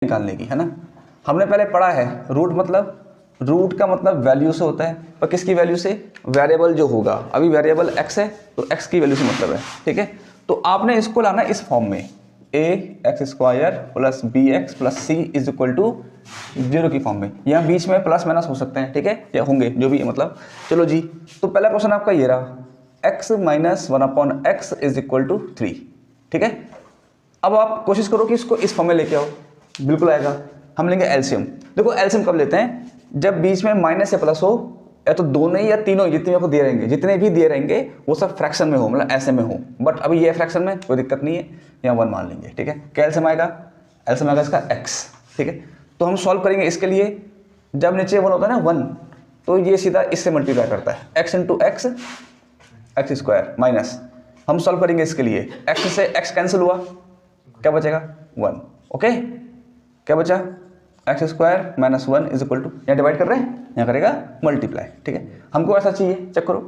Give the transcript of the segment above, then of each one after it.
निकालने की, है ना। हमने पहले पढ़ा है रूट का मतलब वैल्यू से होता है, और किसकी वैल्यू से, वेरिएबल जो होगा। अभी वेरिएबल x है तो x की वैल्यू से मतलब है, ठीक है। तो आपने इसको लाना इस फॉर्म में, ax² plus bx plus c is equal to 0 की फॉर्म में। यहाँ बीच में प्लस माइनस हो सकते हैं, ठीक है, या होंगे जो भी मतलब। चलो जी, तो पहला क्वेश्चन आपका ये रहा, x minus 1/x is equal to 3, ठीक है। अब आप कोशिश करो कि इसको इस फॉर्म में लेके आओ, बिल्कुल आएगा। हम लेंगे एलसीएम। देखो एलसीएम कब लेते हैं, जब बीच में माइनस या प्लस हो, या तो दोनों ही या तीनों ही, जितने आपको दिए रहेंगे, जितने भी दिए रहेंगे वो सब फ्रैक्शन में हो, मतलब ऐसे में हो। बट अभी ये फ्रैक्शन में कोई दिक्कत नहीं है, यहाँ 1 मान लेंगे, ठीक है। क्या एलसीएम आएगा, एलसीएम आएगा इसका x, ठीक है। तो हम सॉल्व करेंगे इसके लिए, जब नीचे 1 होता है ना 1, तो ये सीधा इससे मल्टीप्लाई करता है, x into x, x square minus, हम सॉल्व करेंगे इसके लिए, x से x कैंसिल हुआ, क्या बचेगा 1, ओके। क्या बचा, x square minus 1 is equal to, यहाँ डिवाइड कर रहे हैं, यहाँ करेगा मल्टीप्लाई, ठीक है। हमको ऐसा चाहिए, चेक करो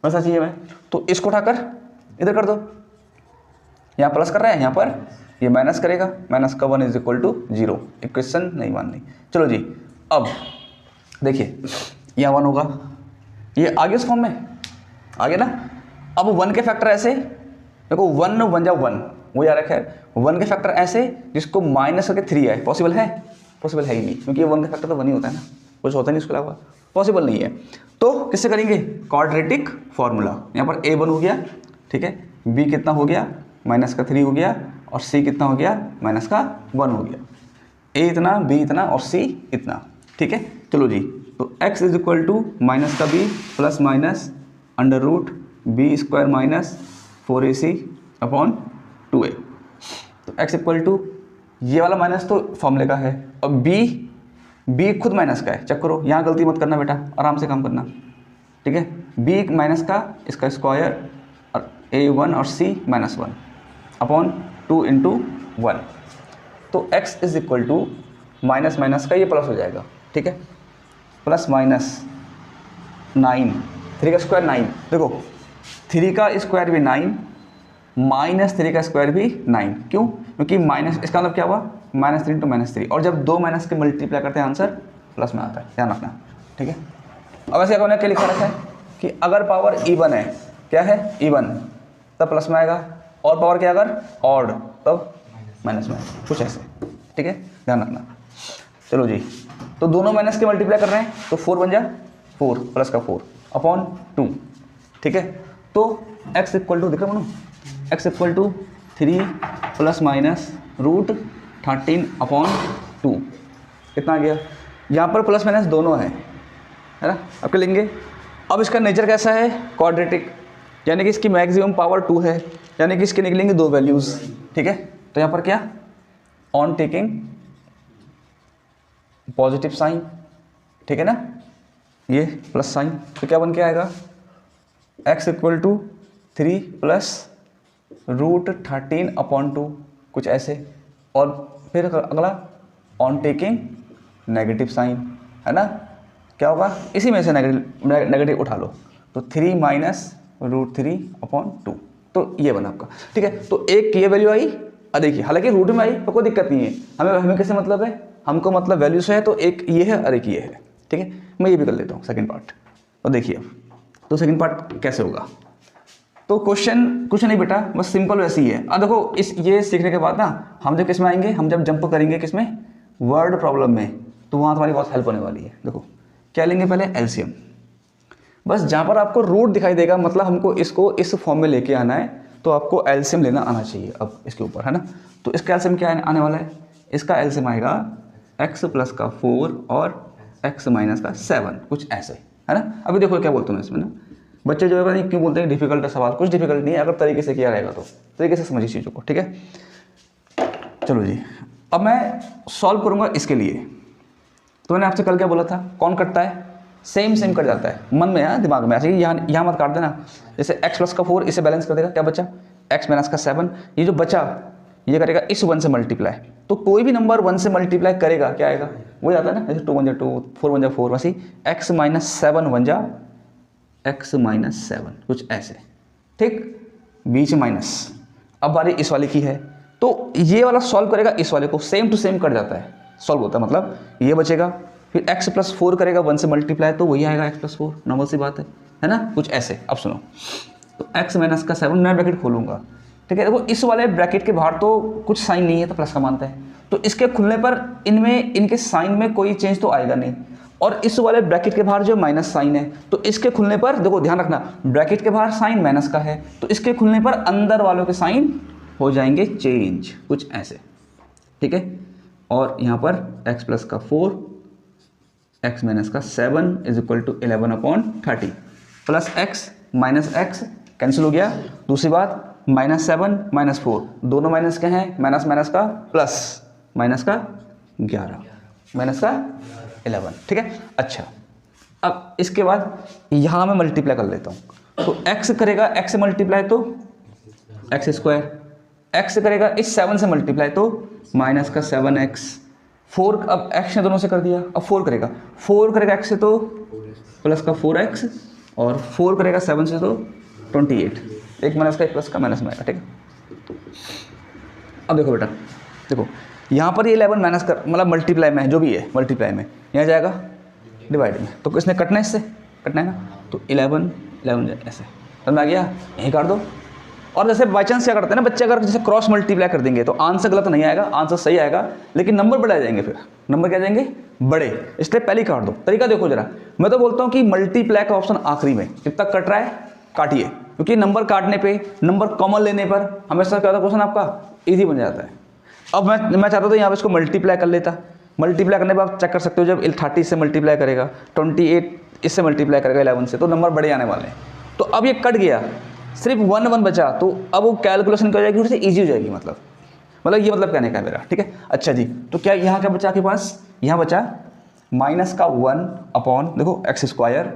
वैसा चाहिए मैं, तो इसको उठाकर इधर कर दो, यहाँ प्लस कर रहे हैं, यहाँ पर ये माइनस करेगा, माइनस का 1 इज इक्वल टू 0, इक्वेशन नहीं माननी। चलो जी, अब देखिए यहाँ 1 होगा, ये आगे उस फॉर्म में आगे ना। अब 1 के फैक्टर ऐसे, देखो 1 1 जा 1 वो यार है, 1 के फैक्टर ऐसे जिसको माइनस करके 3 आए, पॉसिबल है, पॉसिबल है ही नहीं, क्योंकि 1 का फैक्टर तो 1 ही होता है ना, कुछ होता नहीं उसके अलावा, पॉसिबल नहीं है। तो किससे करेंगे, क्वाड्रेटिक फार्मूला। यहाँ पर a1 हो गया, ठीक है, b कितना हो गया, माइनस का 3 हो गया, और c कितना हो गया, माइनस का 1 हो गया। a इतना, b इतना और c इतना, ठीक है। चलो जी, तो x is equal to minus का b plus minus under root b square minus 4ac upon 2a। तो x इक्वल टू, ये वाला माइनस तो फॉर्मूले का है, और b खुद माइनस का है, चेक करो, यहाँ गलती मत करना बेटा, आराम से काम करना, ठीक है। b माइनस का, इसका स्क्वायर, और a1 और c माइनस 1 अपॉन 2 इंटू 1। तो x is equal to minus minus का ये प्लस हो जाएगा, ठीक है, प्लस माइनस 9, 3 का स्क्वायर 9, देखो 3 का स्क्वायर भी 9, माइनस 3 का स्क्वायर भी 9, क्यों, क्योंकि माइनस, इसका मतलब क्या हुआ, -3 इंटू -3, और जब दो माइनस के मल्टीप्लाई करते हैं आंसर प्लस में आता है, ध्यान रखना, ठीक है। अब ऐसे आपने क्या लिखा रखा है कि अगर पावर इवन है, क्या है इवन, तब प्लस में आएगा, और पावर क्या अगर ऑड, तब माइनस में आएगा, कुछ ऐसे, ठीक है, ध्यान रखना। चलो जी, तो दोनों माइनस के मल्टीप्लाई कर रहे हैं, तो 4 बन जा 4 प्लस का 4 अपॉन 2, ठीक है। तो x इक्वल टू, दिख रहा है x equal to 3 plus minus root 13 upon 2, कितना आ गया, यहाँ पर प्लस माइनस दोनों है ना। अब क्या लेंगे, अब इसका नेचर कैसा है, क्वाड्रेटिक, यानी कि इसकी मैक्सिमम पावर 2 है, यानी कि इसके निकलेंगे 2 वैल्यूज़, ठीक है। तो यहाँ पर क्या, ऑन टेकिंग पॉजिटिव साइन, ठीक है ना, ये प्लस साइन, तो क्या बन के आएगा, x equal to 3 plus root 13 upon 2, कुछ ऐसे, और फिर अगला ऑन टेकिंग नेगेटिव साइन, है ना, क्या होगा, इसी में से नेगेटिव उठा लो, तो 3 माइनस रूट 3 अपॉन 2, तो ये बना आपका, ठीक है। तो एक ये वैल्यू आई, और देखिए हालांकि रूट में आई तो कोई दिक्कत नहीं है, हमें कैसे मतलब है, हमको मतलब वैल्यू से है, तो एक ये है और एक ये है, ठीक है। मैं ये भी कर लेता हूँ सेकंड पार्ट, तो देखिए तो सेकंड पार्ट कैसे होगा। तो क्वेश्चन कुछ नहीं बेटा, बस सिंपल वैसे ही है। अब देखो इस ये सीखने के बाद ना हम जब किस में आएंगे, हम जब जंप करेंगे किस में, वर्ड प्रॉब्लम में, तो वहाँ तुम्हारी बहुत हेल्प होने वाली है। देखो क्या लेंगे, पहले एलसीएम, बस जहाँ पर आपको रूट दिखाई देगा, मतलब हमको इसको इस फॉर्म में लेके आना है, तो आपको एलसीएम लेना आना चाहिए अब इसके ऊपर, है ना। तो इसका एलसीएम क्या आने वाला है, इसका एलसीएम आएगा x प्लस का 4 और x माइनस का 7, कुछ ऐसे, है ना। अभी देखो क्या बोलते हैं इसमें ना, बच्चे जो है नहीं क्यों बोलते हैं डिफिकल्ट है सवाल, कुछ डिफिकल्ट नहीं है, अगर तरीके से किया रहेगा तो, तरीके से समझिए चीज़ों को, ठीक है। चलो जी, अब मैं सॉल्व करूँगा इसके लिए। तो मैंने आपसे कल क्या बोला था, कौन कटता है, सेम कट जाता है, मन में है दिमाग में, ऐसे ही यहाँ मत काट देना। जैसे x प्लस का 4 इसे बैलेंस कर देगा, क्या बचा, x माइनस का 7, ये जो बचा ये करेगा इस 1 से मल्टीप्लाई, तो कोई भी नंबर 1 से मल्टीप्लाई करेगा क्या आएगा, वो जाता है ना, जैसे 2 1 जा 2, 4 1 जा 4, वैसे x माइनस 7 1 जा x माइनस 7, कुछ ऐसे, ठीक, बीच माइनस। अब बारी इस वाले की है, तो ये वाला सॉल्व करेगा इस वाले को, सेम टू सेम कट जाता है, सॉल्व होता है, मतलब ये बचेगा, फिर x + 4 करेगा 1 से मल्टीप्लाई तो वही आएगा x + 4, नॉर्मल सी बात है ना, कुछ ऐसे। अब सुनो, तो x - का 7, मैं ब्रैकेट खोलूंगा, ठीक है। देखो इस वाले ब्रैकेट के बाहर तो कुछ साइन नहीं है तो प्लस का मानता है, तो इसके खुलने पर इनमें इनके साइन में कोई चेंज तो आएगा नहीं, और इस वाले ब्रैकेट के बाहर जो माइनस साइन है तो इसके खुलने पर, देखो ध्यान रखना, ब्रैकेट के बाहर साइन माइनस का है तो इसके खुलने पर अंदर वालों के साइन हो जाएंगे चेंज, कुछ ऐसे, ठीक है। और यहाँ पर x + का 4, x - का 7 = 11/30 प्लस x - x कैंसिल हो गया। दूसरी बात, -7 - 4 दोनों माइनस के हैं, माइनस का प्लस, माइनस का 11, माइनस का 11, ठीक है। अच्छा, अब इसके बाद यहाँ मैं मल्टीप्लाई कर लेता हूँ, तो x करेगा x से मल्टीप्लाई तो x², x करेगा इस 7 से मल्टीप्लाई तो माइनस का 7x, 4 अब x ने दोनों से कर दिया, अब 4 करेगा x से तो प्लस का 4x, और 4 करेगा 7 से तो 28, एक माइनस का एक प्लस का माइनस में आएगा, ठीक है। अब देखो बेटा, देखो यहाँ पर ये 11 माइनस कर, मतलब मल्टीप्लाई में है, जो भी है मल्टीप्लाई में, यहाँ जाएगा डिवाइड में, तो किसने कटना है, इससे कटना है ना, तो 11 ऐसे समझ आ गया, यहीं काट दो। और जैसे बाई चांस क्या करते हैं ना बच्चे, अगर जैसे क्रॉस मल्टीप्लाई कर देंगे तो आंसर गलत नहीं आएगा, आंसर सही आएगा, लेकिन नंबर बड़े आ जाएंगे, फिर नंबर क्या जाएंगे बड़े, इसलिए पहले ही काट दो। तरीका देखो जरा, मैं तो बोलता हूँ कि मल्टीप्लाई का ऑप्शन आखिरी में, जब तक कट रहा है काटिए, क्योंकि नंबर काटने पे, नंबर कॉमन लेने पर हमेशा क्या होता है, क्वेश्चन आपका ईजी बन जाता है। अब मैं चाहता था यहाँ पे इसको मल्टीप्लाई कर लेता, मल्टीप्लाई करने पर आप चेक कर सकते हो, जब 30 से मल्टीप्लाई करेगा, 28 इससे मल्टीप्लाई करेगा 11 से, तो नंबर बड़े आने वाले हैं। तो अब ये कट गया, सिर्फ 1 बचा, तो अब वो कैलकुलेशन क्या हो जाएगी, उससे ईजी हो जाएगी, मतलब ये मतलब कहने का मेरा, ठीक है। अच्छा जी, तो क्या यहाँ क्या बचा आपके पास, यहाँ बचा -1 देखो x²,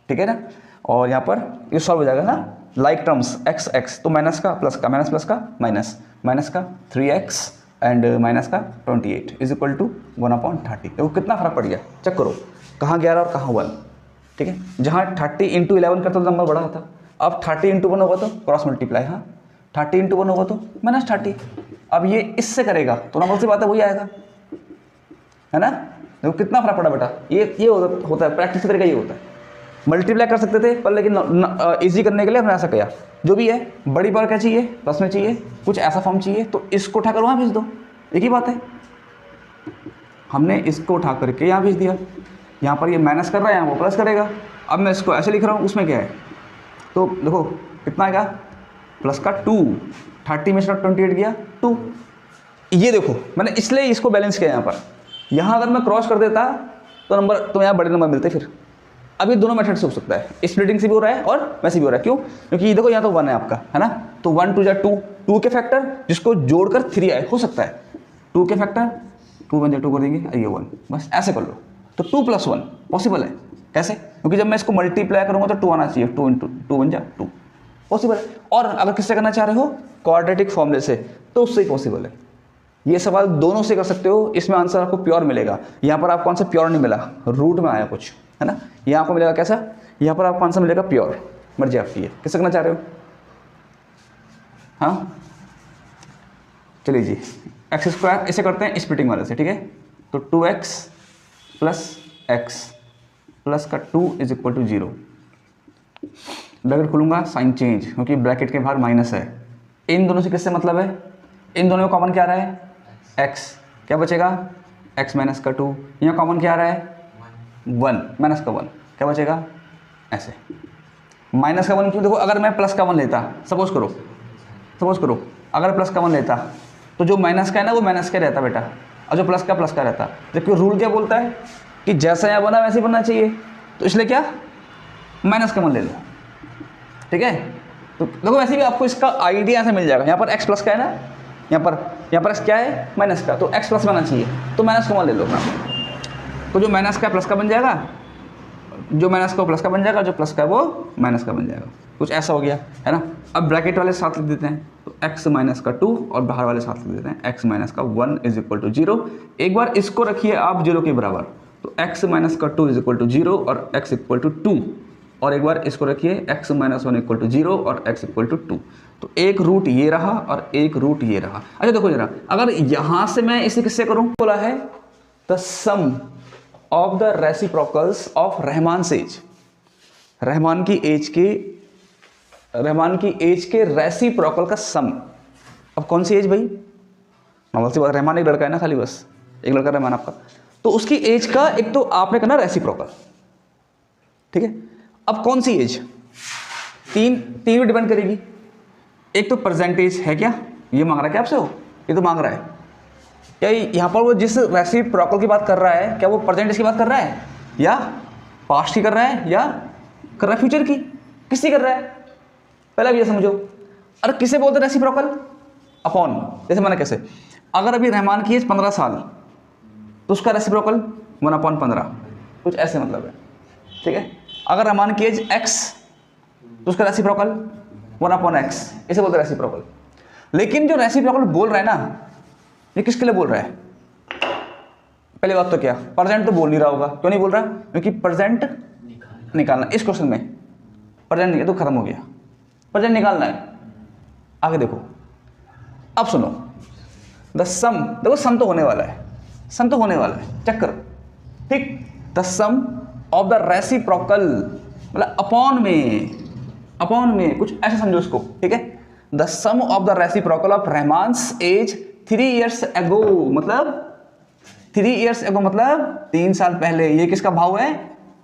ठीक है ना, और यहाँ पर ये सॉल्व हो जाएगा ना, लाइक टर्म्स x, तो माइनस का प्लस का, माइनस प्लस का माइनस, माइनस का 3x एंड माइनस का 28 = 1/30। देखो कितना फर्क पड़ गया, चेक करो, कहाँ 11 और कहाँ 1, ठीक है। जहाँ 30 × 11 करता तो नंबर बड़ा होता, अब 30 × 1 होगा तो क्रॉस मल्टीप्लाई, हाँ 30 × 1 होगा तो -30, अब ये इससे करेगा तो नंबर सी बात है वही आएगा, है ना। देखो कितना फर्क पड़ा बेटा, ये होता है, प्रैक्टिस का तरीका ये होता है। मल्टीप्लाई कर सकते थे पर, लेकिन इजी करने के लिए हमने ऐसा किया, जो भी है बड़ी बार क्या चाहिए, प्लस में चाहिए, कुछ ऐसा फॉर्म चाहिए, तो इसको उठाकर वहाँ भेज दो, एक ही बात है। हमने इसको उठा करके यहाँ भेज दिया, यहाँ पर ये माइनस कर रहा है, यहाँ वो प्लस करेगा। अब मैं इसको ऐसे लिख रहा हूँ, उसमें क्या है, तो देखो कितना आएगा, प्लस का 2, 30 में से 28 गया 2, ये देखो मैंने इसलिए इसको बैलेंस किया यहाँ पर। यहाँ अगर मैं क्रॉस कर देता तो नंबर, तो यहाँ बड़े नंबर मिलते फिर। अभी दोनों मेथड से हो सकता है, स्प्लिटिंग से भी हो रहा है और वैसे भी हो रहा है, क्यों, क्योंकि देखो यहाँ तो 1 है आपका, है ना, तो 1 2 = 2, 2 के फैक्टर जिसको जोड़कर 3 आए, हो सकता है 2 के फैक्टर, 2 × 2 कर देंगे, ये 1, बस ऐसे कर लो, तो 2 + 1 पॉसिबल है। कैसे, क्योंकि जब मैं इसको मल्टीप्लाई करूँगा तो 2 आना चाहिए, 2 × 2 बन जा 2, पॉसिबल है। और अगर किससे करना चाह रहे हो, क्वाड्रेटिक फॉर्मूले से, तो उससे ही पॉसिबल है। ये सवाल दोनों से कर सकते हो, इसमें आंसर आपको प्योर मिलेगा। यहाँ पर आपको आंसर प्योर नहीं मिला, रूट में आया कुछ, है ना, यहाँ आपको मिलेगा कैसा, यहाँ पर आपको आंसर मिलेगा प्योर, मर्जी आपकी है, किससे करना चाह रहे हो, हाँ चलिए जी, x² इसे करते हैं स्प्लिटिंग वाले से, ठीक है। तो 2x + x प्लस का 2 = 0, ब्रैकेट खोलूंगा, साइन चेंज, क्योंकि ब्रैकेट के बाहर माइनस है। इन दोनों से किससे मतलब है, इन दोनों में कॉमन क्या आ रहा है, x, क्या बचेगा x - का 2, यहाँ कॉमन क्या आ रहा है 1, माइनस का 1, क्या बचेगा ऐसे, माइनस का 1 क्यों, देखो अगर मैं प्लस का 1 लेता, सपोज करो अगर प्लस का 1 लेता तो जो माइनस का है ना वो माइनस का रहता बेटा, और जो प्लस का रहता, जबकि रूल क्या बोलता है कि जैसा यहाँ बना वैसे ही बनना चाहिए, तो इसलिए क्या माइनस का 1 ले लो, ठीक है। तो देखो वैसे भी आपको इसका आइडिया से मिल जाएगा, यहाँ पर x प्लस का है ना, यहाँ पर x क्या है माइनस का, तो x प्लस बनना चाहिए, तो माइनस का 1 ले लो ना, तो जो माइनस का प्लस का बन जाएगा, जो माइनस का प्लस का बन जाएगा, जो प्लस का वो माइनस का बन जाएगा, कुछ ऐसा हो गया, है ना। अब ब्रैकेट वाले साथ लिख देते हैं, तो x - का 2 और बाहर वाले साथ लिख देते हैं x - का 1 = 0। एक बार इसको रखिए आप 0 के बराबर, तो x - का 2 = 0 और x = 2, और एक बार इसको रखिए x माइनस 1 इक्वल टू 0 और x इक्वल टू 2। तो एक रूट ये रहा और एक रूट ये रहा। अच्छा देखो जरा, अगर यहां से मैं इसे किससे करूं, बोला है the sum of the reciprocals of Rahman age, Rahman की एज के रेसिप्रोकल का सम। अब कौन सी एज भाई, नॉर्मल सी बात, रहमान एक लड़का है ना, खाली बस एक लड़का रहमान आपका, तो उसकी एज का एक तो आपने करना रेसिप्रोकल, ठीक है। अब कौन सी एज, तीन पे डिपेंड करेगी। एक तो परसेंटेज है, क्या ये मांग रहा है क्या आपसे, हो ये तो मांग रहा है क्या, यहाँ पर वो जिस रेसिप्रोकल की बात कर रहा है क्या वो परसेंटेज की बात कर रहा है या पास्ट की कर रहा है या कर रहा है फ्यूचर की, किसकी कर रहा है, पहले अब ये समझो। अरे किसे बोलते हैं रेसिप्रोकल, अपॉन, जैसे मैंने कैसे, अगर अभी रहमान की एज 15 साल तो उसका रेसिप्रोकल 1/15, कुछ ऐसे मतलब है, ठीक है। अगर रहमान की एज x तो उसका रेसिप्रोकल 1/x, इसे बोलते हैं रेसिप्रोकल। लेकिन जो रेसिप्रोकल बोल रहा है ना, ये किसके लिए बोल रहा है, पहले बात तो क्या, प्रेजेंट तो बोल नहीं रहा होगा, क्यों नहीं बोल रहा, क्योंकि प्रेजेंट निकालना इस क्वेश्चन में, प्रेजेंट नहीं है तो खत्म हो गया, प्रेजेंट निकालना है। आगे देखो, अब सुनो, द सम, देखो सम तो होने वाला है, सम तो होने वाला है, चेक करो, ठीक। The sum of the reciprocal, मतलब अपॉन में कुछ ऐसा समझो उसको, ठीक है। The sum of the reciprocal of Rahman's age 3 years ago, मतलब 3 years ago मतलब 3 साल पहले। ये किसका भाव है,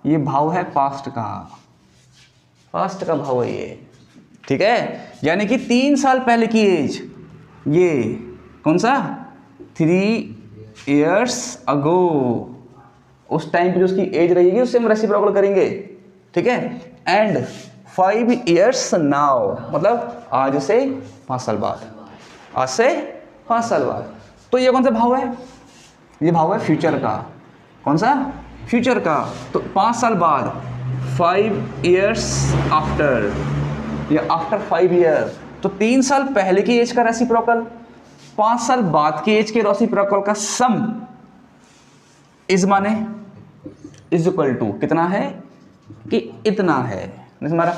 ये भाव है पास्ट का, पास्ट का भाव है ये, ठीक है। यानी कि 3 साल पहले की एज, ये कौन सा, 3 years ago, उस टाइम पे जो उसकी एज रहेगी उससे हम रेसिप्रोकल करेंगे, ठीक है। एंड 5 years नाउ, मतलब आज से 5 साल बाद, आज से 5 साल बाद। तो ये कौन सा भाव है, ये भाव है फ्यूचर का, कौन सा, फ्यूचर का। तो 5 साल बाद, 5 years आफ्टर, या आफ्टर 5 years, तो 3 साल पहले की एज का रेसिप्रोकल 5 साल बाद की एज के रेसिप्रोकल का सम इज माने इज इक्वल टू कितना है, कि इतना है। हमारा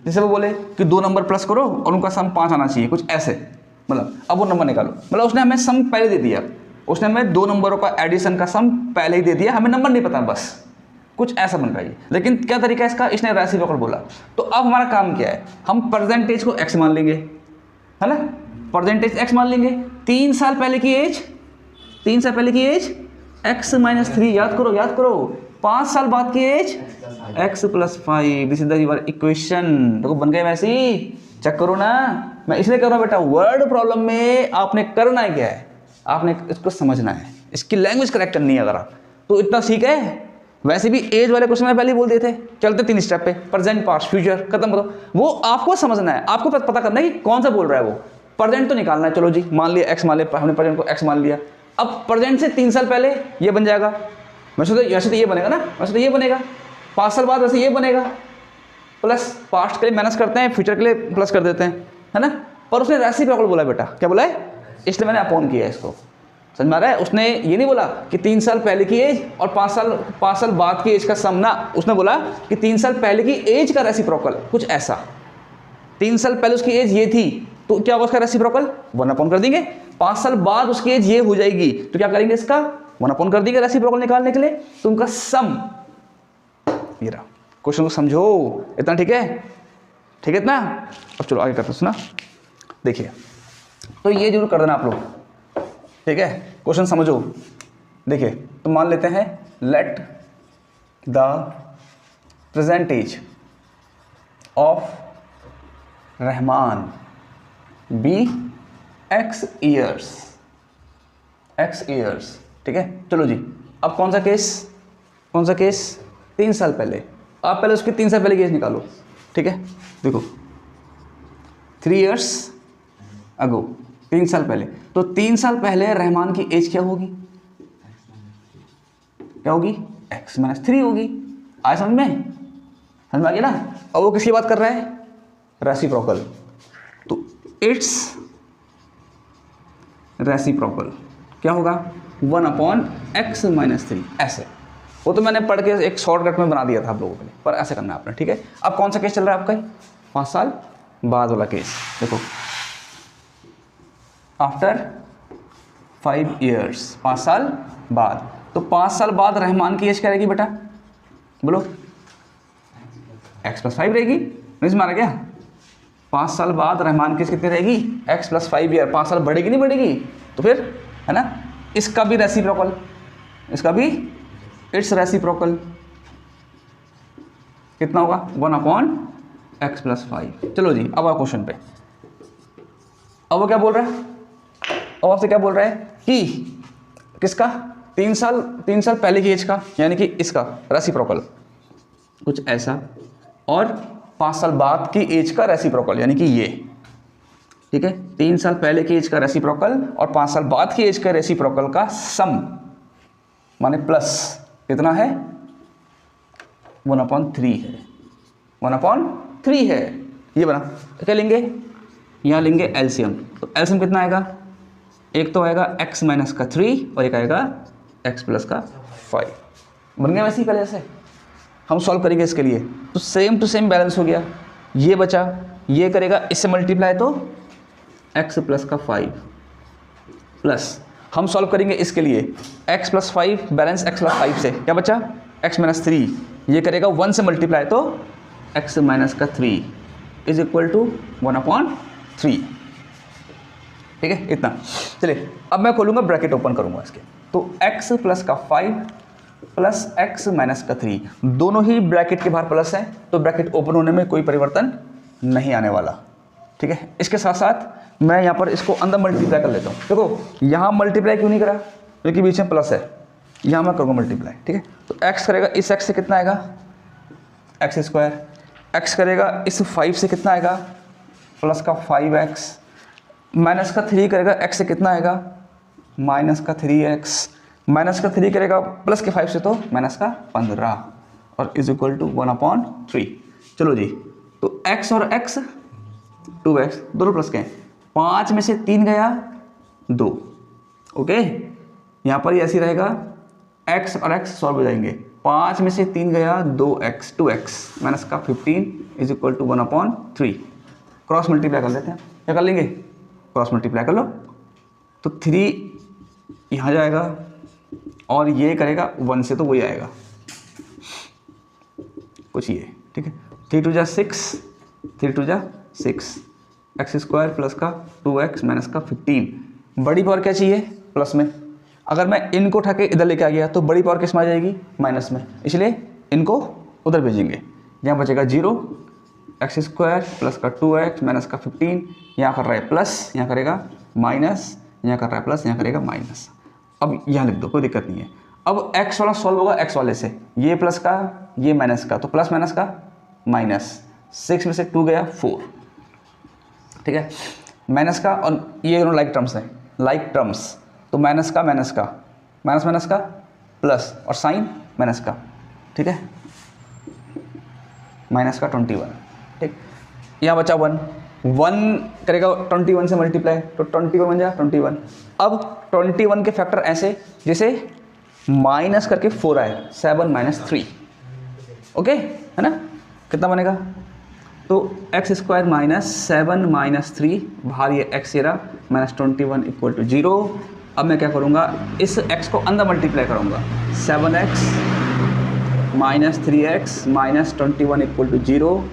जैसे वो बोले कि 2 नंबर प्लस करो और उनका सम 5 आना चाहिए, कुछ ऐसे, मतलब अब वो नंबर निकालो, मतलब उसने हमें सम पहले दे दिया, उसने हमें 2 नंबरों का एडिशन का सम पहले ही दे दिया, हमें नंबर नहीं पता, बस कुछ ऐसा बन रहा है। लेकिन क्या तरीका है इसका, इसने रेसिप्रोकल बोला। तो अब हमारा काम क्या है, हम परसेंटेज को x मान लेंगे, है ना, परसेंटेज x मान लेंगे। 3 साल पहले की एज, 3 साल पहले की एज x माइनस 3, याद करो याद करो, 5 साल बाद की age x plus 5, this is the your equation. देखो बन गए वैसे ही, चेक करो ना, मैं इसलिए कर रहा हूँ बेटा, वर्ड प्रॉब्लम में आपने करना है क्या है, आपने इसको समझना है, इसकी लैंग्वेज करेक्ट करनी है। अगर आप तो इतना ठीक है, वैसे भी एज वाले क्वेश्चन में पहले ही बोल देते, चलते 3 स्टेप पे, प्रेजेंट पास्ट फ्यूचर खत्म करो, वो आपको समझना है, आपको पता करना है कि कौन सा बोल रहा है वो। प्रेजेंट तो निकालना है, चलो जी मान लिया x मान लिया, हमने प्रेजेंट को x मान लिया। अब प्रेजेंट से 3 साल पहले ये बन जाएगा, वैसे तो ये बनेगा ना, वैसे तो ये बनेगा, 5 साल बाद वैसे ये बनेगा, प्लस पास्ट के लिए माइनस करते हैं, फ्यूचर के लिए प्लस कर देते हैं, है ना। पर उसने रेसिप्रोकल बोला बेटा, क्या बोला है, इसलिए मैंने अपॉन किया है इसको, समझ में आ रहा है। उसने ये नहीं बोला कि 3 साल पहले की एज और 5 साल बाद की एज का सम ना, उसने बोला कि 3 साल पहले की एज का रेसिप्रोकल, कुछ ऐसा। 3 साल पहले उसकी एज ये थी तो क्या होगा उसका रेसिप्रोकल, 1/, कर देंगे। 5 साल बाद उसकी एज ये हो जाएगी तो क्या करेंगे, इसका 1/, कर देंगे रेसिप्रोकल निकालने के लिए, तो उनका सम ये रहा। क्वेश्चन को समझो, इतना ठीक है, ठीक है इतना। अब चलो आगे करते हैं, सुना देखिए, तो ये जरूर कर देना आप लोग, ठीक है। क्वेश्चन समझो, देखिए तो मान लेते हैं let the percentage of Rahman be x years, ठीक है। चलो जी, अब कौन सा केस, 3 साल पहले, आप पहले उसकी 3 साल पहले केस निकालो, ठीक है। देखो 3 years ago, 3 साल पहले, तो 3 साल पहले रहमान की एज क्या होगी, x माइनस 3 होगी। आज समझ में आ गया ना। अब वो किसकी बात कर रहा है, रेसिप्रोकल, तो इट्स रेसिप्रोकल क्या होगा, 1/x माइनस 3, ऐसे वो तो मैंने पढ़ के एक शॉर्टकट में बना दिया था आप लोगों के लिए, पर ऐसे करना है आपने, ठीक है। अब कौन सा केस चल रहा है आपका, 5 साल बाद वाला केस। देखो आफ्टर 5 years, 5 साल बाद। तो 5 साल बाद रहमान की एज क्या रहेगी बेटा, बोलो, x+5 रहेगी, नहीं मारा क्या। 5 साल बाद रहमान की एज कितनी रहेगी, x+5 ईयर। 5 साल बढ़ेगी नहीं बढ़ेगी, तो फिर है ना, इसका भी रेसिप्रोकल, इसका भी इट्स रेसिप्रोकल कितना होगा, 1/x+5। चलो जी अब आओ क्वेश्चन पे। अब वो क्या बोल रहा है, अब आपसे क्या बोल रहा है कि किसका, 3 साल पहले की एज का, यानी कि इसका रेसिप्रोकल कुछ ऐसा, और 5 साल बाद की एज का रेसिप्रोकल यानी कि ये, ठीक है। 3 साल पहले की एज का रेसिप्रोकल और 5 साल बाद की एज का रेसिप्रोकल का सम माने प्लस कितना है, 1/3 है, 1/3 है। ये बना, तो क्या लेंगे, यहाँ लेंगे एलसीएम। तो एलसीएम कितना आएगा, एक तो आएगा x - का 3 और एक आएगा x + का 5। बन गया वैसे ही पहले से हम सॉल्व करेंगे इसके लिए, तो सेम टू सेम बैलेंस हो गया। ये बचा, ये करेगा इससे मल्टीप्लाई तो x + का 5 प्लस हम सॉल्व करेंगे इसके लिए x + 5 बैलेंस x + 5 से क्या बचा, x - 3। ये करेगा 1 से मल्टीप्लाई तो x - का 3 = 1/3, ठीक है इतना। चलिए अब मैं खोलूंगा ब्रैकेट, ओपन करूंगा इसके, तो x + का 5 प्लस x - का 3, दोनों ही ब्रैकेट के बाहर प्लस है, तो ब्रैकेट ओपन होने में कोई परिवर्तन नहीं आने वाला, ठीक है। इसके साथ साथ मैं यहाँ पर इसको अंदर मल्टीप्लाई कर लेता हूँ। देखो यहाँ मल्टीप्लाई क्यों नहीं करा, क्योंकि बीच में प्लस है, यहाँ मैं करूँगा मल्टीप्लाई, ठीक है। तो x करेगा इस x से कितना आएगा, x², x करेगा इस 5 से कितना आएगा, प्लस का 5x, माइनस का 3 करेगा x से कितना आएगा, माइनस का 3x, माइनस का 3 करेगा प्लस के 5 से तो माइनस का 15 और = 1/3। चलो जी, तो x और x 2x दोनों प्लस के हैं, 5 में से 3 गया 2, ओके। यहाँ पर ये ऐसे रहेगा, x और x सॉल्व हो जाएंगे, 5 में से 3 गया 2x, 2x माइनस का 15 = 1/3। क्रॉस मल्टीप्लाई कर लेते हैं, क्या कर लेंगे, क्रॉस मल्टीप्लाई कर लो, तो 3 यहाँ जाएगा और ये करेगा 1 से तो वही आएगा कुछ ये, ठीक है। 3 × 2 = 6, 3 × 2 = 6, x² प्लस का 2x माइनस का 15। बड़ी पावर क्या चाहिए, प्लस में। अगर मैं इनको उठा के इधर लेके आ गया तो बड़ी पावर किस में आ जाएगी, माइनस में, इसलिए इनको उधर भेजेंगे। यहाँ बचेगा 0, x² प्लस का 2x माइनस का 15, यहाँ कर रहा है प्लस, यहाँ करेगा माइनस, यहाँ कर रहा है प्लस, यहाँ करेगा माइनस। अब यहाँ लिख दो, कोई दिक्कत नहीं है। अब x वाला सॉल्व होगा x वाले से, ये प्लस का ये माइनस का, तो प्लस माइनस का माइनस, 6 में से 2 गया 4, ठीक है। माइनस का और ये दोनों लाइक टर्म्स हैं, लाइक टर्म्स, तो माइनस का माइनस का, माइनस माइनस का प्लस और साइन माइनस का, ठीक है, माइनस का 21, ठीक। यहाँ बचा 1 करेगा 21 से मल्टीप्लाई तो 21 बन जाए 21। अब 21 के फैक्टर ऐसे जैसे माइनस करके 4 आए, 7 - 3, ओके है ना। कितना बनेगा, तो x² - 7 - 3 बाहर ये x ये रहा, -21 = 0। अब मैं क्या करूँगा, इस x को अंदर मल्टीप्लाई करूँगा, 7x - 3x -21 = 0,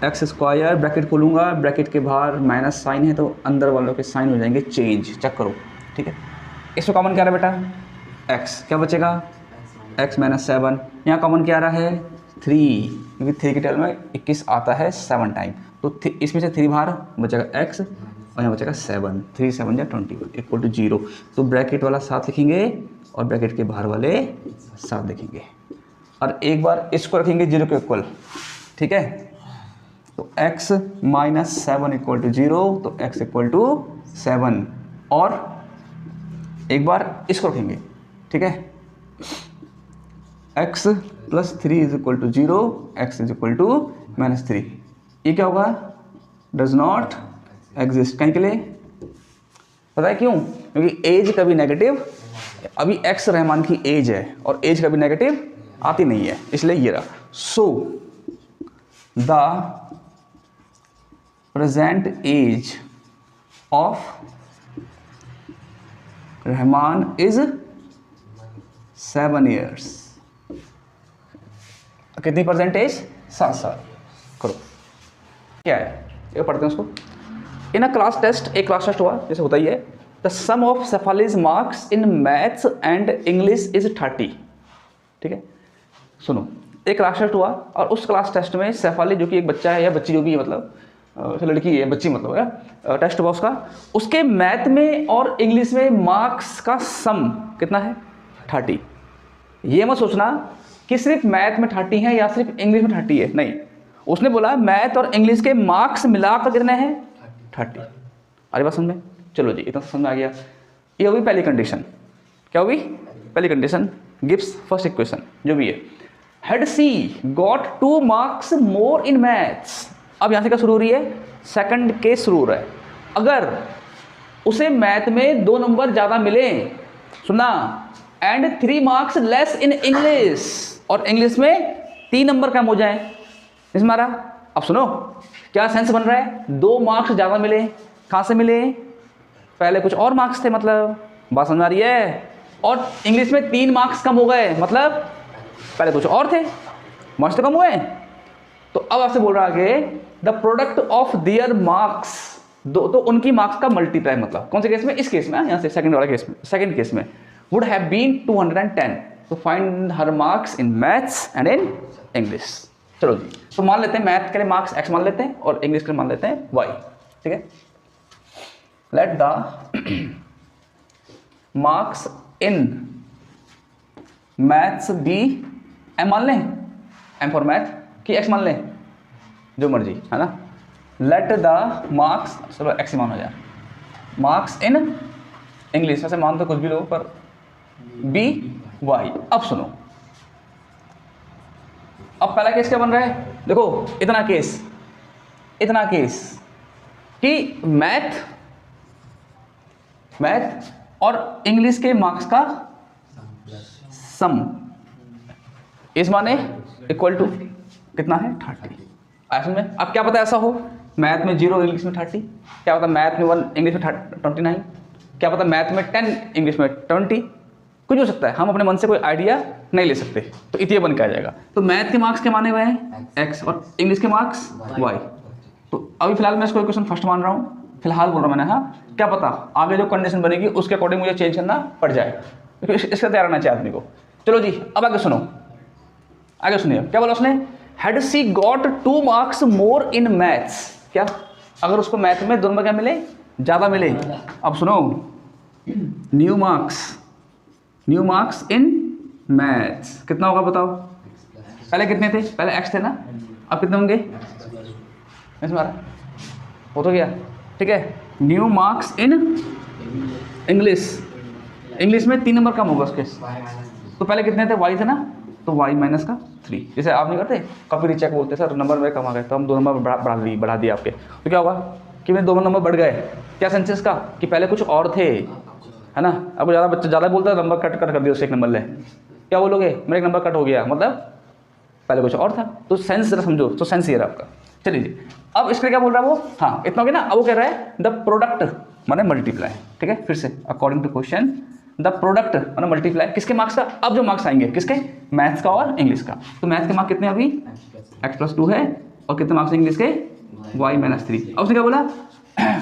x² ब्रैकेट खोलूँगा, ब्रैकेट के बाहर माइनस साइन है तो अंदर वालों के साइन हो जाएंगे चेंज, चेक करो, ठीक है। इसमें कॉमन क्या रहा बेटा, x, क्या बचेगा x - 7, यहाँ कॉमन क्या आ रहा है 3, क्योंकि 3 की टेबल में 21 आता है 7 टाइम, तो इसमें से 3 बाहर बचेगा x और यहाँ बचेगा 7, 3 × 7 = 21 = 0। तो ब्रैकेट वाला 7 लिखेंगे और ब्रैकेट के बाहर वाले 7 लिखेंगे, और एक बार इसको रखेंगे 0 के इक्वल, ठीक है। तो x - 7 = 0, तो x = 7, और एक बार इसको रखेंगे, ठीक है, x + 3 = 0, x = -3। ये क्या होगा, डज नॉट एग्जिस्ट, कहीं के लिए पता है क्यों, क्योंकि एज कभी नेगेटिव अभी एक्स रहमान की एज है और एज कभी नेगेटिव आती नहीं है, इसलिए ये रहा। So the present age of Rahman is 7 years। कितनी परसेंटेज? 7 साल। करो क्या है ये पढ़ते हैं उसको। इन अ क्लास टेस्ट, एक क्लास टेस्ट हुआ जैसे होता ही है। The sum of Shefali's marks in maths and English is 30। ठीक है, सुनो, एक क्लास टेस्ट हुआ और उस क्लास टेस्ट में सेफाली जो कि एक बच्चा है या बच्ची जो भी है, मतलब लड़की है बच्ची मतलब है, टेस्ट हुआ उसका, उसके मैथ में और इंग्लिश में मार्क्स का सम कितना है? 30। ये मत सोचना कि सिर्फ मैथ में 30 है या सिर्फ इंग्लिश में 30 है, नहीं, उसने बोला मैथ और इंग्लिश के मार्क्स मिलाकर कितने हैं? 30। अरे बात समझ में? चलो जी, इतना समझ आ गया। ये होगी पहली कंडीशन। क्या होगी पहली कंडीशन? गिव्स फर्स्ट इक्वेशन जो भी है। Had she got 2 marks more in maths. अब यहाँ से क्या शुरू हो रही है? सेकंड केस शुरू हो रहा है। अगर उसे मैथ में 2 नंबर ज़्यादा मिले, सुना, and 3 marks less in English, और इंग्लिश में 3 नंबर कम हो जाए, इसमें हमारा, अब सुनो क्या सेंस बन रहा है? 2 marks ज़्यादा मिले, कहाँ से मिले? पहले कुछ और मार्क्स थे, मतलब बात समझ आ रही है? और इंग्लिश में 3 marks कम हो गए, मतलब पहले कुछ और थे, मार्क्स तो कम हुए। तो अब आपसे बोल रहा है आगे, the product of their marks, दो तो उनकी मार्क्स का मल्टीप्लाई, मतलब कौन से केस में? इस केस में, यहाँ से सेकंड वाला केस में, सेकंड केस में वुड हैव बीन 210। तो find her marks in maths and in English. चलो जी, तो मान लेते हैं मैथ के लिए मार्क्स x मान लेते हैं और इंग्लिश के लिए मान लेते हैं y। ठीक है, let the marks in maths be m मान लें, m फॉर मैथ, कि x मान लें, जो मर्जी है ना। लेट द मार्क्स, चलो x मान हो जाए, मार्क्स इन इंग्लिश, वैसे मान तो कुछ भी लो पर b y। अब सुनो, अब पहला केस क्या बन रहा है? देखो, इतना केस कि मैथ और इंग्लिश के मार्क्स का सम इस माने इक्वल टू कितना है? 30। ऐसे में अब क्या पता ऐसा हो, मैथ में 0 इंग्लिश में 30, क्या पता मैथ में 1 इंग्लिश में 29, क्या पता मैथ में 10 इंग्लिश में 20, कुछ हो सकता है। हम अपने मन से कोई आइडिया नहीं ले सकते, तो इतना बन के आ जाएगा। तो मैथ के मार्क्स के माने हुए हैं x और इंग्लिश के मार्क्स y। तो अभी फिलहाल मैं इसको क्वेश्चन फर्स्ट मान रहा हूँ, फिलहाल बोल रहा हूँ मैंने, हाँ, क्या पता आगे जो कंडीशन बनेगी उसके अकॉर्डिंग मुझे चेंज करना पड़ जाए, क्योंकि इसका तैयार रहना चाहिए आदमी को। चलो जी, अब आगे सुनो, आगे सुनिए क्या बोला उसने। Had she got 2 marks more in maths. क्या? अगर उसको मैथ में 2 नंबर क्या मिले? ज़्यादा मिले। अब सुनो, न्यू मार्क्स इन मैथ्स कितना होगा बताओ? पहले कितने थे? पहले x थे ना, अब कितने होंगे? इसमें हो तो गया। ठीक है, न्यू मार्क्स इन इंग्लिश में 3 नंबर कम होगा उसके। तो पहले कितने थे? y थे ना, तो y माइनस का 3। जैसे आप नहीं करते कभी रीचेक बोलते सर नंबर मेरे कम आ गए, तो हम 2 नंबर बढ़ा दिए आपके, तो क्या होगा कि मेरे 2 नंबर बढ़ गए। क्या सेंसेस का कि पहले कुछ और थे, है ना। अब ज़्यादा बच्चा ज़्यादा बोलता है, नंबर कट कर दिया उससे 1 नंबर ले, क्या बोलोगे? मेरा 1 नंबर कट हो गया, मतलब पहले कुछ और था। तो सेंस जरा समझो, तो सेंस ये रहा आपका। चलिए जी, अब इसके क्या बोल रहा है वो? हाँ, इतना हो गया ना। अब वो कह रहा है द प्रोडक्ट माने मल्टीप्लाई। ठीक है, फिर से according to question, the product माने मल्टीप्लाई किसके मार्क्स का? अब जो मार्क्स आएंगे किसके? मैथ्स का और इंग्लिश का। तो मैथ्स के मार्क्स कितने अभी? x+2 है, और कितने मार्क्स इंग्लिश के? y-3। अब उसने क्या बोला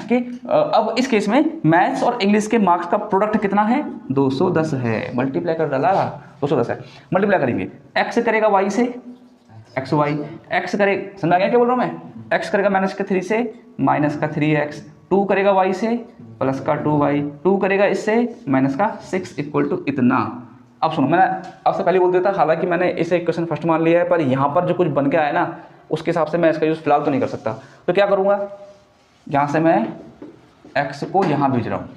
कि अब इस केस में मैथ्स और इंग्लिश के मार्क्स का प्रोडक्ट कितना है? 210 है। मल्टीप्लाई कर डाला, 210 है। मल्टीप्लाई करेंगे, x करेगा y से, xy, x करे, समझा गया क्या बोल रहा हूँ मैं? x करेगा -3 से -3x, 2 करेगा y से +2y, 2 करेगा इससे -6 इक्वल टू इतना। अब सुनो, मैंने आपसे पहले बोल दिया था, हालांकि मैंने इसे क्वेश्चन फर्स्ट मान लिया है, पर यहाँ पर जो कुछ बन के आया ना, उसके हिसाब से मैं इसका यूज़ फिलहाल तो नहीं कर सकता। तो क्या करूँगा, यहाँ से मैं x को यहाँ भेज रहा हूँ,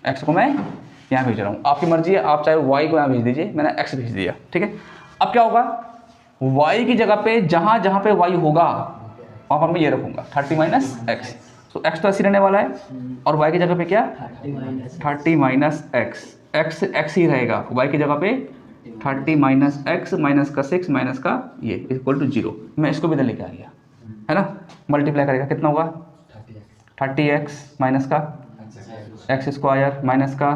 x को मैं यहाँ भेज रहा हूँ, आपकी मर्जी है, आप चाहे y को यहाँ भेज दीजिए, मैंने x भेज दिया। ठीक है, अब क्या होगा, y की जगह पे जहाँ जहाँ पे y होगा वहाँ पर मैं ये रखूँगा 30 - x। तो x तो ऐसे रहने वाला है, और y की जगह पे क्या? 30 - x। एक्स एक्स ही रहेगा, वाई की जगह पे 30 माइनस एक्स माइनस का 6 माइनस का ये इक्वल टू 0। मैं इसको भी इधर लेके आ गया, है ना। मल्टीप्लाई करेगा कितना होगा 30x माइनस का एक्स स्क्वायर माइनस का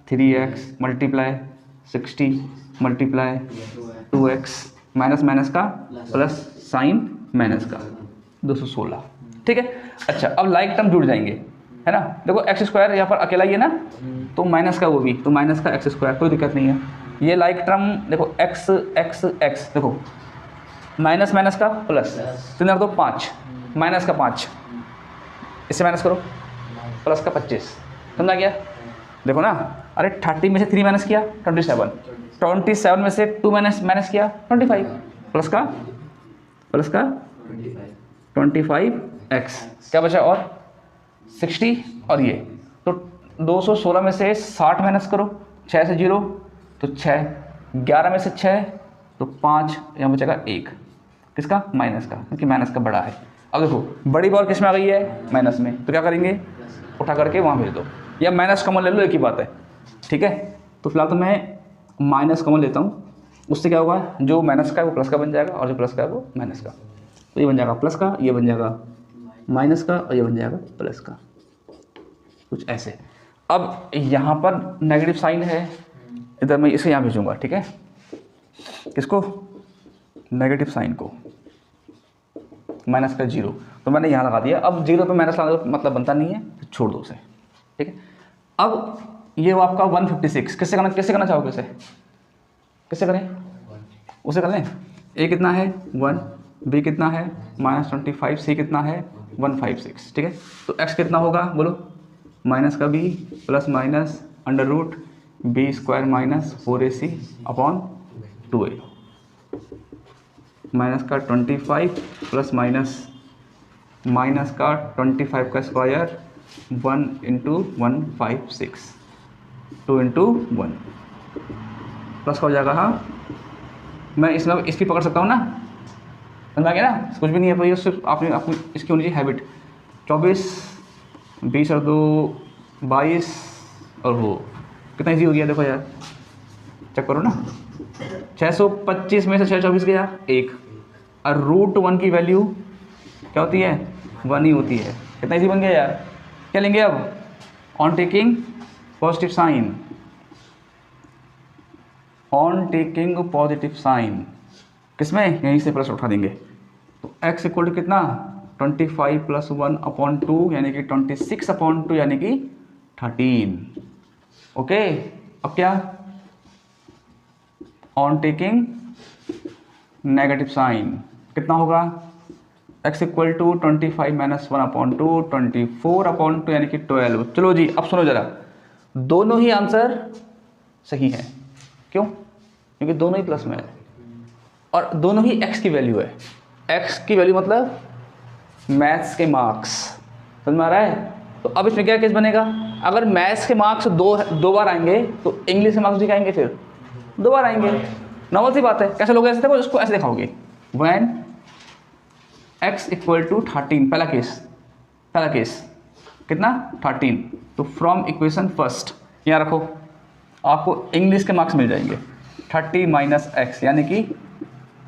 3x multiply 60 multiply 2x minus minus का प्लस साइन माइनस का 216, ठीक है। अच्छा अब लाइक टर्म जुड़ जाएंगे, है ना। देखो एक्स स्क्वायर यहाँ पर अकेला ही है ना, तो माइनस का वो भी, तो माइनस का एक्स स्क्वायर, कोई दिक्कत नहीं है। ये लाइक टर्म देखो एक्स एक्स एक्स, देखो माइनस माइनस का प्लस, 3 तो 5 माइनस का 5, इससे माइनस करो प्लस का 25, समझा गया। देखो ना, अरे 30 में से 3 माइनस किया 27 में से 2 माइनस किया 25, प्लस का 25x, क्या बचा और 60, और ये तो 216 में से 60 माइनस करो, 6 से 0 तो 6, 11 में से 6 तो 5, यहाँ बचेगा 1, किसका माइनस का, क्योंकि माइनस का बड़ा है। अब देखो बड़ी पावर किस में आ गई है माइनस में, तो क्या करेंगे उठा करके वहाँ भेज दो, या माइनस कॉमन ले लो, एक ही बात है, ठीक है। तो फिलहाल तो मैं माइनस कॉमन लेता हूँ, उससे क्या होगा जो माइनस का है वो प्लस का बन जाएगा, और जो प्लस का है वो माइनस का, तो ये बन जाएगा प्लस का, ये बन जाएगा माइनस का, और ये बन जाएगा प्लस का, कुछ ऐसे। अब यहाँ पर नेगेटिव साइन है, इधर मैं इसे यहाँ भेजूँगा, ठीक है। किसको, नेगेटिव साइन को, माइनस का 0, तो मैंने यहाँ लगा दिया। अब 0 पे माइनस लगाने का मतलब बनता नहीं है, तो छोड़ दो उसे, ठीक है। अब ये वो आपका 156, किससे करना चाहोगे उसे, किससे करें, उसे कर लें। ए कितना है 1, बी कितना है -25, सी कितना है 156, ठीक है। तो एक्स कितना होगा बोलो, माइनस का b plus minus under root b square minus 4ac upon 2a, minus का 25 प्लस माइनस का 25 का स्क्वायर 1 इंटू 156, 2 इंटू 1 प्लस का हो जाएगा। हाँ मैं इसमें इसकी पकड़ सकता हूँ ना, समझ आ गया ना, कुछ भी नहीं है भाई, सिर्फ आपने इसकी होनी चाहिए हैबिट। 24 20 और 2 22, और वो कितना ईजी हो गया देखो यार, चेक करो ना। 625 में से 624 गया 1, और √1 की वैल्यू क्या होती है 1 ही होती है। कितना ईजी बन गया यार। क्या लेंगे अब, on taking positive sign, on taking positive sign किसमें, यहीं से प्लस उठा देंगे। तो x इक्वल टू कितना 25 प्लस 1 अपॉन 2 यानी कि 26 अपॉन 2 यानी कि 13, ओके। अब क्या, ऑन टेकिंग नेगेटिव साइन कितना होगा, x equal to 25 minus 1 upon 2 24 upon 2 यानी कि 12। चलो जी अब सुनो जरा, दोनों ही आंसर सही है, क्यों, क्योंकि दोनों ही प्लस में है और दोनों ही x की वैल्यू है। x की वैल्यू मतलब मैथ्स के मार्क्स, समझ में आ रहा है। तो अब इसमें क्या केस बनेगा, अगर मैथ्स के मार्क्स दो बार आएंगे तो इंग्लिश के मार्क्स भी आएंगे, फिर 2 बार आएंगे, नॉर्मल सी बात है। कैसे लोग ऐसे देखो, उसको ऐसे दिखाओगे, व्हेन x इक्वल टू 13, पहला केस कितना 13, तो फ्रॉम इक्वेशन फर्स्ट यहाँ रखो, आपको इंग्लिश के मार्क्स मिल जाएंगे। 30 माइनस एक्स यानी कि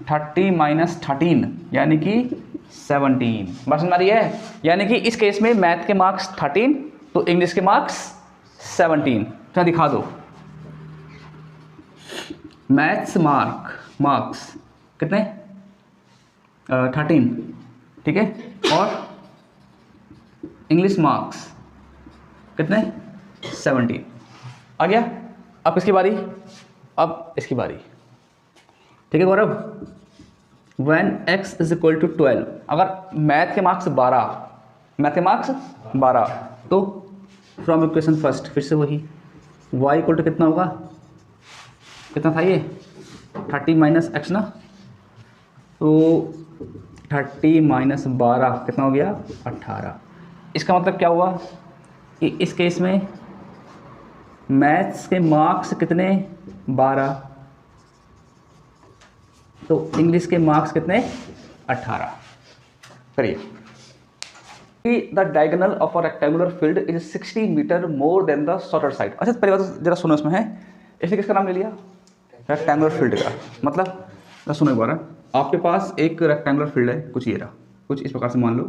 30 माइनस 13 यानी कि 17, बात समझ आ रही है। यानी कि इस केस में मैथ के मार्क्स 13 तो इंग्लिश के मार्क्स 17। तो दिखा दो, मैथ्स मार्क्स कितने 13, ठीक है, और इंग्लिश मार्क्स कितने 17। आ गया। अब किसकी बारी, अब इसकी बारी, ठीक है Gaurav. when x is equal to 12, अगर मैथ के मार्क्स 12 तो फ्रॉम इक्वेशन फर्स्ट फिर से वही y इक्वल टू कितना होगा, कितना था ये 30 माइनस एक्स ना, तो 30 माइनस 12 कितना हो गया 18। इसका मतलब क्या हुआ कि इस केस में मैथ्स के मार्क्स कितने 12, तो इंग्लिश के मार्क्स कितने 18। करिए। The diagonal of a rectangular field is 60 metre more than the shorter side. अच्छा पहले बात जरा सुनो, इसमें है इसने किसका नाम ले लिया, रेक्टेंगुलर फील्ड का। मतलब सुनो एक बार, आपके पास एक रेक्टेंगुलर फील्ड है, कुछ ये रहा, कुछ इस प्रकार से मान लो,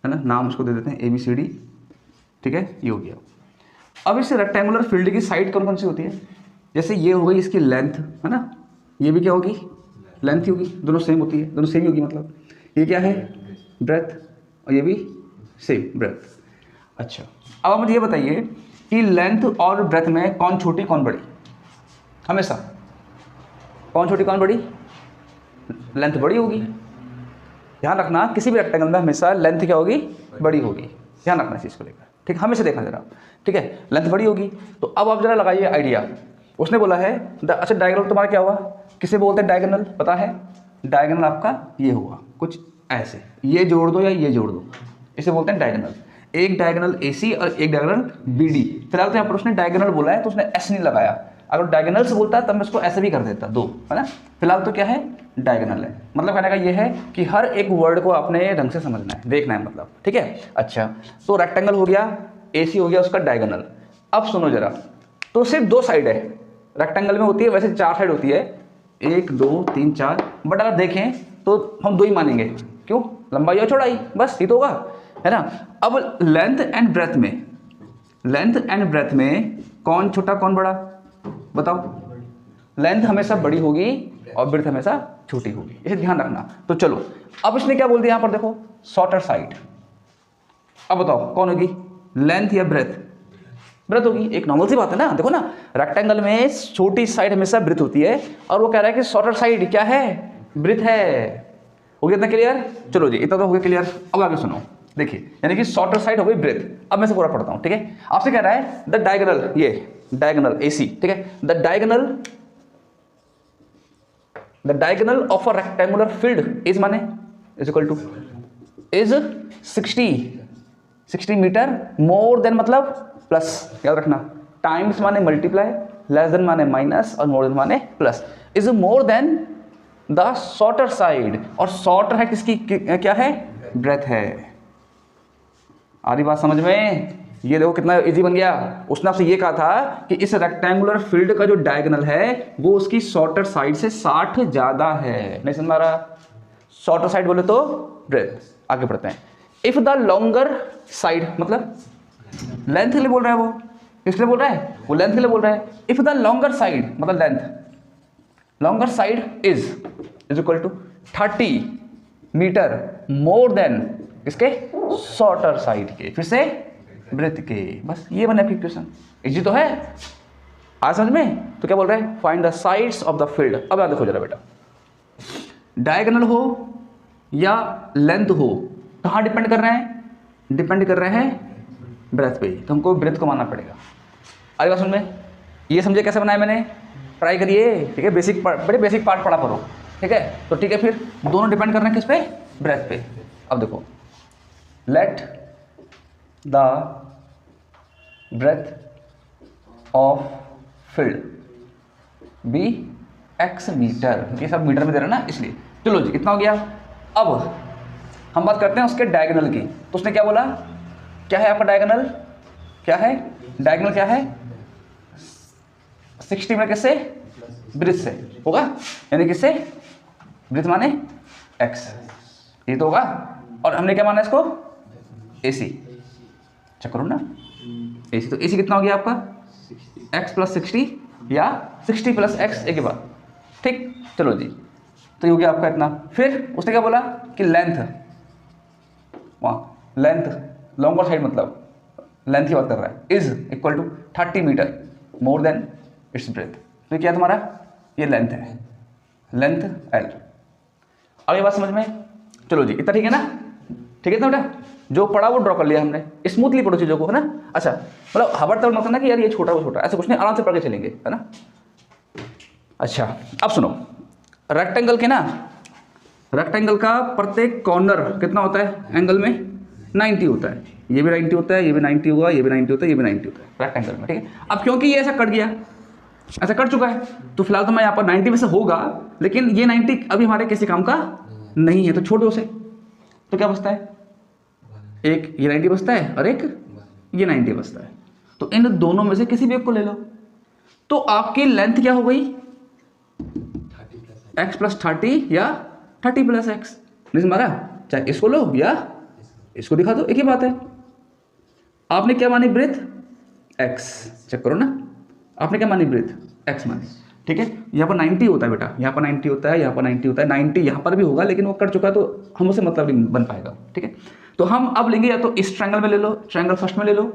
है ना, नाम उसको दे देते हैं ABCD, ठीक है, ये हो गया। अब इस रेक्टेंगुलर फील्ड की साइड कौन कौन सी होती है, जैसे ये हो गई इसकी लेंथ, है ना, ये भी क्या होगी, लेंथ ही होगी, दोनों सेम होती है, दोनों सेम ही होगी, मतलब ये क्या है, ब्रेथ, और ये भी सेम ब्रेथ। अच्छा अब आप मुझे ये बताइए कि लेंथ और ब्रेथ में कौन छोटी कौन बड़ी, हमेशा कौन छोटी कौन बड़ी, लेंथ बड़ी होगी। ध्यान रखना किसी भी रेक्टेंगल में हमेशा लेंथ क्या होगी, बड़ी होगी, ध्यान रखना इस चीज़ को लेकर, ठीक, हमेशा देखना जरा, ठीक है, लेंथ बड़ी होगी। तो अब आप जरा लगाइए आइडिया, उसने बोला है अच्छा डायगोनल तुम्हारा क्या हुआ, किसे बोलते हैं डायगोनल, पता है, डायगोनल आपका ये हुआ कुछ ऐसे, ये जोड़ दो या ये जोड़ दो, इसे बोलते हैं डायगोनल। एक डायगोनल AC और एक डायगोनल BD। फिलहाल तो यहाँ पर उसने डायगोनल बोला है तो उसने S नहीं लगाया, अगर डायगोनल से बोलता है तब मैं उसको ऐसे भी कर देता, दो, है ना। फिलहाल तो क्या है, डायगोनल है। मतलब कहने का ये है कि हर एक वर्ड को आपने ढंग से समझना है, देखना है, मतलब ठीक है। अच्छा तो रेक्टेंगल हो गया, AC हो गया उसका डायगोनल। अब सुनो जरा, तो सिर्फ दो साइड है, रेक्टेंगल में होती है वैसे 4 साइड होती है, 1 2 3 4, बट अगर देखें तो हम 2 ही मानेंगे, क्यों, लंबाई और चौड़ाई, बस ये तो होगा, है ना। अब लेंथ एंड ब्रेथ में, लेंथ एंड ब्रेथ में कौन छोटा कौन बड़ा, बताओ। लेंथ हमेशा बड़ी होगी और ब्रेथ हमेशा छोटी होगी, इसे ध्यान रखना। तो चलो अब इसने क्या बोल दिया यहाँ पर, देखो शॉर्टर साइड। अब बताओ कौन होगी, लेंथ या ब्रेथ, ब्रेथ होगी, एक नॉर्मल सी बात है ना। देखो ना, रेक्टेंगल में छोटी साइड हमेशा ब्रेथ होती है, और वो कह रहा है कि शॉर्टर साइड क्या है, ब्रेथ है। हो गया इतना क्लियर, चलो जी इतना तो हो गया क्लियर। अब आगे सुनो, देखिए, यानी कि शॉर्टर साइड हो गई ब्रेथ। अब मैं से पूरा पढ़ता हूँ, ठीक है। आपसे कह रहा है द डायगोनल, ये डायगोनल AC, ठीक है, the diagonal of a rectangular field is माने is equal to is 60 metre more than मतलब प्लस, याद रखना, टाइम्स माने मल्टीप्लाई, लेस देन माने माइनस, और मोर देन माने plus. Is more than the shorter side, और शॉर्टर है किसकी, क्या है, ब्रेथ है। आ रही बात समझ में, ये देखो कितना इजी बन गया। उसने आपसे ये कहा था कि इस रेक्टेंगुलर फील्ड का जो डायगोनल है वो उसकी शॉर्टर साइड से 60 ज्यादा है। नहीं समझ आ रहा, शॉर्टर साइड बोले तो ब्रेथ। आगे बढ़ते हैं। इफ द लॉन्गर साइड, मतलब लेंथ के लिए बोल रहा है वो, किस लिए बोल रहा है, वो लेंथ के लिए बोल रहा है। इफ द लॉन्गर साइड मतलब length, longer side is equal to 30 metre more than किसके, शॉर्टर साइड के, फिर से ब्रेथ के। बस ये बने आपकी इक्वेशन, इजी तो है, आज समझ में। तो क्या बोल रहे हैं, find the sides of the field. अब याद देखो जरा बेटा, डायगोनल हो या लेंथ हो, कहाँ डिपेंड कर रहे हैं, डिपेंड कर रहे हैं ब्रेथ पे, तो हमको ब्रेथ को मानना पड़ेगा। अरे बात समझ में, ये समझे कैसे बनाया मैंने, ट्राई करिए, ठीक है, बेसिक बड़े बेसिक पार्ट पढ़ा करो, ठीक है। तो ठीक है, फिर दोनों डिपेंड कर रहे हैं किस पे, ब्रेथ पे। अब देखो, let the breadth of field be x metre, ये सब मीटर में दे रहे हैं ना, इसलिए। चलो जी इतना हो गया। अब हम बात करते हैं उसके डायगोनल की। तो उसने क्या बोला, क्या है आपका डायगोनल, क्या है डायगोनल, क्या है 60 में किससे, ब्रेथ से होगा, यानी किससे, ब्रेथ माने x, ये तो होगा। और हमने क्या माना इसको, AC, चेक करो ना, AC। तो AC कितना हो गया आपका, x + 60 या 60 + x, एक ही बात, ठीक। चलो जी, तो ये हो गया आपका इतना। फिर उसने क्या बोला कि लेंथ, वहाँ लेंथ लॉन्गर साइड मतलब लेंथ की बात कर रहा है, is equal to 30 metre more than its breadth. तो क्या तुम्हारा, ये लेंथ है, लेंथ L। अब ये बात समझ में, चलो जी इतना ठीक है ना, ठीक है ना बेटा, जो पढ़ा वो ड्रॉ कर लिया हमने, स्मूथली पढ़ो चीज़ों को, है ना। अच्छा मतलब हबर तब मत करना कि यार ये छोटा वो छोटा, ऐसा कुछ नहीं, आराम से पढ़ के चलेंगे, है ना। अच्छा अब सुनो, रेक्टेंगल के ना, रेक्टेंगल का प्रत्येक कॉर्नर कितना होता है एंगल में, 90 होता है। ये भी 90 होता है, ये भी 90 होगा, ये भी 90 होता है, ये भी 90 होता है रेक्टेंगल में, ठीक है। अब क्योंकि ये ऐसा कट गया, ऐसा कट चुका है, तो फिलहाल तो मैं यहाँ पर 90 में से होगा, लेकिन ये 90 अभी हमारे किसी काम का नहीं है, तो छोड़ो उसे। तो क्या बचता है, एक ये 90 बचता है और एक ये 90 बचता है। तो इन दोनों में से किसी भी एक को ले लो। तो आपकी लेंथ क्या हो गई, x प्लस 30 या 30 प्लस एक्स। नहीं मारा, चाहे इसको लो या इसको दिखा दो, एक ही बात है। आपने क्या मानी ब्रेथ, x, चेक करो ना, आपने क्या मानी ब्रेथ, x मानी, ठीक है। यहाँ पर 90 होता है बेटा, यहाँ पर 90 होता है, यहाँ पर 90 होता है, 90 यहाँ पर भी होगा लेकिन वो कट चुका है तो हम उसे मतलब नहीं बन पाएगा, ठीक है। तो हम अब लेंगे या तो इस ट्रायंगल में ले लो, ट्रायंगल फर्स्ट में ले लो,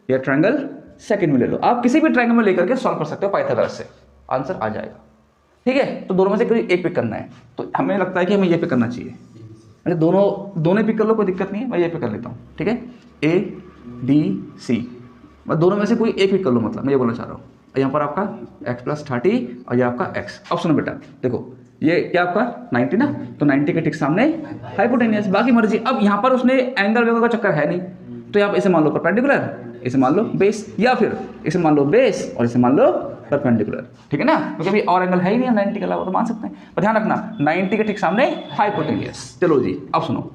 या ट्रायंगल सेकंड में ले लो। आप किसी भी ट्रायंगल में लेकर के सॉल्व कर सकते हो पाइथागोरस से, आंसर आ जाएगा, ठीक है। तो दोनों में से कोई एक पिक करना है, तो हमें लगता है कि हमें ये पिक करना चाहिए। अच्छा दोनों पिक कर लो, कोई दिक्कत नहीं है, मैं ये पिक कर लेता हूँ, ठीक है। A D C, बस दोनों में से कोई एक पिक कर लो, मतलब मैं ये बोलना चाह रहा हूँ। यहाँ पर आपका x प्लस 30 और ये आपका x। अब सुनो बेटा, देखो ये क्या आपका 90 ना, तो 90 के ठीक सामने हाइपोटेनियस, बाकी मर्जी। अब यहाँ पर उसने एंगल वेगल का चक्कर है नहीं, तो यहाँ इसे मान लो परपेंडिकुलर, इसे मान लो बेस, या फिर इसे मान लो बेस और इसे मान लो परपेंडिकुलर, ठीक है ना, क्योंकि अभी और एंगल है ही नहीं 90 के अलावा, तो मान सकते हैं। पर ध्यान रखना 90 के ठीक सामने हाइपोटेनियस। चलो जी अब सुनो,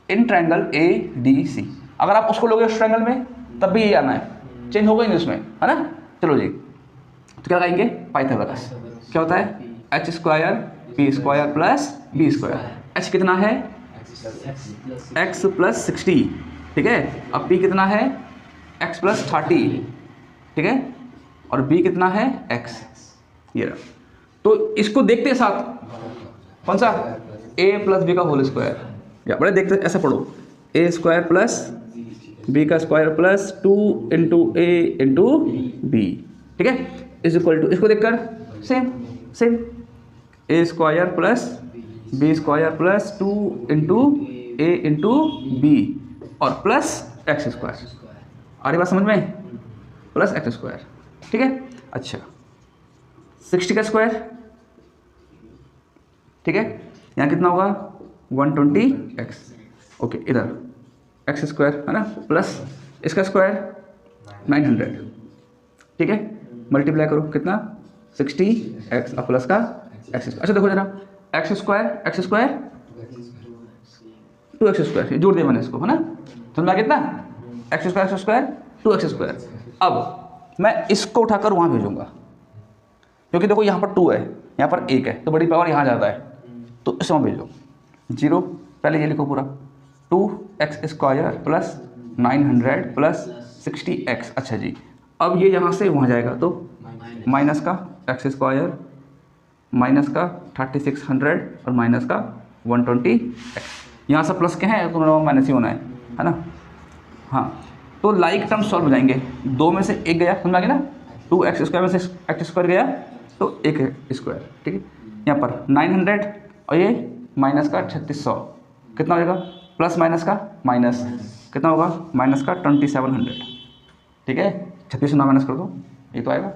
इन ट्रायंगल ADC अगर आप उसको लोगे उस ट्रायंगल में तब भी यही आना है, चेंज होगा ही नहीं उसमें, है ना। चलो जी, तो क्या लगाएंगे, पाइथागोरस। क्या होता है, h square p square plus b square. h कितना है, x प्लस 60, ठीक है। अब p कितना है, x प्लस 30, ठीक है, और b कितना है, x, ये रहा। तो इसको देखते साथ, कौन सा, a प्लस b का होल स्क्वायर, या बड़े देखते ऐसे पढ़ो, a स्क्वायर प्लस b का square plus 2 into a into b, ठीक है, इज इक्वल टू, इसको देखकर same a square plus b square plus 2 into a into b और प्लस x स्क्वायर। आ रही बात समझ में, प्लस x स्क्वायर, ठीक है। अच्छा 60 का स्क्वायर, ठीक है, यहाँ कितना होगा 120x, ओके, इधर x स्क्वायर है ना, प्लस इसका स्क्वायर 900, ठीक है, मल्टीप्लाई करो कितना 60x और प्लस का x स्क्वायर। अच्छा देखो जरा, x स्क्वायर 2x स्क्वायर, जोड़ दिया मैंने इसको, है ना, समझ आ कितना, x स्क्वायर 2x स्क्वायर। अब मैं इसको उठाकर वहाँ भेजूंगा, क्योंकि देखो यहाँ पर 2 है, यहाँ पर 1 है, तो बड़ी पावर यहाँ ज़्यादा है, तो इसे वहाँ भेजो 0, पहले ये लिखो पूरा 2x square plus 900 plus 60x। अच्छा जी, अब ये यहाँ से वहाँ जाएगा तो माइनस का x स्क्वायर माइनस का 3600 और माइनस का 120x। यहाँ से प्लस के हैं तो माइनस ही होना है ना। हाँ, तो लाइक टर्म सॉल्व हो जाएंगे, दो में से एक गया, समझ आ गया ना, 2x स्क्वायर में से x स्क्वायर गया तो 1 स्क्वायर, ठीक है। यहाँ पर 900 और ये माइनस का 3600, कितना हो जाएगा, प्लस माइनस का माइनस कितना होगा, माइनस का 2700, ठीक है। 36 से 9 माइनस कर दो, ये तो आएगा,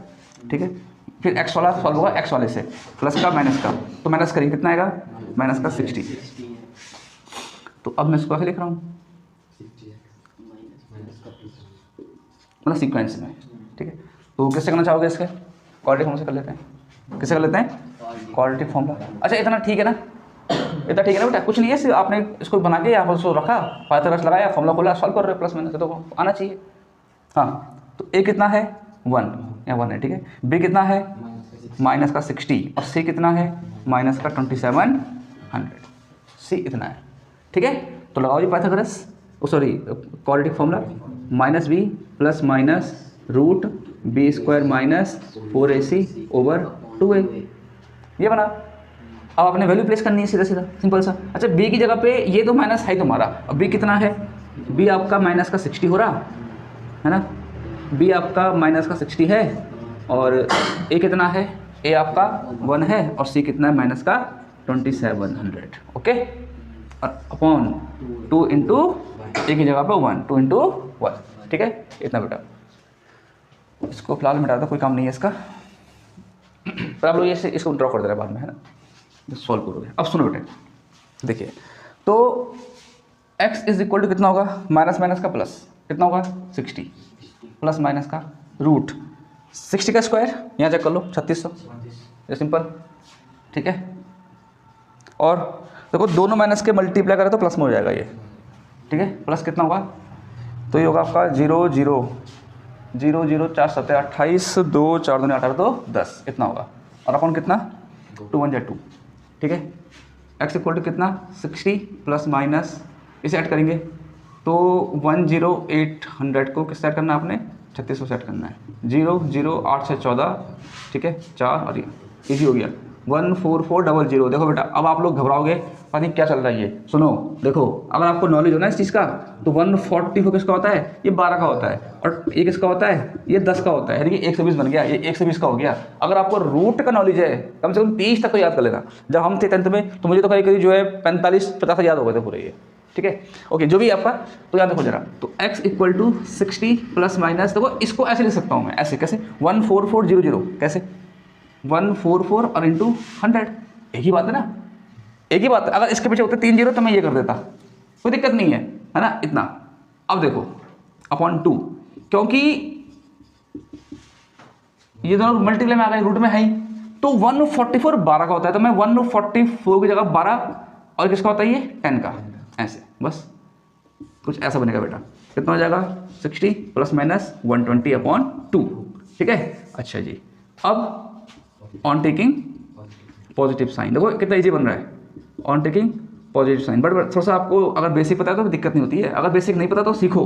ठीक है। फिर x वाला सॉल्व होगा x वाले से, प्लस का माइनस का, तो माइनस करिए कितना आएगा, माइनस का 60। तो अब मैं इसको ऐसे लिख रहा हूँ, मतलब सीक्वेंस में, ठीक है। तो किससे करना चाहोगे, इसके क्वाड्रेटिक फॉर्मूला से कर लेते हैं, किससे कर लेते हैं, क्वाड्रेटिक फॉर्मूला। अच्छा इतना ठीक है ना, इतना ठीक है ना बेटा, कुछ नहीं है, सिर्फ आपने इसको बना के या उसको रखा, पाइथागोरस लगाया, फॉर्मूला खोला, सॉल्व कर रहे हो, प्लस माइनस तो आना चाहिए। हाँ, तो a कितना है 1, या 1 है, ठीक है। b कितना है माइनस का 60 और c कितना है माइनस का 2700, c इतना है, ठीक है। तो लगाओ जी Pythagoras, sorry quadratic formula, minus b plus minus root b square minus 4ac over 2a, ये बना। अब आपने वैल्यू प्लेस करनी है सीधा सीधा, सिंपल सा। अच्छा b की जगह पे ये तो माइनस है तुम्हारा, अब b कितना है, b आपका माइनस का 60 हो रहा है ना, b आपका माइनस का 60 है, और a कितना है, a आपका 1 है, और c कितना है माइनस का 2700, ओके। और अपॉन 2 इंटू a की जगह पे 1, 2 इंटू 1, ठीक है, इतना बेटा। इसको फिलहाल मिटा दो, कोई काम नहीं है इसका, पर आप लोग ये इसको ड्रॉ कर दे रहे हैं बाद में, है ना, सॉल्व करोगे। अब सुनो बेटे, देखिए, तो x इज इक्वल टू कितना होगा, माइनस माइनस का प्लस कितना होगा 60, प्लस माइनस का रूट 60 का स्क्वायर, यहाँ चेक कर लो 3600, ये सिंपल, ठीक है। और देखो दोनों माइनस के मल्टीप्लाई करें तो प्लस में हो जाएगा ये, ठीक है, प्लस कितना होगा, तो ये होगा आपका 0 0 0 0 4 7 28 2 4 2 18 तो 10 इतना होगा, और अपन कितना 2 1 2, ठीक है। x इक्वल टू कितना 60 प्लस माइनस इसे ऐड करेंगे तो 10800 को किस सेट करना है आपने 36 को सेट करना है, 0 0 8 से 14, ठीक है 4 और ये इजी हो गया 14400। देखो बेटा अब आप लोग घबराओगे पता नहीं क्या चल रहा है ये, सुनो देखो अगर आपको नॉलेज हो ना इस चीज़ का तो 144 किसका होता है, ये 12 का होता है, और ये किसका होता है, ये 10 का होता है, यानी कि 120 बन गया, ये 120 का हो गया। अगर आपको रूट का नॉलेज है कम से कम 30 तक तो याद कर लेना। जब हम थे 10th में तो मुझे तो करीब करीब जो है 45-50 याद हो गए थे पूरे ये, ठीक है ओके, जो भी आपका तो याद रखो जरा। तो x equal to 60 plus minus, देखो इसको ऐसे लिख सकता हूँ मैं, ऐसे कैसे 14400 कैसे 144 और इंटू 100, एक ही बात है ना, एक ही बात है। अगर इसके पीछे होते 3 0 तो मैं ये कर देता, कोई दिक्कत नहीं है ना इतना। अब देखो अपॉन 2, क्योंकि ये दोनों मल्टीप्लाई में आ गए, रूट में है ही, तो 144 12 का होता है, तो मैं 144 की जगह 12 और किसका होता है ये 10 का, ऐसे बस कुछ ऐसा बनेगा बेटा। कितना हो जाएगा 60 प्लस माइनस 120 अपॉन 2, ठीक है। अच्छा जी, अब ऑन टेकिंग पॉजिटिव साइन, देखो कितना इजी बन रहा है, on taking positive sign. But थोड़ा सा आपको अगर बेसिक पता है तो दिक्कत नहीं होती है, अगर बेसिक नहीं पता तो सीखो,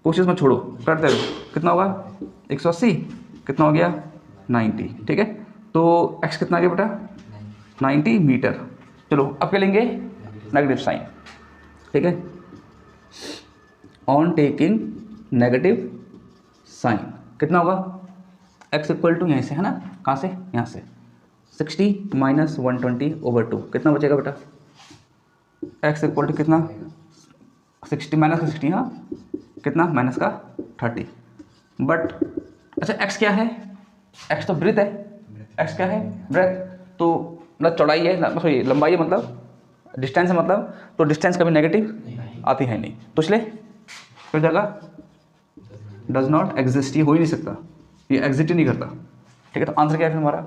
कोशिश मत छोड़ो, करते रहो। कितना होगा 180, कितना हो गया 90, ठीक है। तो x कितना आ गया बेटा 90 मीटर। चलो अब क्या लेंगे नेगेटिव साइन, ठीक है। ऑन टेकिंग नेगेटिव साइन कितना होगा, x इक्वल टू यहाँ से है ना, कहाँ से यहाँ से 60 माइनस 120 ओवर 2, कितना बचेगा बेटा x इक्वल टू कितना 60 माइनस का 60, हाँ कितना माइनस का 30। बट अच्छा x क्या है, x तो ब्रेथ है, x क्या है ब्रेथ, तो मतलब चौड़ाई है सॉरी लंबाई है, मतलब डिस्टेंस है, मतलब तो डिस्टेंस कभी नेगेटिव आती है नहीं, तो इसलिए फिर जगह डज नॉट एग्जिस्ट, ये हो ही नहीं सकता, ये एग्जिट ही नहीं करता, ठीक है। तो आंसर क्या है फिर हमारा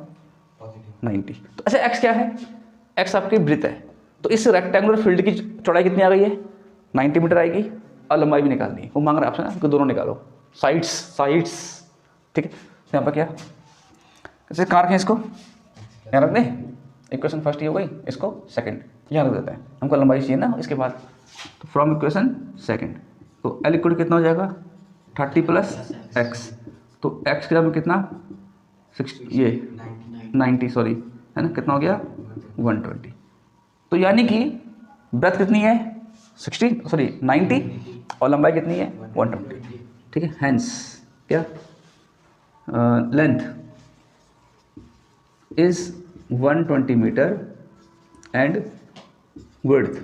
90। तो अच्छा x क्या है, x आपकी ब्रेथ है, तो इस रेक्टेंगुलर फील्ड की चौड़ाई कितनी आ गई है 90 मीटर आएगी, और लंबाई भी निकालनी है, वो मांग रहा है आपसे ना कि दोनों निकालो, साइड्स, ठीक है। तो यहाँ पर क्या कैसे कहाँ रखें इसको, यहाँ रख दें, इक्वेशन फर्स्ट ये हो गई, इसको सेकंड यहाँ रख देते हैं, हमको लंबाई चाहिए ना इसके बाद, तो फ्रॉम इक्वेशन सेकंड, तो L इक्वल कितना हो जाएगा 30 प्लस x, तो x की जगह में कितना 60 ये 90 सॉरी है ना, कितना हो गया 120। तो यानी कि ब्रेथ कितनी है 90 और लंबाई कितनी है 120, ठीक है। हैंस क्या length is 120 metre and width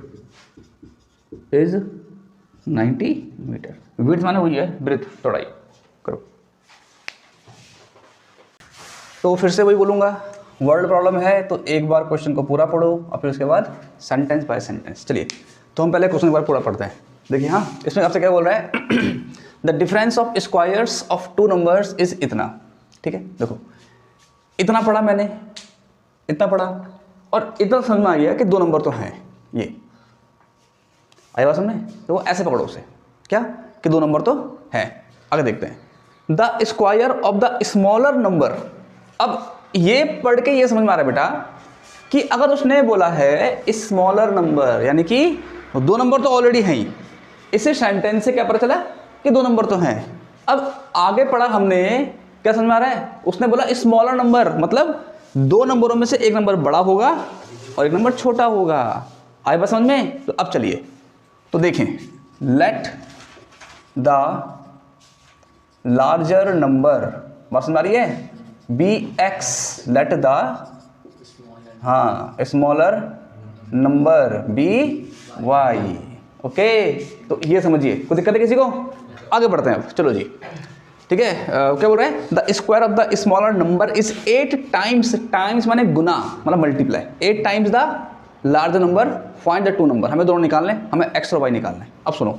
is 90 metre. Width माने हुई है ब्रेथ चौड़ाई, करो। तो फिर से वही बोलूँगा, वर्ड प्रॉब्लम है तो एक बार क्वेश्चन को पूरा पढ़ो और फिर उसके बाद सेंटेंस बाय सेंटेंस। चलिए तो हम पहले क्वेश्चन एक बार पूरा पढ़ते हैं। देखिए हाँ, इसमें आपसे क्या बोल रहा है the difference of squares of two numbers is इतना, ठीक है। देखो इतना पढ़ा मैंने, इतना पढ़ा और इतना समझ में आ गया कि दो नंबर तो हैं, ये आई बात समझ में, तो वो ऐसे पकड़ो उसे क्या कि दो नंबर तो हैं। आगे देखते हैं the square of the smaller number. अब ये पढ़ के ये समझ में आ रहा है बेटा कि अगर उसने बोला है स्मॉलर नंबर यानी कि दो नंबर तो ऑलरेडी हैं ही, इसे सेंटेंस से क्या पता चला कि दो नंबर तो हैं। अब आगे पढ़ा हमने, क्या समझ में आ रहा है, उसने बोला स्मॉलर नंबर मतलब दो नंबरों में से एक नंबर बड़ा होगा और एक नंबर छोटा होगा। आए बात समझ में। तो अब चलिए तो देखें, लेट द लार्जर नंबर, बात समझ आ रही है, बी एक्स, लेट द हाँ smaller number be y. Okay तो ये समझिए, कोई दिक्कत है किसी को? आगे बढ़ते हैं अब, चलो जी ठीक है। क्या बोल रहे हैं, the square of the smaller number is 8 times, times माने गुना मतलब multiply, 8 times the larger number, find the two number. हमें दोनों निकालने, हमें एक्स और वाई निकालना है। अब सुनो,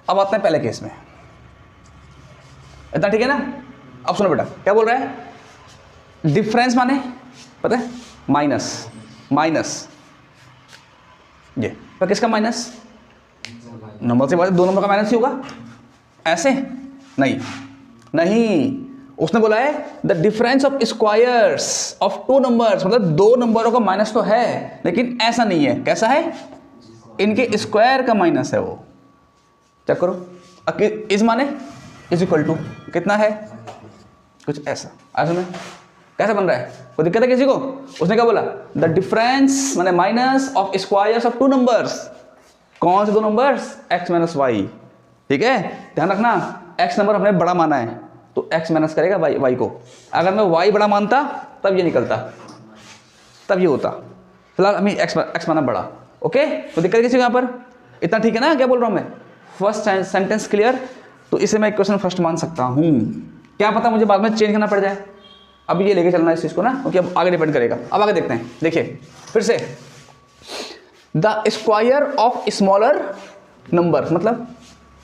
अब आते हैं पहले केस में, इतना ठीक है ना। अब सुनो बेटा क्या बोल रहा है, डिफरेंस माने पता है माइनस, माइनस ये पर किसका माइनस, नंबर से बात, दो नंबर का माइनस ही होगा, ऐसे नहीं, नहीं, उसने बोला है the difference of squares of two numbers, मतलब दो नंबरों का माइनस तो है लेकिन ऐसा नहीं है, कैसा है, इनके स्क्वायर का माइनस है वो। चेक करो, इज माने इज इक्वल टू कितना है, कुछ ऐसा, आज में कैसा बन रहा है, कोई दिक्कत है किसी को? उसने क्या बोला, द डिफरेंस माने minus of squares of two numbers, कौन से दो नंबर्स, x माइनस वाई, ठीक है, ध्यान रखना x नंबर हमने बड़ा माना है तो x माइनस करेगा y को, अगर मैं y बड़ा मानता तब ये निकलता, तब ये होता, फिलहाल हमें x माना बड़ा, ओके, तो दिक्कत किसी को यहाँ पर, इतना ठीक है ना, क्या बोल रहा हूँ मैं, फर्स्ट सेंटेंस क्लियर, तो इसे मैं इक्वेशन फर्स्ट मान सकता हूँ, क्या पता मुझे बाद में चेंज करना पड़ जाए, अब ये लेके चलना है इस चीज़ को ना, क्योंकि अब आगे डिपेंड करेगा। अब आगे देखते हैं, देखिए फिर से, the square of smaller number, मतलब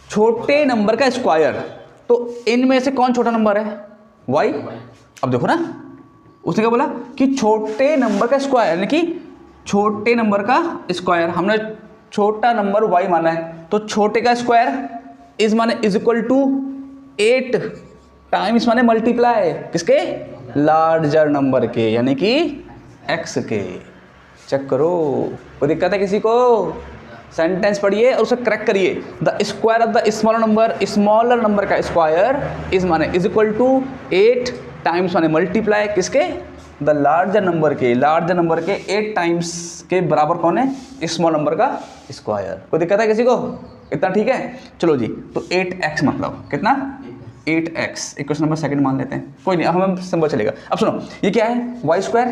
छोटे नंबर का स्क्वायर, तो इनमें से कौन छोटा नंबर है, y, अब देखो ना उसने क्या बोला कि छोटे नंबर का स्क्वायर, यानी कि छोटे नंबर का स्क्वायर, हमने छोटा नंबर y माना है, तो छोटे का स्क्वायर इज माने इज इक्वल टू 8 टाइम्स माने मल्टीप्लाई किसके, लार्जर नंबर के, यानी कि x के। चेक करो, कोई दिक्कत है किसी को? सेंटेंस पढ़िए और उसे करेक्ट करिए, the square of the smaller number का स्क्वायर इज माने इज इक्वल टू 8 टाइम्स माने मल्टीप्लाई किसके, द लार्जर नंबर के, लार्जर नंबर के 8 टाइम्स के बराबर कौन है, स्मॉल नंबर का स्क्वायर। कोई दिक्कत है किसी को? इतना ठीक है, चलो जी, तो 8x मतलब कितना, 8x, इक्वेशन नंबर सेकंड मान लेते हैं, कोई नहीं, अब हमें सिंबल चलेगा। अब सुनो, ये क्या है, वाई स्क्वायर,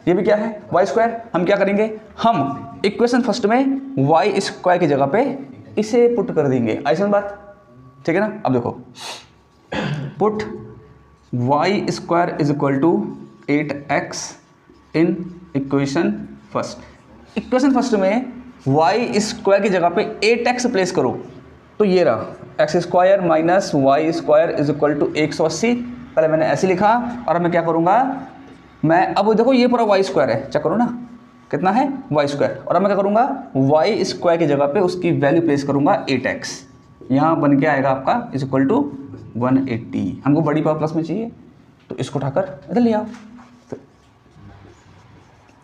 ये भी क्या है, वाई स्क्वायर, हम क्या करेंगे, हम इक्वेशन फर्स्ट में वाई स्क्वायर की जगह पे इसे पुट कर देंगे, ऐसा बात, ठीक है ना। अब देखो, put y square is equal to 8x in equation first, equation first में वाई स्क्वायर की जगह पे 8x प्लेस करो, तो ये रहा x square minus y square is equal to 180, पहले मैंने ऐसे लिखा, और अब मैं क्या करूँगा, मैं अब देखो ये पूरा वाई स्क्वायर है, चेक करो ना कितना है, वाई स्क्वायर, और अब मैं क्या करूँगा, वाई स्क्वायर की जगह पे उसकी वैल्यू प्लेस करूँगा 8x, यहाँ बन के आएगा आपका इज इक्वल टू 180, हमको बड़ी पावर प्लस में चाहिए तो इसको उठाकर इधर ले आओ, तो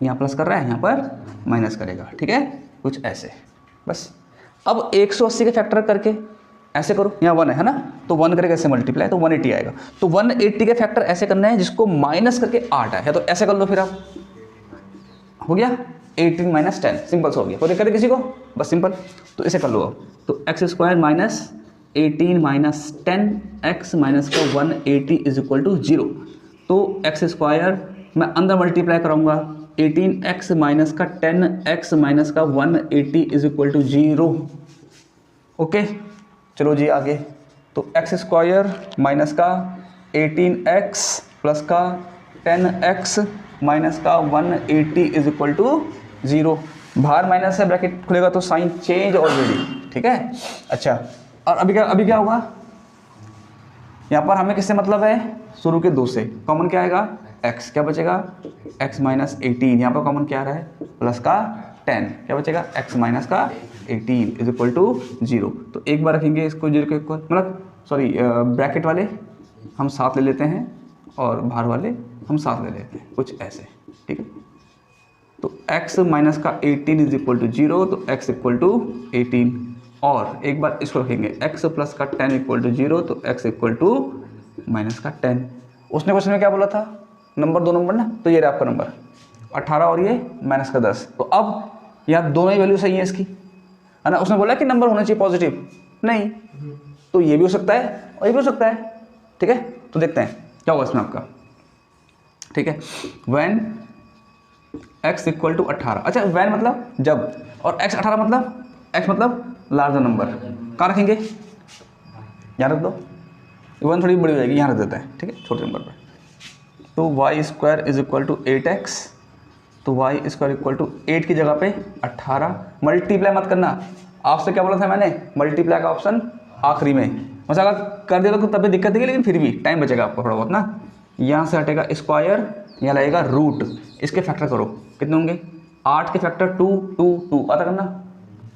यहाँ प्लस कर रहा है, यहाँ पर माइनस करेगा, ठीक है, कुछ ऐसे बस। अब 180 के फैक्टर करके ऐसे करो, यहाँ 1 है ना, तो 1 करके ऐसे मल्टीप्लाई, तो 180 आएगा, तो 180 के फैक्टर ऐसे करना है जिसको माइनस करके 8 है, तो ऐसे कर लो, फिर आप हो गया 18 माइनस 10, सिंपल से हो गया, कोई दिक्कत है किसी को? बस सिंपल, तो इसे कर लो अब, तो x square minus 18 minus 10 x minus का 180 इज इक्वल टू 0, तो एक्स स्क्वायर मैं अंदर मल्टीप्लाई कराऊंगा, 18x माइनस का 10x माइनस का 180 इज इक्वल टू 0, ओके। चलो जी आगे, तो एक्स स्क्वायर माइनस का 18x प्लस का 10x माइनस का 180 इज इक्वल टू 0, बाहर माइनस है, ब्रैकेट खुलेगा तो साइन चेंज ऑलरेडी, ठीक है। अच्छा, और अभी क्या होगा, यहाँ पर हमें किससे मतलब है, शुरू के 2 से, कॉमन क्या आएगा, x, क्या बचेगा, x माइनस 18, यहाँ पर कॉमन क्या आ रहा है, प्लस का 10, क्या बचेगा, x माइनस का 18 इज इक्वल टू 0, तो एक बार रखेंगे इसको 0 के इक्वल, मतलब सॉरी ब्रैकेट वाले हम साथ ले लेते हैं और बाहर वाले हम साथ ले लेते हैं, कुछ ऐसे, ठीक है। तो x माइनस का 18 इज इक्वल टू 0, तो x इक्वल टू 18, और एक बार इसको रखेंगे x प्लस का 10 इक्वल टू 0, तो x इक्वल टू माइनस का 10। उसने क्वेश्चन में क्या बोला था, नंबर 2 नंबर ना, तो ये रहा आपका नंबर 18 और ये माइनस का 10, तो अब यहाँ दोनों ही वैल्यू सही है इसकी, है ना। उसने बोला कि नंबर होना चाहिए पॉजिटिव, नहीं, तो ये भी हो सकता है और ये भी हो सकता है, ठीक है। तो देखते हैं क्या होगा इसमें आपका, ठीक है। वैन x इक्वल टू 18, अच्छा वैन मतलब जब, और x 18 मतलब x मतलब लार्जर नंबर, कहाँ रखेंगे, यहाँ रख दो, वन थोड़ी बड़ी हो जाएगी, यहाँ रख देते हैं, ठीक है, छोटे नंबर पर। तो y square is equal to 8x, तो वाई स्क्वायर इक्वल टू 8 की जगह पे 18, मल्टीप्लाई मत करना, आपसे क्या बोला था मैंने, मल्टीप्लाई का ऑप्शन आखिरी में, मतलब अगर कर दिया तो तब भी दिक्कत देगी, लेकिन फिर भी टाइम बचेगा आपको थोड़ा बहुत ना। यहाँ से हटेगा स्क्वायर, यहाँ लगेगा रूट, इसके फैक्टर करो, कितने होंगे, 8 के फैक्टर 2 2 2 आता करना,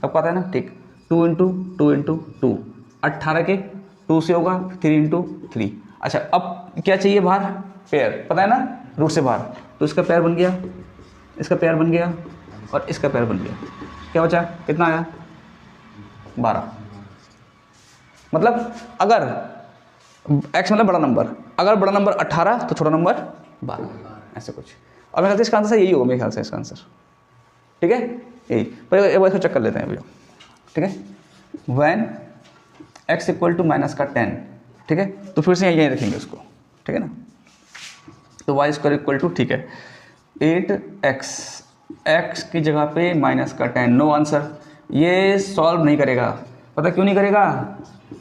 सबको आता है ना, ठीक। 2 इंटू 2, 18 के 2 से होगा 3 इंटू 3। अच्छा अब क्या चाहिए बाहर, पेयर, पता है ना रूट से बाहर, तो इसका पेयर बन गया, इसका पेयर बन गया और इसका पेयर बन गया, क्या बचा, कितना आया 12। मतलब अगर x मतलब बड़ा नंबर, अगर बड़ा नंबर 18 तो छोटा नंबर 12, ऐसे कुछ। और मेरे ख्याल से इसका आंसर यही होगा, मेरे ख्याल से इसका आंसर, ठीक है यही। पर एक बार इसको चेक कर लेते हैं भैया, ठीक है। When x equal to minus का 10, ठीक है, तो फिर से यहीं रखेंगे उसको, ठीक है ना। तो y स्क्वायर इक्वल टू, ठीक है 8x, x की जगह पे माइनस का 10, नो आंसर। ये सॉल्व नहीं करेगा, पता क्यों नहीं करेगा,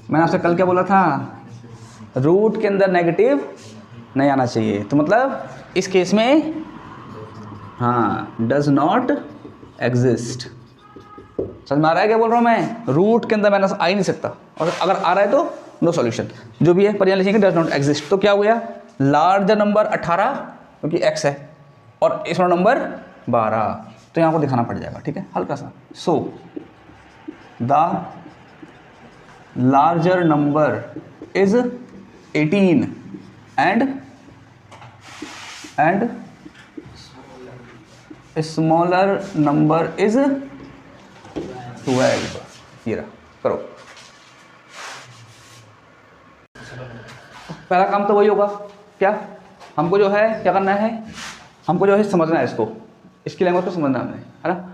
मैंने आपसे कल क्या बोला था, रूट के अंदर नेगेटिव नहीं आना चाहिए, तो मतलब इस केस में हाँ डज नॉट एग्जिस्ट। समझ में आ रहा है क्या बोल रहा हूँ मैं, रूट के अंदर माइनस आ ही नहीं सकता, और अगर आ रहा है तो नो सॉल्यूशन, जो भी है। पर यहाँ लिखेंगे डज नॉट एग्जिस्ट, तो क्या हो गया, लार्जर नंबर 18 क्योंकि x है और इसमें नंबर 12, तो यहाँ को दिखाना पड़ जाएगा, ठीक है हल्का सा। So the larger number is 18 and smaller number is 12। ये रहा, करो। पहला काम तो वही होगा, क्या हमको जो है क्या करना है, हमको जो है समझना है इसको, इसकी लैंग्वेज को समझना है ना।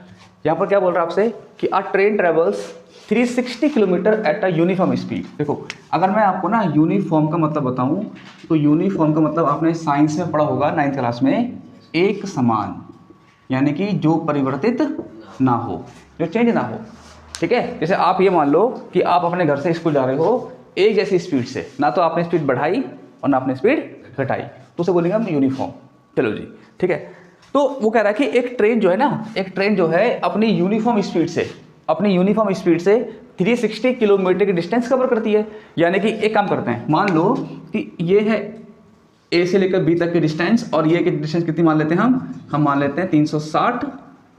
यहाँ पर क्या बोल रहा है आपसे कि a train travels 360 kilometre at a uniform speed. देखो अगर मैं आपको ना यूनिफॉर्म का मतलब बताऊं, तो यूनिफॉर्म का मतलब आपने साइंस में पढ़ा होगा 9th क्लास में, एक समान, यानी कि जो परिवर्तित ना हो, जो चेंज ना हो, ठीक है। जैसे आप ये मान लो कि आप अपने घर से स्कूल जा रहे हो एक जैसी स्पीड से, ना तो आपने स्पीड बढ़ाई और ना आपने स्पीड घटाई, तो उसे बोलेंगे हम यूनिफॉर्म। चलो जी ठीक है। तो वो कह रहा है कि एक ट्रेन जो है ना, एक ट्रेन जो है अपनी यूनिफॉर्म स्पीड से 360 किलोमीटर की डिस्टेंस कवर करती है। यानी कि एक काम करते हैं, मान लो कि ये है ए से लेकर बी तक की डिस्टेंस, और ये की डिस्टेंस कितनी मान लेते हैं हम मान लेते हैं 360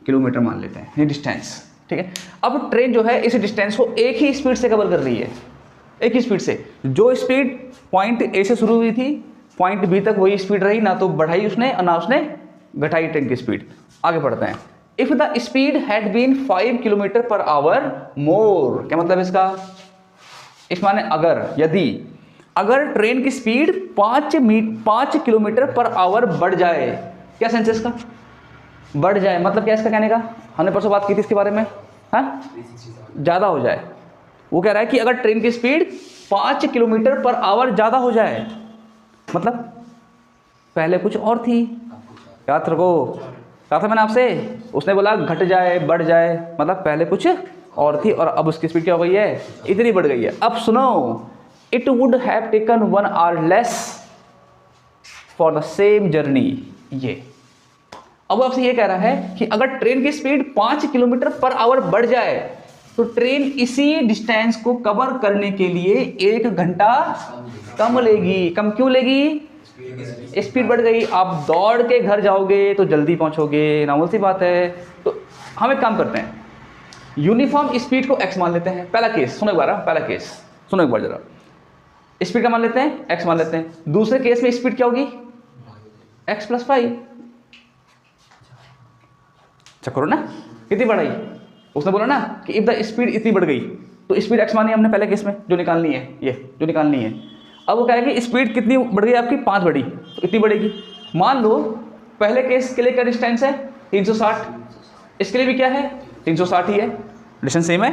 किलोमीटर मान लेते हैं ये डिस्टेंस, ठीक है। अब ट्रेन जो है इस डिस्टेंस को एक ही स्पीड से कवर कर रही है, एक ही स्पीड से। जो स्पीड पॉइंट ए से शुरू हुई थी पॉइंट बी तक वही स्पीड रही, ना तो बढ़ाई उसने और ना उसने घटाई ट्रेन की स्पीड। आगे बढ़ते हैं। If the speed had been 5 kilometre per hour more, क्या मतलब इसका, इस माने अगर, यदि, अगर ट्रेन की स्पीड 5 किलोमीटर पर आवर बढ़ जाए, क्या सेंस है इसका, बढ़ जाए मतलब क्या इसका कहने का, हमने परसों बात की थी इसके बारे में, हाँ ज़्यादा हो जाए। वो कह रहा है कि अगर ट्रेन की स्पीड 5 किलोमीटर पर आवर ज़्यादा हो जाए, मतलब पहले कुछ और थी, याद रखो, कहा था मैंने आपसे, उसने बोला घट जाए बढ़ जाए, मतलब पहले कुछ और थी और अब उसकी स्पीड क्या हो गई है, इतनी बढ़ गई है। अब सुनो, it would have taken 1 hour less for the same journey. ये अब आपसे ये कह रहा है कि अगर ट्रेन की स्पीड 5 किलोमीटर पर आवर बढ़ जाए तो ट्रेन इसी डिस्टेंस को कवर करने के लिए 1 घंटा कम लेगी। कम क्यों लेगी, स्पीड बढ़ गई, आप दौड़ के घर जाओगे तो जल्दी पहुंचोगे, नॉर्मल सी बात है। तो हम एक काम करते हैं, यूनिफॉर्म स्पीड को x मान लेते हैं। पहला केस सुनो एक बार, पहला केस सुनो एक बार जरा, स्पीड का मान लेते हैं x मान लेते हैं। दूसरे केस में स्पीड क्या होगी, x + 5। चेक करो ना कितनी बढ़ाई, उसने बोला ना कि इफ द स्पीड इतनी बढ़ गई, तो स्पीड x मानी हमने पहले केस में, जो निकालनी है, ये जो निकालनी है। अब वो कह रहा है कि स्पीड कितनी बढ़ गई आपकी, 5 बढ़ी, तो इतनी बढ़ेगी। मान लो पहले केस के लिए क्या डिस्टेंस है 360, इसके लिए भी क्या है 360 ही है, डिस्टेंस सेम है,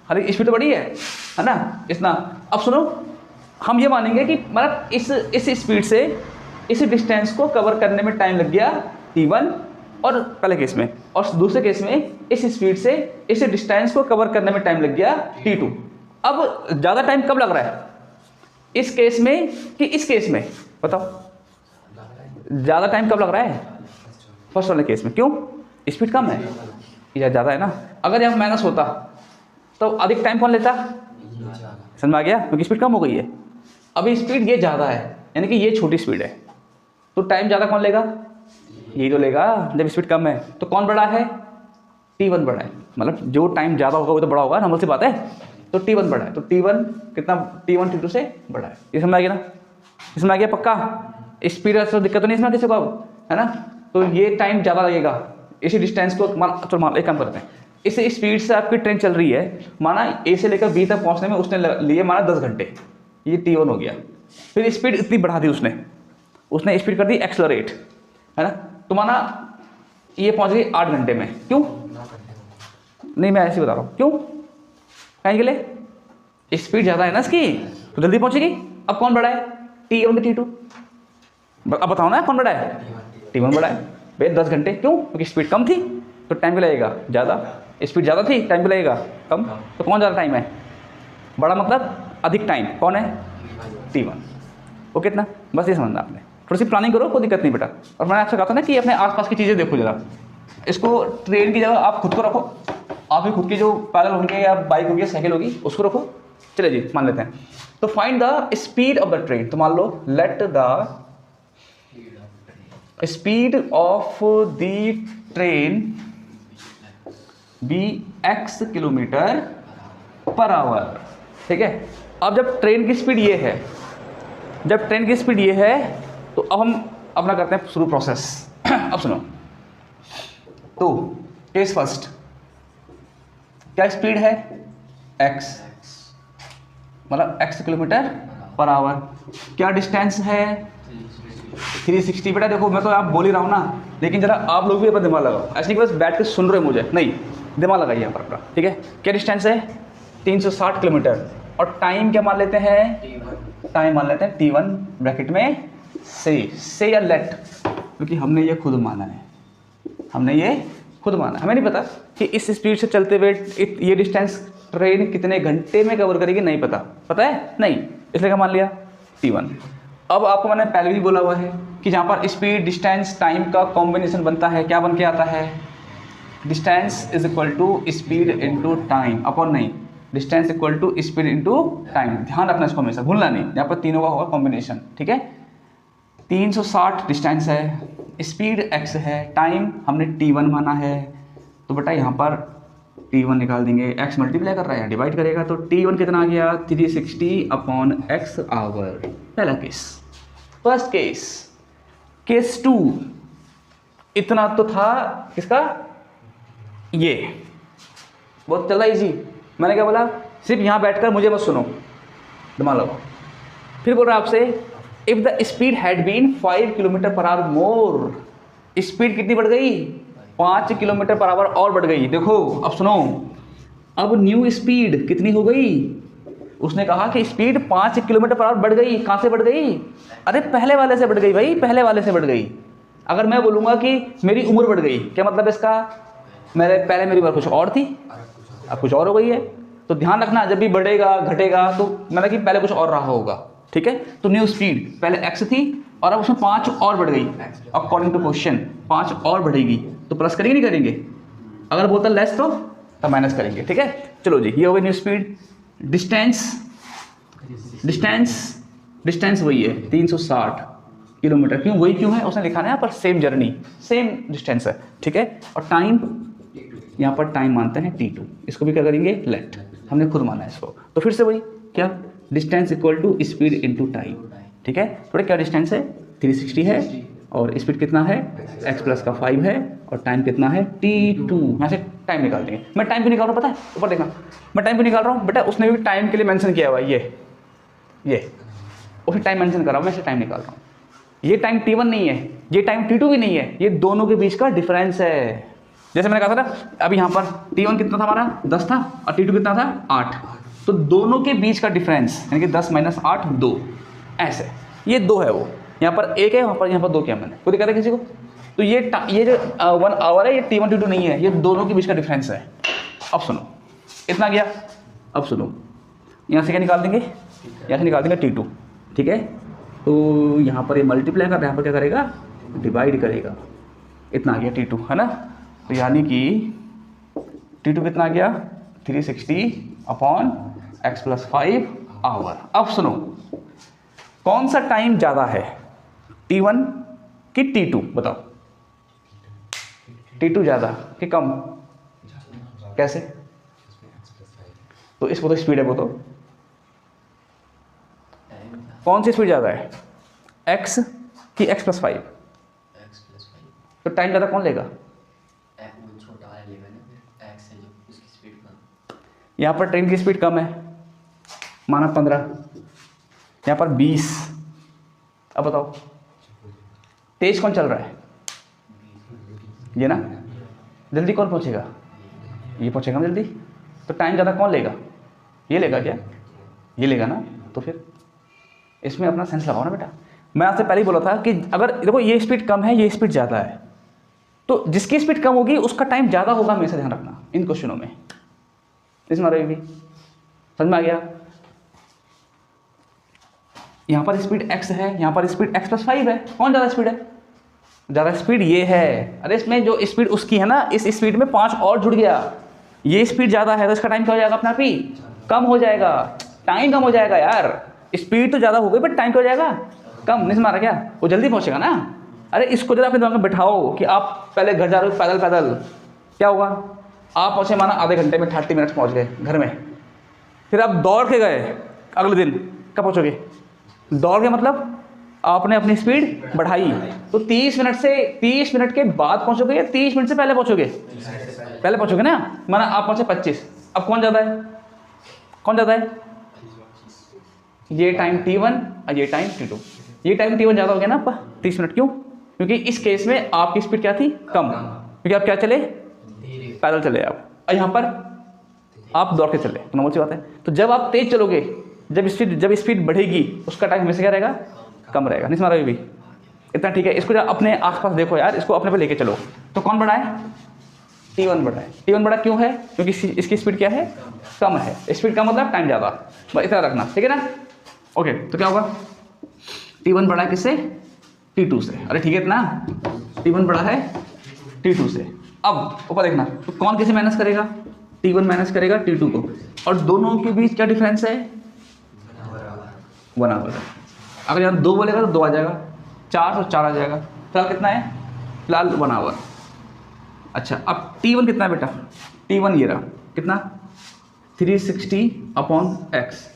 हर स्पीड तो बढ़ी है ना इतना। अब सुनो, हम ये मानेंगे कि मतलब इस स्पीड से इस डिस्टेंस को कवर करने में टाइम लग गया t1, और पहले केस में, और दूसरे केस में इस स्पीड से इस डिस्टेंस को कवर करने में टाइम लग गया t2। अब ज़्यादा टाइम कब लग रहा है, इस केस में कि इस केस में, बताओ ज़्यादा टाइम कब लग रहा है, फर्स्ट वाले केस में। क्यों, स्पीड कम है या ज़्यादा है ना। अगर यहाँ माइनस होता तो अधिक टाइम कौन लेता, समझ में आ गया, क्योंकि स्पीड कम हो गई है। अभी स्पीड ये ज़्यादा है, यानी कि ये छोटी स्पीड है, तो टाइम ज़्यादा कौन लेगा, यही तो लेगा। जब स्पीड कम है तो कौन बड़ा है, T1 बड़ा है, मतलब जो टाइम ज़्यादा होगा वो तो बड़ा होगा, नंबर से बात है। तो T1 बड़ा है, तो T1 कितना, T1 T2 से बड़ा है। ये समझ आ गया ना, इसमें आ गया पक्का। स्पीड से दिक्कत तो नहीं इसमें किसी को अब, है ना। तो ये टाइम ज़्यादा लगेगा इसी डिस्टेंस को, चलो मान एक काम करते हैं, इस स्पीड से आपकी ट्रेन चल रही है, माना ए से लेकर बी तक पहुंचने में उसने लिए माना 10 घंटे, ये T1 हो गया। फिर स्पीड इतनी बढ़ा दी उसने स्पीड कर दी एक्सलरेट, है ना। तो माना ये पहुंच गई 8 घंटे में, क्यों नहीं, मैं ऐसे बता रहा हूँ क्यों, कहीं के लिए स्पीड ज़्यादा है ना इसकी, तो जल्दी पहुंचेगी। अब कौन बड़ा है, T1 कि T2, अब बताओ ना कौन बड़ा है, T1 बड़ा है भाई, 10 घंटे, क्यों, क्योंकि स्पीड कम थी तो टाइम भी लगेगा ज़्यादा, स्पीड ज़्यादा थी टाइम भी लगेगा कम, तो कौन ज़्यादा टाइम है, बड़ा मतलब अधिक टाइम, कौन है, T1। वो कितना, बस ये समझना आपने, थोड़ी सी प्लानिंग करो, कोई दिक्कत नहीं बेटा। और मैंने आपसे कहा था ना कि अपने आसपास की चीज़ें देखो जरा, इसको ट्रेन की जगह आप खुद को रखो, आप ही खुद की जो पैदल होंगे या बाइक होगी या साइकिल होगी उसको रखो। चलिए जी मान लेते हैं, तो find the speed of the train, तो मान लो let the speed of the train be x kilometre per hour, ठीक है। अब जब ट्रेन की स्पीड ये है, जब ट्रेन की स्पीड ये है, तो अब हम अपना करते हैं शुरू प्रोसेस। अब सुनो, तो केस फर्स्ट, क्या स्पीड है, x, मतलब x किलोमीटर पर आवर, क्या डिस्टेंस है 360। बेटा देखो मैं तो आप बोल ही रहा हूँ ना, लेकिन जरा आप लोग भी अपना दिमाग लगाओ, ऐसे नहीं कि बस बैठ के सुन रहे मुझे, नहीं, दिमाग लगाइए यहाँ पर अपना, ठीक है। क्या डिस्टेंस है 360 किलोमीटर, और टाइम क्या मान लेते हैं, टाइम मान लेते हैं T1 ब्रैकेट में से या लेट, क्योंकि हमने ये खुद माना है, हमने ये खुद माना, हमें नहीं पता कि इस स्पीड से चलते हुए ये डिस्टेंस ट्रेन कितने घंटे में कवर करेगी, नहीं पता, पता है नहीं, इसलिए क्या मान लिया T1। अब आपको मैंने पहले भी बोला हुआ है कि जहाँ पर स्पीड डिस्टेंस टाइम का कॉम्बिनेशन बनता है, क्या बन के आता है, distance is equal to speed into time upon, नहीं, distance equal to speed into time, ध्यान रखना इसको हमेशा, भूलना नहीं, यहाँ पर तीनों का होगा कॉम्बिनेशन, ठीक है। 360 डिस्टेंस है, स्पीड x है, टाइम हमने T1 माना है, तो बेटा यहाँ पर T1 निकाल देंगे, x मल्टीप्लाई कर रहा है, डिवाइड करेगा, तो T1 कितना आ गया 360 अपॉन x आवर, पहला केस। फर्स्ट केस, केस 2, इतना तो था किसका, ये बहुत चला इजी, मैंने क्या बोला, सिर्फ यहाँ बैठकर मुझे मत सुनो, दिमाग लगाओ। फिर बोल रहा आपसे, if the speed had been 5 kilometre per hour more, speed कितनी बढ़ गई, 5 किलोमीटर पर आवर और बढ़ गई। देखो अब सुनो, अब न्यू स्पीड कितनी हो गई, उसने कहा कि स्पीड 5 किलोमीटर पर आवर बढ़ गई, कहाँ से बढ़ गई, अरे पहले वाले से बढ़ गई भाई, पहले वाले से बढ़ गई। अगर मैं बोलूँगा कि मेरी उम्र बढ़ गई, क्या मतलब इसका, पहले मेरी उम्र कुछ और थी, अब कुछ और हो गई है, तो ध्यान रखना जब भी बढ़ेगा घटेगा तो मैंने कि पहले कुछ और रहा होगा, ठीक है। तो न्यू स्पीड पहले x थी और अब उसमें 5 और बढ़ गई, अकॉर्डिंग टू क्वेश्चन 5 और बढ़ेगी, तो प्लस करेंगे नहीं करेंगे, अगर बोलता लेस तो तब माइनस करेंगे, ठीक है। चलो जी, ये हो गई new speed. Distance, distance distance वही है 360 किलोमीटर, क्यों वही क्यों है, उसने लिखा है यहाँ पर सेम जर्नी सेम डिस्टेंस है, ठीक है। और टाइम, यहाँ पर टाइम मानते हैं T2, इसको भी क्या करेंगे लेट, हमने खुद माना है इसको, तो फिर से वही क्या, distance equal to speed into time, ठीक है। थोड़ा क्या डिस्टेंस है 360 है, और स्पीड कितना है x प्लस का 5 है, और टाइम कितना है T2, यहाँ से टाइम निकाल देंगे। मैं टाइम क्यों निकाल रहा हूँ पता है, ऊपर देखना, मैं टाइम क्यों निकाल रहा हूँ बेटा, उसने भी टाइम के लिए मेंशन किया हुआ है, ये उसने टाइम मेंशन करा हुआ, मैं इसे टाइम निकाल रहा हूँ। ये टाइम T1 नहीं है, ये टाइम T2 भी नहीं है, ये दोनों के बीच का डिफरेंस है। जैसे मैंने कहा था ना, अभी यहाँ पर T1 कितना था हमारा 10 था, और T2 कितना था 8, तो दोनों के बीच का डिफरेंस यानी कि 10 - 8 2, ऐसे ये 2 है, वो यहाँ पर 1 है, यहाँ पर 2 किया मैंने, कोई दिक्कत है किसी को। तो ये जो 1 आवर है, ये T1 T2 नहीं है, ये दोनों के बीच का डिफरेंस है। अब सुनो, इतना गया, अब सुनो, यहाँ से क्या निकाल देंगे, यहाँ से निकाल देंगे T2, ठीक है। तो यहाँ पर ये मल्टीप्लाई कर रहा है, यहाँ पर क्या करेगा डिवाइड करेगा, इतना आ गया T2, है ना। तो यानी कि T2 कितना आ गया 360 अपॉन x प्लस 5 आवर। अब सुनो, कौन सा टाइम ज़्यादा है, T1 कि T2, बताओ, T2 ज़्यादा कि कम, कैसे? तो इसको तो स्पीड है, वो तो कौन सी स्पीड ज़्यादा है, x की x + 5? तो टाइम ज़्यादा कौन लेगा? यहाँ पर ट्रेन की स्पीड कम है, माना 15, यहाँ पर 20। अब बताओ तेज कौन चल रहा है? ये ना। जल्दी कौन पहुँचेगा? ये पहुँचेगा जल्दी। तो टाइम ज़्यादा कौन लेगा? ये लेगा क्या? ये लेगा ना। तो फिर इसमें अपना सेंस लगाओ ना बेटा। मैं आपसे पहले ही बोला था कि अगर देखो ये स्पीड कम है, ये स्पीड ज़्यादा है, तो जिसकी स्पीड कम होगी उसका टाइम ज़्यादा होगा, हमेशा ध्यान रखना इन क्वेश्चनों में। इसमें भी समझ में आ गया? यहाँ पर स्पीड x है, यहाँ पर स्पीड x + 5 है। कौन ज़्यादा स्पीड है? ज़्यादा स्पीड ये है। अरे इसमें जो स्पीड उसकी है ना, इस स्पीड में 5 और जुड़ गया। ये स्पीड ज़्यादा है तो इसका टाइम क्या हो जाएगा? अपना आप ही कम हो जाएगा। टाइम कम हो जाएगा यार। स्पीड तो ज़्यादा हो गई बट टाइम क्या हो जाएगा? कम। नहीं मारा क्या? वो जल्दी पहुँचेगा ना। अरे इसको जरा अपने दिमाग में बिठाओ कि आप पहले घर जा रहे हो पैदल पैदल, क्या होगा? आप पहुँचे माना आधे घंटे में 30 मिनट पहुँच गए घर में, फिर आप दौड़ के गए, अगले दिन कब पहुँचोगे? दौड़ के मतलब आपने अपनी स्पीड बढ़ाई, तो 30 मिनट के बाद पहुँचोगे या 30 मिनट से पहले पहुँचोगे? पहले पहुँचोगे ना। माना आप पहुँचे 25, अब कौन ज़्यादा है? कौन ज़्यादा है? ये टाइम T1 और ये टाइम T2। ये टाइम T1 ज़्यादा हो गया ना आपका 30 मिनट। क्यों? क्योंकि इस केस में आपकी स्पीड क्या थी? कम। क्योंकि आप क्या चले? पैदल चले आप। और यहाँ पर आप दौड़ के चले, तो नॉर्मल सी बात है। तो जब आप तेज चलोगे, जब स्पीड बढ़ेगी, उसका टाइम हमेशा क्या रहेगा? कम रहेगा। नहीं समझ भी? इतना ठीक है। इसको जब अपने आसपास देखो यार, इसको अपने पे लेके चलो। तो कौन बड़ा है? T1 बड़ा है। T1 बड़ा क्यों है? क्योंकि इसकी स्पीड क्या है? कम है। स्पीड कम मतलब टाइम ज़्यादा। बस इतना रखना, ठीक है ना। ओके, तो क्या होगा? T1 बड़ा है किससे? T2 से। अरे ठीक है इतना। T1 बड़ा है T2 से। अब ऊपर देखना, तो कौन किसे माइनस करेगा? T1 माइनस करेगा T2 को, और दोनों के बीच क्या डिफरेंस है? 1 आवर है। अगर यहाँ 2 बोलेगा तो 2 आ जाएगा, 4 तो 4 आ जाएगा। फिलहाल कितना है? फिलहाल 1 आवर। अच्छा, अब T1 कितना है बेटा? T1 ये रहा, कितना? 360/x।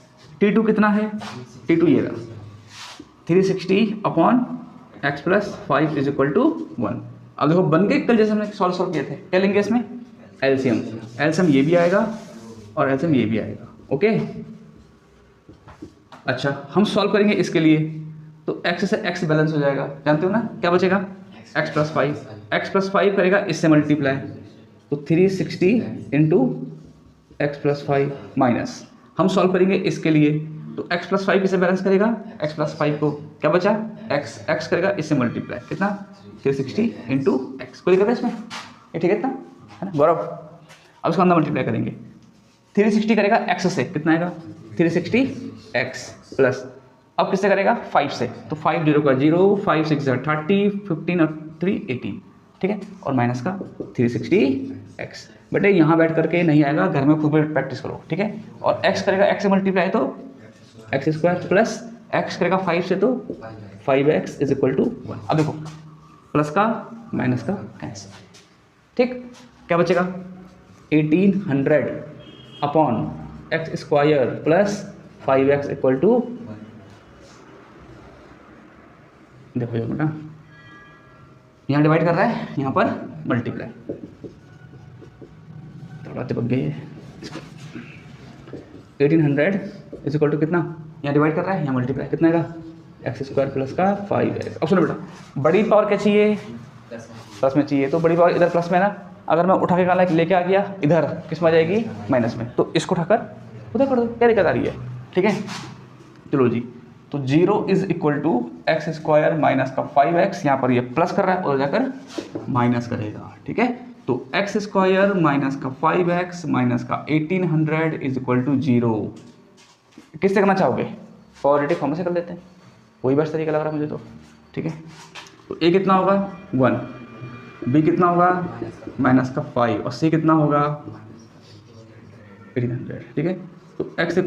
T2 कितना है? T2 ये रहा, 360/x + 5 = 1। अब देखो बन गए कल जैसे हमने सॉल्व किए थे। क्या लेंगे इसमें? एलसीएम ये भी आएगा और एलसीएम ये भी आएगा। ओके, अच्छा हम सॉल्व करेंगे इसके लिए, तो x से x बैलेंस हो जाएगा, जानते हो ना। क्या बचेगा? x + 5। x + 5 करेगा इससे मल्टीप्लाई, तो 360 × x + 5 माइनस। हम सॉल्व करेंगे इसके लिए, तो x + 5 किसे बैलेंस करेगा? x + 5 को। क्या बचा? x करेगा इससे मल्टीप्लाई, कितना? 360 × x। कोई दिक्कत है इसमें? ये ठीक है इतना, है ना गौरव? अब इसको अंदर मल्टीप्लाई करेंगे। 360 करेगा x से, कितना आएगा? 360x प्लस, अब किससे करेगा? 5 से, तो 5 0 का 0, 5 6 30, 15 और 3 18, ठीक है। और माइनस का 360x। बेटे यहाँ बैठ करके नहीं आएगा, घर में खुद भी प्रैक्टिस करो, ठीक है। और x करेगा x से मल्टीप्लाई तो x² प्लस x करेगा 5 से तो 5x = 1। अब देखो प्लस का माइनस का कैंसिल, ठीक। क्या बचेगा? 1800/x² प्लस 5x = देखो ये बेटा यहाँ डिवाइड कर रहा है, यहाँ पर मल्टीप्लाई, थोड़ा चिपक गई है। 1800 = कितना? यहाँ डिवाइड कर रहा है, यहाँ मल्टीप्लाई, कितना आएगा? x² प्लस का 5x। अब सुनो बेटा, बड़ी पावर क्या चाहिए? प्लस में चाहिए, तो बड़ी पावर इधर प्लस में ना, अगर मैं उठा के काला लेके आ गया इधर, किस में आ जाएगी? माइनस में, तो इसको उठाकर उधर कर दो, क्या दिक्कत आ रही है, ठीक है। चलो जी, तो 0 = x² माइनस का 5x, यहाँ पर ये प्लस कर रहा है, उधर जाकर माइनस करेगा, ठीक है। तो x² माइनस का 5x माइनस का 1800 = 0। किससे करना चाहोगे? पॉजिटिव फॉर्म से कर लेते हैं, वही बेस्ट तरीका लग रहा है मुझे तो, ठीक है। तो a कितना होगा? 1, b कितना होगा? माइनस का 5, और c कितना होगा? 1800, ठीक है। तो x =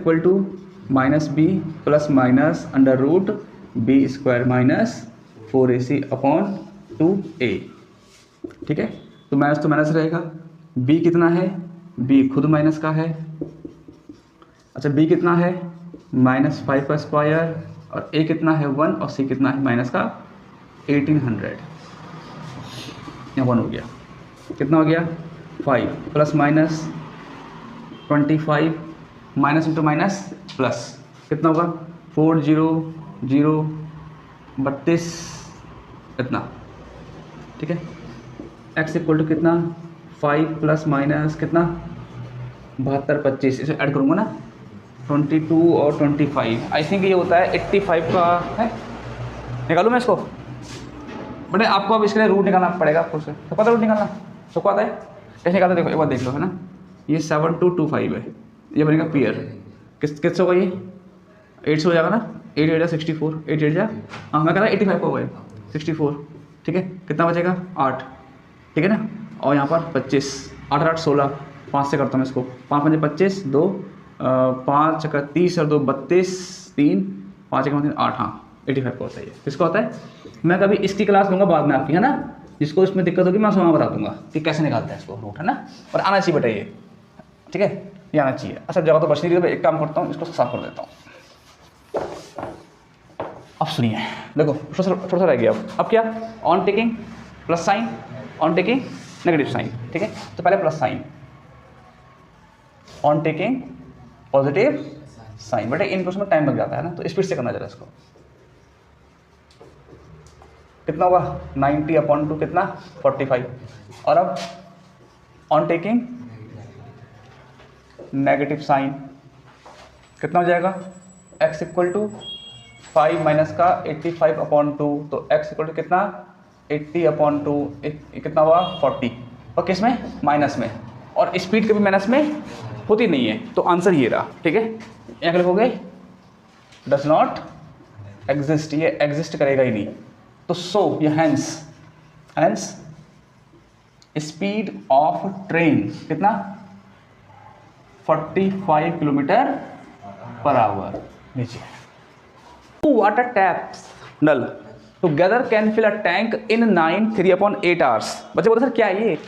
-b plus minus √b² minus 4ac/2a, ठीक है। तो माइनस रहेगा। b कितना है? बी खुद माइनस का है। अच्छा बी कितना है -5 का स्क्वायर, और ए कितना है 1, और सी कितना है माइनस का 1800। यहाँ 1 हो गया, कितना हो गया 5 plus minus 25 minus into minus plus कितना होगा 40032 इतना, ठीक है। x इक्वल टू कितना 5 प्लस माइनस कितना 72 25, इसे ऐड करूँगा ना 22 और 25, आई थिंक ये होता है 85 का है। निकालूँ मैं इसको, बट आपको अब इसके लिए रूट निकालना पड़ेगा आपको, से तो पता रूट निकालना तो आता है कैसे निकालते, देखो एक बार देख लो है ना। ये 7225 है, ये बनेगा पेयर, किससे होगा ये 8 से हो जाएगा ना, 8 8 64, 8 8 जा, हाँ मैं कह रहा 85 का होगा 64, ठीक है। कितना बचेगा 8, ठीक है ना, और यहाँ पर 25, 8 8 16, 5 से करता हूँ मैं इसको, 5 5 25, 2 5 का 30 और 2 32, 3 5 का 3 8, हाँ 85 का होता है। किसका होता है, मैं कभी इसकी क्लास लूँगा बाद में आपकी, है ना। जिसको इसमें दिक्कत होगी मैं उसमें बता दूंगा कि कैसे निकालते हैं इसको रूट, है ना। और आना चाहिए बेटा ये, ठीक है, ये आना चाहिए। अच्छा जगह तो बच नहीं रही, एक काम करता हूँ इसको साफ कर देता हूँ। अब सुनिए, देखो थोड़ा सा रह गया। अब क्या, on taking plus sign, on taking negative sign, ठीक है। तो पहले plus sign, on taking positive sign. बेटा इन में टाइम लग जाता है ना, तो स्पीड से करना जरा इसको। कितना होगा 90/2 कितना 45, और अब ऑन टेकिंग नेगेटिव साइन कितना हो जाएगा, x इक्वल टू 5 माइनस का 85/2, तो x इक्वल टू कितना 80/2, कितना हुआ 40, और किस में माइनस में, और स्पीड कभी माइनस में होती नहीं है, तो आंसर ये रहा, ठीक है। यहाँ लिखोगे डज नॉट एग्जिस्ट, ये एग्जिस्ट करेगा ही नहीं, तो सो ये हैंस स्पीड ऑफ ट्रेन कितना 45 किलोमीटर पर आवर। नीचे वाटर टैप्स नल together can fill a tank in 3/8 hours. बच्चे बोलते सर क्या है ये,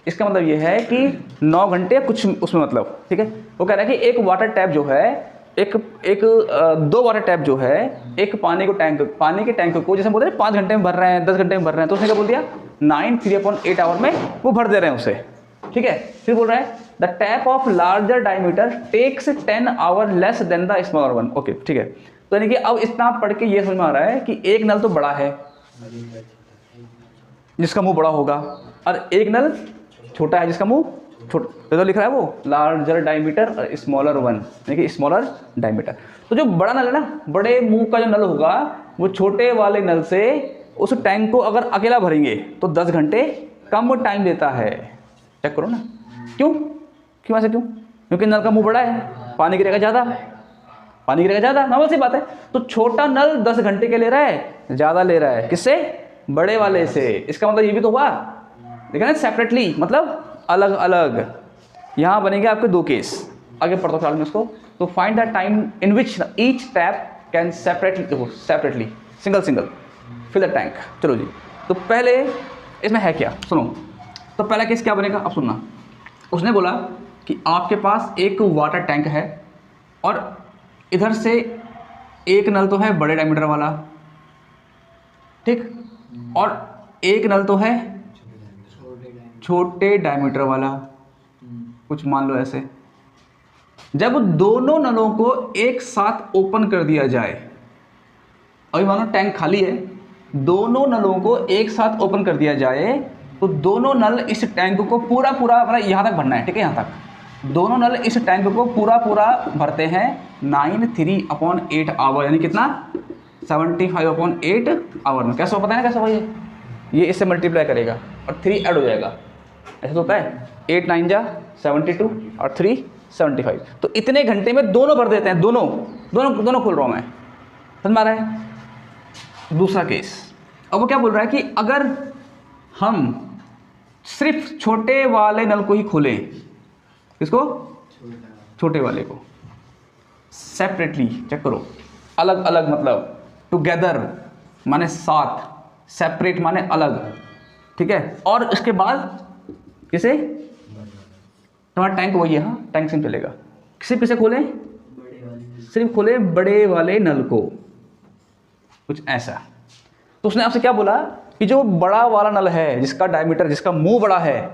इसका मतलब ये है कि 9 घंटे कुछ उसमें मतलब, ठीक है। वो कह रहा है कि एक वाटर टैप जो है, दो वाटर टैप जो है, एक पानी के टैंक को जैसे बोलते हैं 5 घंटे में भर रहे हैं, 10 घंटे में भर रहे हैं, तो उसने क्या बोल दिया 3/8 आवर में वो भर दे रहे हैं उसे, ठीक है। फिर बोल रहा है the tap of larger diameter takes 10 hour less than the smaller one. Okay ठीक है, तो यानी कि अब इतना पढ़ के ये समझ में आ रहा है कि एक नल तो बड़ा है जिसका मुंह बड़ा होगा, और एक नल छोटा है जिसका मुंह छोटा, तो लिख रहा है वो लार्जर डायमीटर और स्मॉलर वन, यानी कि स्मॉलर डायमीटर। तो जो बड़ा नल है ना, बड़े मुंह का जो नल होगा, वो छोटे वाले नल से उस टैंक को अगर अकेला भरेंगे तो 10 घंटे कम टाइम लेता है। चेक करो ना, क्यों ऐसे क्यों? क्योंकि नल का मुंह बड़ा है, पानी गिरेगा ज़्यादा, नॉर्मल सी बात है। तो छोटा नल 10 घंटे के ले रहा है, ज़्यादा ले रहा है किससे, बड़े वाले से। इसका मतलब ये भी तो हुआ, देखा ना, सेपरेटली मतलब अलग अलग। यहाँ बनेंगे आपके 2 केस, आगे पढ़ता हूँ में इसको। तो find the time in which each tap can separately single fill the tank. चलो जी, तो पहले इसमें है क्या, सुनो। तो पहला केस क्या बनेगा, अब सुनना। उसने बोला कि आपके पास एक वाटर टैंक है और इधर से एक नल तो है बड़े डायमीटर वाला, ठीक, और एक नल तो है छोटे डायमीटर वाला, कुछ मान लो ऐसे। जब दोनों नलों को एक साथ ओपन कर दिया जाए, अभी मानो टैंक खाली है, दोनों नलों को एक साथ ओपन कर दिया जाए, तो दोनों नल इस टैंक को पूरा मतलब यहाँ तक भरना है, ठीक है, यहाँ तक दोनों नल इस टैंक को पूरा भरते हैं 93/8 आवर, यानी कितना 75/8 आवर में। कैसे हो पता है ना, कैसे भाई, ये इससे मल्टीप्लाई करेगा और 3 ऐड हो जाएगा, ऐसा तो होता है। 8 9 जा 72 और 3 75, तो इतने घंटे में दोनों भर देते हैं, दोनों खोल रहा हूँ मैं, समझ में आ रहा है। दूसरा केस, अब वो क्या बोल रहा है कि अगर हम सिर्फ छोटे वाले नल को ही खोलें, किसको, छोटे वाले को, सेपरेटली, चेक करो, अलग अलग मतलब टुगेदर माने साथ, सेपरेट माने अलग, ठीक है। और इसके बाद किसे हमारा टैंक वही है, हाँ टैंक सिम चलेगा। सिर्फ किसे खोलें, सिर्फ खोले बड़े वाले नल को, कुछ ऐसा। तो उसने आपसे क्या बोला कि जो बड़ा वाला नल है, जिसका डायमीटर, जिसका मुंह बड़ा है,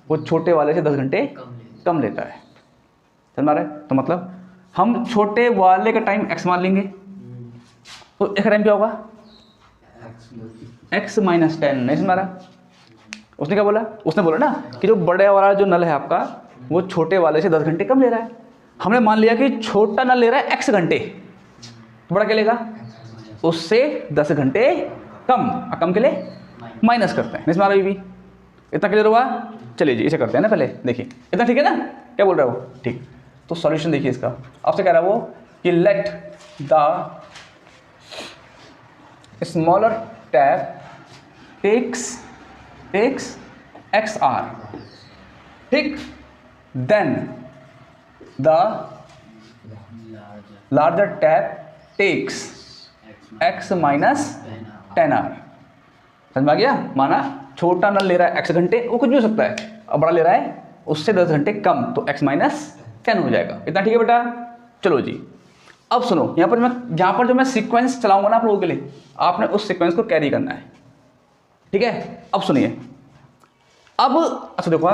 वो छोटे वाले से 10 घंटे कम लेता है। समझ रहा है? तो मतलब हम छोटे वाले का टाइम x मान लेंगे, तो एक टाइम क्या होगा x माइनस 10। नहीं समझ रहा? उसने क्या बोला, उसने बोला ना कि जो बड़े वाला जो नल है आपका, वो छोटे वाले से 10 घंटे कम ले रहा है। हमने मान लिया कि छोटा नल ले रहा है x घंटे, बड़ा क्या लेगा, उससे 10 घंटे कम। कम के लिए माइनस करते हैं। नहीं समझ रहा? भी इतना क्लियर हुआ? चलिए जी इसे करते हैं ना पहले, देखिए इतना ठीक है ना, क्या बोल रहा है वो, ठीक। तो सॉल्यूशन देखिए इसका, आपसे कह रहा है वो कि let the smaller tap takes XR, ठीक, then the larger tap takes x minus 10R। समझ में आ गया? माना छोटा नल ले रहा है x घंटे, वो कुछ भी हो सकता है, अब बड़ा ले रहा है उससे 10 घंटे कम, तो x माइनस 10 हो जाएगा। इतना ठीक है बेटा? चलो जी अब सुनो, यहाँ पर जो मैं सीक्वेंस चलाऊंगा ना आप लोगों के लिए, आपने उस सीक्वेंस को कैरी करना है, ठीक है? अब सुनिए, अब अच्छा देखो,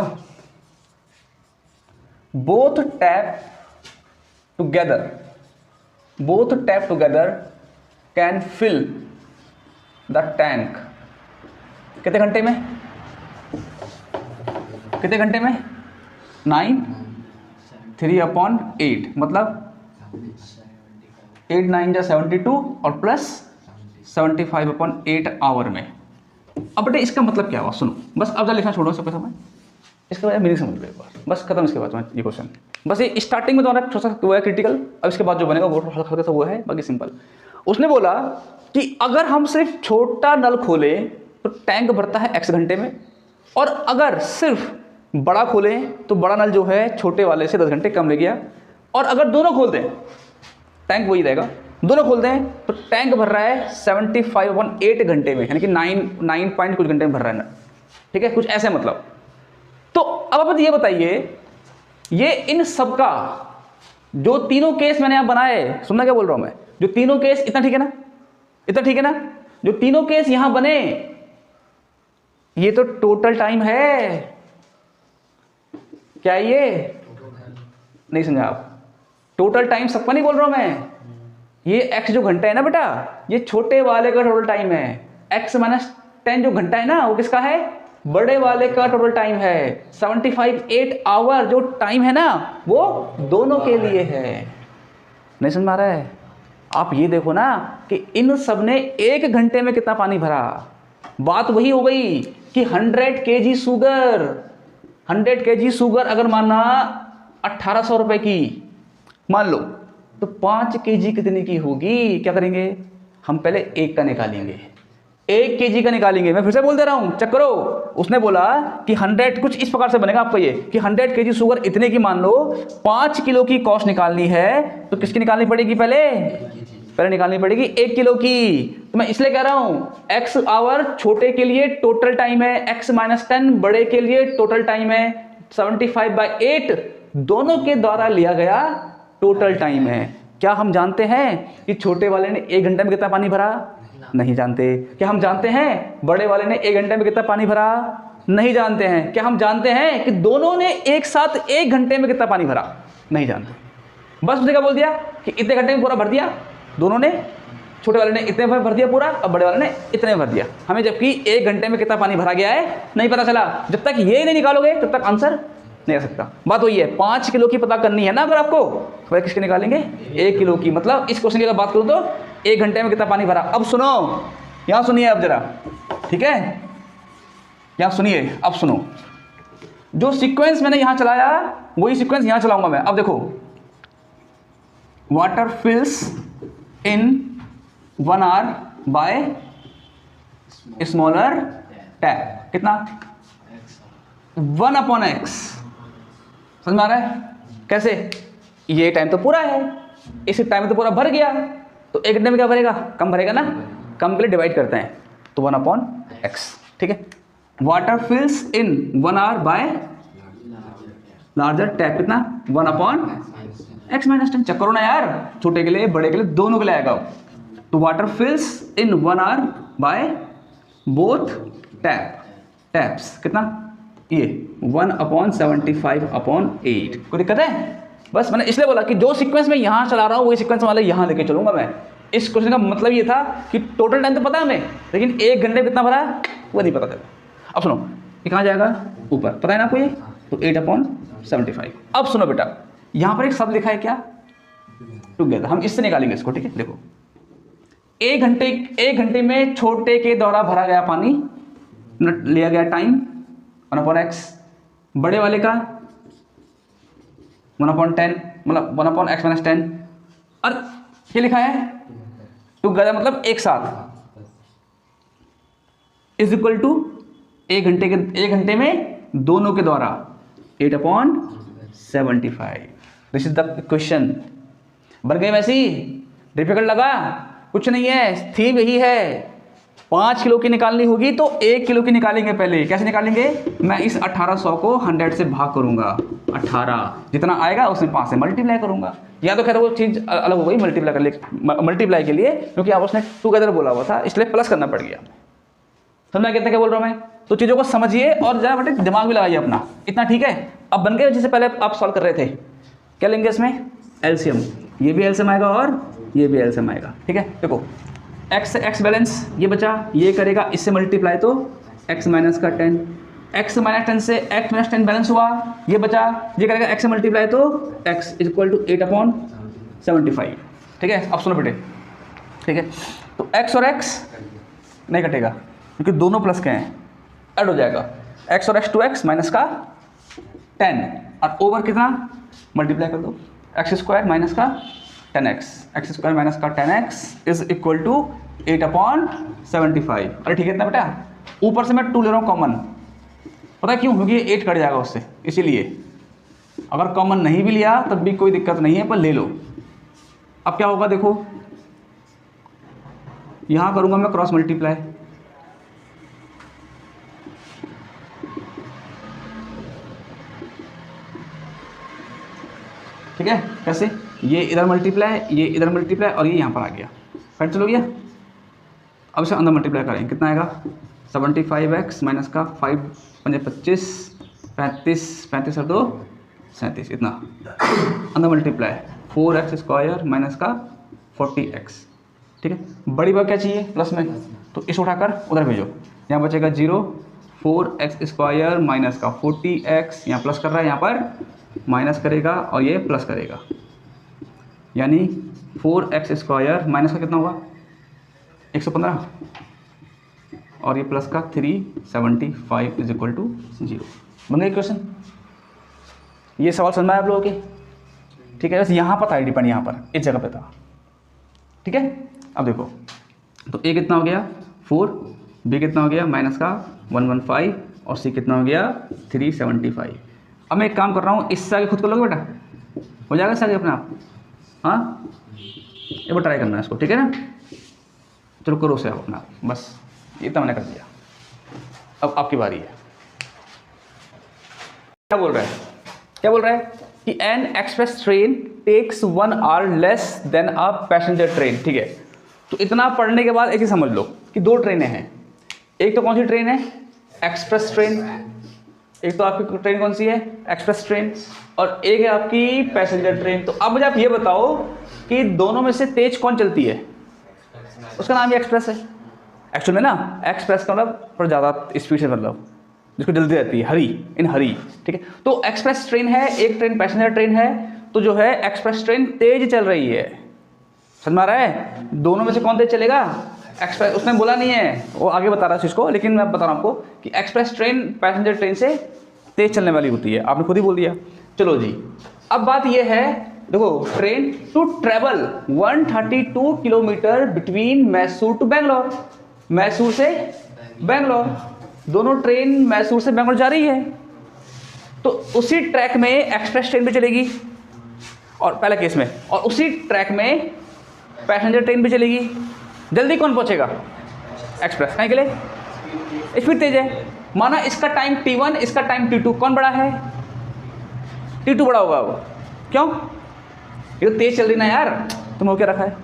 both tap together can fill the tank कितने घंटे में, 9, 3/8, मतलब 8 9 जा 72 और प्लस 75/8 आवर में। अब बेटे इसका मतलब क्या हुआ, सुनो बस, अब जरा लिखना छोड़ो सबके समय, इसके बाद मीनिंग समझ लो एक बार, बस खत्म। इसके बाद ये क्वेश्चन, बस ये स्टार्टिंग में तुम्हारा थोड़ा सा वो है क्रिटिकल, अब इसके बाद जो बनेगा वो हल्का सा वो है, बाकी सिंपल। उसने बोला कि अगर हम सिर्फ छोटा नल खोले तो टैंक भरता है x घंटे में, और अगर सिर्फ बड़ा खोलें तो बड़ा नल जो है छोटे वाले से 10 घंटे कम ले गया, और अगर दोनों खोल दें टैंक वही रहेगा, दोनों खोल दें तो टैंक भर रहा है 75/8 घंटे में, यानी कि 9 पॉइंट कुछ घंटे में भर रहा है ना, ठीक है, कुछ ऐसे मतलब। तो अब आप ये बताइए, ये इन सब का जो तीनों केस मैंने यहां बनाए, सुनना क्या बोल रहा हूं मैं, जो तीनों केस, इतना ठीक है ना, इतना ठीक है ना, जो तीनों केस यहां बने, ये तो टोटल टाइम है। क्या ये नहीं समझा आप? टोटल टाइम सबका नहीं बोल रहा हूं मैं, ये x जो घंटा है ना बेटा, ये छोटे वाले का टोटल टाइम है, x माइनस 10 जो घंटा है ना, वो किसका है, बड़े वाले का टोटल टाइम है। 75/8 आवर जो टाइम है ना, वो दोनों के लिए है। नहीं समझ में आ रहा है? आप ये देखो ना कि इन सब ने 1 घंटे में कितना पानी भरा। बात वही हो गई कि 100 kg शुगर, 100 kg शुगर अगर माना 1800 रुपए की मान लो, तो 5 kg कितने की होगी? क्या करेंगे हम, पहले 1 का निकालेंगे, 1 kg का निकालेंगे। मैं फिर से बोल दे रहा हूं, चेक करो। उसने बोला कि 100 कुछ इस प्रकार से बनेगा आपका ये कि 100 kg शुगर इतने की मान लो, 5 किलो की कॉस्ट निकालनी है, तो किसकी निकालनी पड़ेगी? पहले निकालनी पड़ेगी 1 किलो की। तो मैं इसलिए कह रहा हूं x आवर छोटे के लिए टोटल टाइम है, x माइनस 10 बड़े के लिए टोटल टाइम है, 75/8 दोनों के द्वारा लिया गया टोटल टाइम है। क्या हम जानते हैं कि छोटे वाले ने 1 घंटे में कितना पानी भरा? नहीं जानते। क्या हम जानते हैं बड़े वाले ने 1 घंटे में कितना पानी भरा? नहीं जानते हैं। क्या हम जानते हैं कि दोनों ने एक साथ 1 घंटे में कितना पानी भरा? नहीं जानते। बस उसने क्या बोल दिया कि इतने घंटे में पूरा भर दिया दोनों ने, छोटे वाले ने इतने में भर दिया पूरा, अब बड़े वाले ने इतने में भर दिया। हमें जबकि 1 घंटे में कितना पानी भरा गया है नहीं पता चला। जब तक ये नहीं निकालोगे तब तक आंसर नहीं आ सकता। बात वही है, 5 किलो की पता करनी है ना अगर आपको, तो किसके निकालेंगे? 1 किलो की। मतलब इस क्वेश्चन की अगर बात करूं तो 1 घंटे में कितना पानी भरा। अब सुनो, यहां सुनिए अब जरा, ठीक है, यहां सुनिए, अब सुनो। जो सीक्वेंस मैंने यहां चलाया वही सीक्वेंस यहां चलाऊंगा मैं। अब देखो, water fills in 1 hour by smaller tap, कितना? 1/x। समझ में आ रहा है कैसे? ये टाइम तो पूरा है, इस टाइम में तो पूरा भर गया, तो 1 घंटे में क्या भरेगा? कम भरेगा ना, कम के लिए डिवाइड करते हैं, तो 1/x, ठीक है। Water fills in 1 hour by larger tap कितना 1/x-10। चेक करो ना यार, छोटे के लिए बड़े के लिए दोनों के लिए आएगा। तो water fills in 1 hour by both taps कितना, ये 1/75/8। कोई दिक्कत है? बस मैंने इसलिए बोला कि जो सीक्वेंस में यहाँ चला रहा हूँ वही सीक्वेंस वाले यहाँ लेके चलूंगा मैं। इस क्वेश्चन का मतलब ये था कि टोटल टाइम तो पता है हमें, लेकिन 1 घंटे में कितना भरा है वो नहीं पता चला। अब सुनो, ये कहाँ जाएगा, ऊपर, पता है ना आपको ये, तो 8/75। अब सुनो बेटा, यहाँ पर एक शब्द लिखा है क्या, टुगेदर। हम इससे निकालेंगे इसको, ठीक है। देखो 1 घंटे में छोटे के द्वारा भरा गया पानी, लिया गया टाइम 1/x, बड़े वाले का 1/10, मतलब 1/x-10। और ये लिखा है टुगेदर मतलब एक साथ, इज इक्वल टू 1 घंटे में दोनों के द्वारा 8/75। This is the question. बन गई वैसी? डिफिकल्ट लगा? कुछ नहीं है, थीम यही है। 5 किलो की निकालनी होगी तो 1 किलो की निकालेंगे पहले। कैसे निकालेंगे? मैं इस 1800 को 100 से भाग करूंगा, 18 जितना आएगा उसमें 5 से मल्टीप्लाई करूंगा। या तो खैर वो चीज़ अलग हो गई मल्टीप्लाई के लिए, क्योंकि आप उसने टुगेदर बोला हुआ था इसलिए प्लस करना पड़ गया। समझा कितना क्या बोल रहा हूँ मैं? तो चीज़ों को समझिए और जरा बेटे दिमाग भी लगाइए अपना, इतना ठीक है। अब बन गए जिससे पहले आप सॉल्व कर रहे थे। क्या लेंगे इसमें? एलसीएम। ये भी एलसीएम आएगा और ये भी एलसीएम आएगा, ठीक है। देखो x बैलेंस ये बचा, ये करेगा इससे मल्टीप्लाई तो x माइनस का 10, x माइनस 10 से x माइनस 10 बैलेंस हुआ, ये बचा, ये करेगा x से मल्टीप्लाई तो x इज इक्वल टू 8/75, ठीक है। अब सुनो बेटे, ठीक है, तो x और x नहीं कटेगा क्योंकि दोनों प्लस के हैं, ऐड हो जाएगा x और x 2x माइनस का 10 और ओवर कितना मल्टीप्लाई कर दो, x² माइनस का 10x, x² माइनस का 10x इज इक्वल टू 8/75। अरे ठीक है इतना बेटा। ऊपर से मैं 2 ले रहा हूँ कॉमन, पता है क्यों? क्योंकि ये 8 कट जाएगा उससे, इसीलिए। अगर कॉमन नहीं भी लिया तब भी कोई दिक्कत नहीं है, पर ले लो। अब क्या होगा देखो, यहाँ करूँगा मैं क्रॉस मल्टीप्लाई, ठीक है। कैसे? ये इधर मल्टीप्लाई, ये इधर मल्टीप्लाई और ये यहाँ पर आ गया, फिर चलो गया। अब इसे अंदर मल्टीप्लाई करेंगे, कितना आएगा? 75x माइनस का 5 5 25, 35 और 2 37, इतना अंदर मल्टीप्लाई 4x² माइनस का 40x, ठीक है। बड़ी बात क्या चाहिए प्लस में, तो इसे उठाकर उधर भेजो, यहाँ बचेगा 0, 4x² माइनस का 40x, यहाँ प्लस कर रहा है, यहाँ पर माइनस करेगा और ये प्लस करेगा, यानी 4x² माइनस का कितना हुआ 115 और ये प्लस का 375 इज इक्वल टू 0। बन गया क्वेश्चन? ये सवाल समझ में आया आप लोगों के? ठीक है, बस यहाँ पर था डिपेंड, यहाँ पर इस जगह पे था, ठीक है। अब देखो, तो a कितना हो गया 4, b कितना हो गया माइनस का 115 और c कितना हो गया 375। अब मैं एक काम कर रहा हूँ, इससे आगे खुद कर लोगे बेटा, हो जाएगा इससे आगे अपने आप? हाँ, एक बार ट्राई करना है इसको, ठीक है ना। चलो करो से आप अपना, बस इतना मैंने कर दिया। अब आपकी बारी है। क्या बोल रहा है? क्या बोल रहा है कि an express train takes 1 hour less than a passenger train, ठीक है। तो इतना पढ़ने के बाद एक ही समझ लो कि 2 ट्रेनें हैं। एक तो कौन सी ट्रेन है? Express train. एक तो आपकी ट्रेन कौन सी है? Express train. और एक है आपकी पैसेंजर ट्रेन। तो अब मुझे आप ये बताओ कि दोनों में से तेज कौन चलती है? उसका नाम ही एक्सप्रेस है एक्चुअल में ना। एक्सप्रेस का मतलब थोड़ा ज़्यादा स्पीड से, मतलब जिसको जल्दी रहती है, हरी, इन हरी, ठीक है। तो एक्सप्रेस ट्रेन है, एक ट्रेन पैसेंजर ट्रेन है, तो जो है एक्सप्रेस ट्रेन तेज चल रही है। समझ में आ रहा है? दोनों में से कौन तेज चलेगा? एक्सप्रेस। उसने बोला नहीं है, वो आगे बता रहा है इसको, लेकिन मैं बता रहा हूँ आपको कि एक्सप्रेस ट्रेन पैसेंजर ट्रेन से तेज चलने वाली होती है। आपने खुद ही बोल दिया। चलो जी, अब बात यह है, देखो, train to travel 132 kilometre between Mysore to Bangalore, Mysore से बेंगलोर, दोनों ट्रेन मैसूर से बेंगलोर जा रही है। तो उसी ट्रैक में एक्सप्रेस ट्रेन भी चलेगी, और पहले केस में, और उसी ट्रैक में पैसेंजर ट्रेन भी चलेगी। जल्दी कौन पहुंचेगा? एक्सप्रेस। कहीं के लिए स्पीड तेज है। माना इसका टाइम T1, इसका टाइम T2, कौन बड़ा है? T2 बड़ा होगा अब। क्यों? ये तो तेज चल रही ना यार, तुम हो क्या रखा है,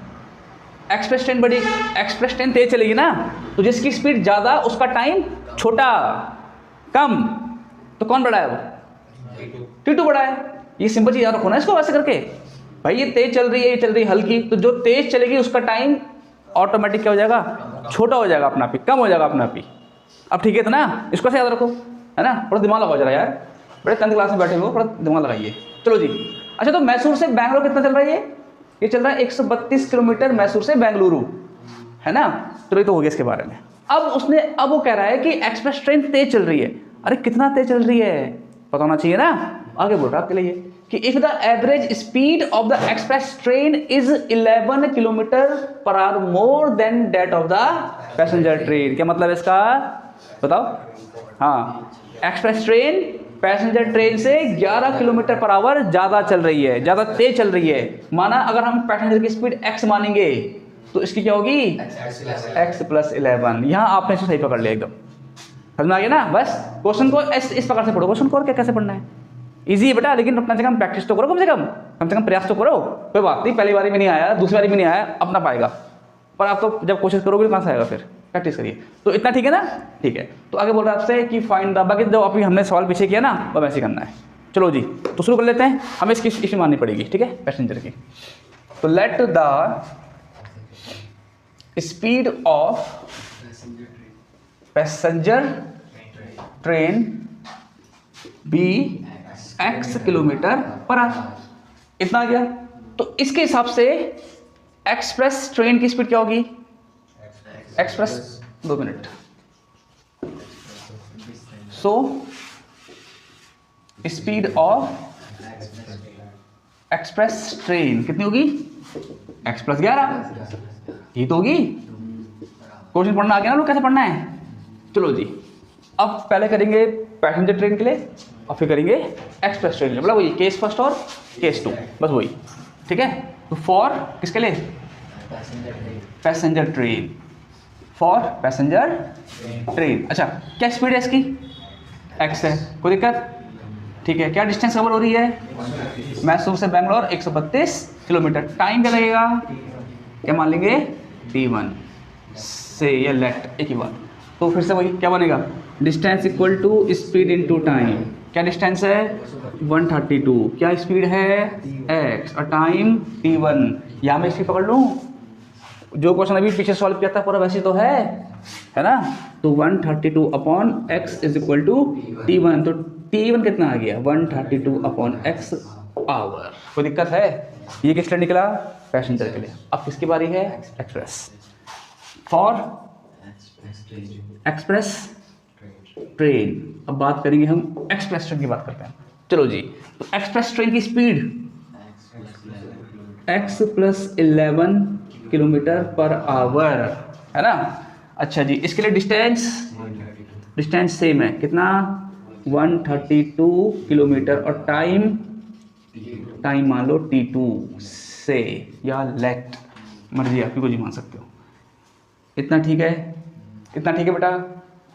एक्सप्रेस ट्रेन बड़ी, एक्सप्रेस ट्रेन तेज चलेगी ना, तो जिसकी स्पीड ज़्यादा उसका टाइम छोटा कम, तो कौन बड़ा है वो? T2 बड़ा है। ये सिंपल चीज़ याद रखो ना इसको वैसे करके, भाई ये तेज चल रही है, ये चल रही है हल्की, तो जो तेज चलेगी उसका टाइम ऑटोमेटिक क्या हो जाएगा, छोटा हो जाएगा अपना आप ही, कम हो जाएगा अपना आप ही। अब ठीक है तो ना, इसको से याद रखो, है ना, थोड़ा दिमाग लगाओ जरा यार, बड़े 10th क्लास में बैठे हो, थोड़ा दिमाग लगाइए। चलो जी, अच्छा तो मैसूर से बैंगलोर कितना चल रहा है ये चल रहा है 132 किलोमीटर मैसूर से बेंगलुरु, है ना। चलो ये तो हो गया इसके बारे में। अब वो कह रहा है कि एक्सप्रेस ट्रेन तेज चल रही है। अरे कितना तेज चल रही है पता होना चाहिए ना, आगे बोल रहा है आपके लिए कि if the average speed of the express train is 11 kilometre per hour more than that of the passenger train. क्या मतलब है इसका, बताओ। हाँ, एक्सप्रेस ट्रेन पैसेंजर ट्रेन से 11 किलोमीटर पर आवर ज़्यादा चल रही है, ज़्यादा तेज चल रही है। माना अगर हम पैसेंजर की स्पीड x मानेंगे तो इसकी क्या होगी, x + 11। यहाँ आपने इसे सही पकड़ लिया एकदम, समझ में आ गया ना। बस क्वेश्चन को इस प्रकार से पढ़ो, क्वेश्चन को और क्या कैसे पढ़ना है, इजी है बेटा, लेकिन कम से कम प्रैक्टिस तो करो, कम से कम प्रयास तो करो। कोई बात नहीं, पहली बारी में नहीं आया, दूसरी बारी में नहीं आया, अपना पाएगा, पर आप तो जब कोशिश करोगे कहाँ से आएगा, फिर प्रैक्टिस करिए। तो इतना ठीक है ना, ठीक है। तो आगे बोल रहा है आपसे कि फाइंड द, बाकी जो अभी हमने सवाल पीछे किया ना वो वैसे करना है। चलो जी, तो शुरू कर लेते हैं। हमें इसकी इश्यू माननी पड़ेगी, ठीक है, पैसेंजर की। तो let the speed of passenger train be x kilometre per hour. इतना आ गया। तो इसके हिसाब से एक्सप्रेस ट्रेन की स्पीड क्या होगी, express 2 minute. So speed of express train कितनी होगी, x + 11, ये तो होगी। क्वेश्चन पढ़ना आ गया ना लोग, कैसे पढ़ना है। चलो जी, अब पहले करेंगे पैसेंजर ट्रेन के लिए और फिर करेंगे एक्सप्रेस ट्रेन के लिए, मतलब वही केस फर्स्ट और केस 2, बस वही, ठीक है। तो फॉर किसके लिए, passenger train, for passenger train. अच्छा, क्या स्पीड है इसकी, x है, कोई दिक्कत, ठीक है। क्या डिस्टेंस कवर हो रही है, मैसूर से बेंगलोर 132 किलोमीटर। टाइम क्या लगेगा, क्या मान लेंगे, t1 से ये लेट एक ही बात। तो फिर से वही क्या बनेगा, distance equal to speed into time. क्या डिस्टेंस है, 132, क्या स्पीड है x और टाइम t1। यहाँ मैं इसकी पकड़ लूँ, जो क्वेश्चन अभी पीछे सॉल्व किया था पूरा वैसे तो है ना। तो 132/x = t1। तो t1 कितना आ गया, 132/x आवर। कोई दिक्कत है, ये किस लिए निकला, पैसेंजर के लिए। अब किसकी बारी है, एक्सप्रेस। फॉर एक्सप्रेस ट्रेन, अब बात करेंगे हम एक्सप्रेस ट्रेन की बात करते हैं। चलो जी, तो एक्सप्रेस ट्रेन की speed x + 11 kilometre per our, है ना। अच्छा जी, इसके लिए डिस्टेंस सेम है, कितना, 132 किलोमीटर और टाइम मान लो t2 से या लेट, मर्जी आपकी, कुछ मान सकते हो। इतना ठीक है, इतना ठीक है बेटा।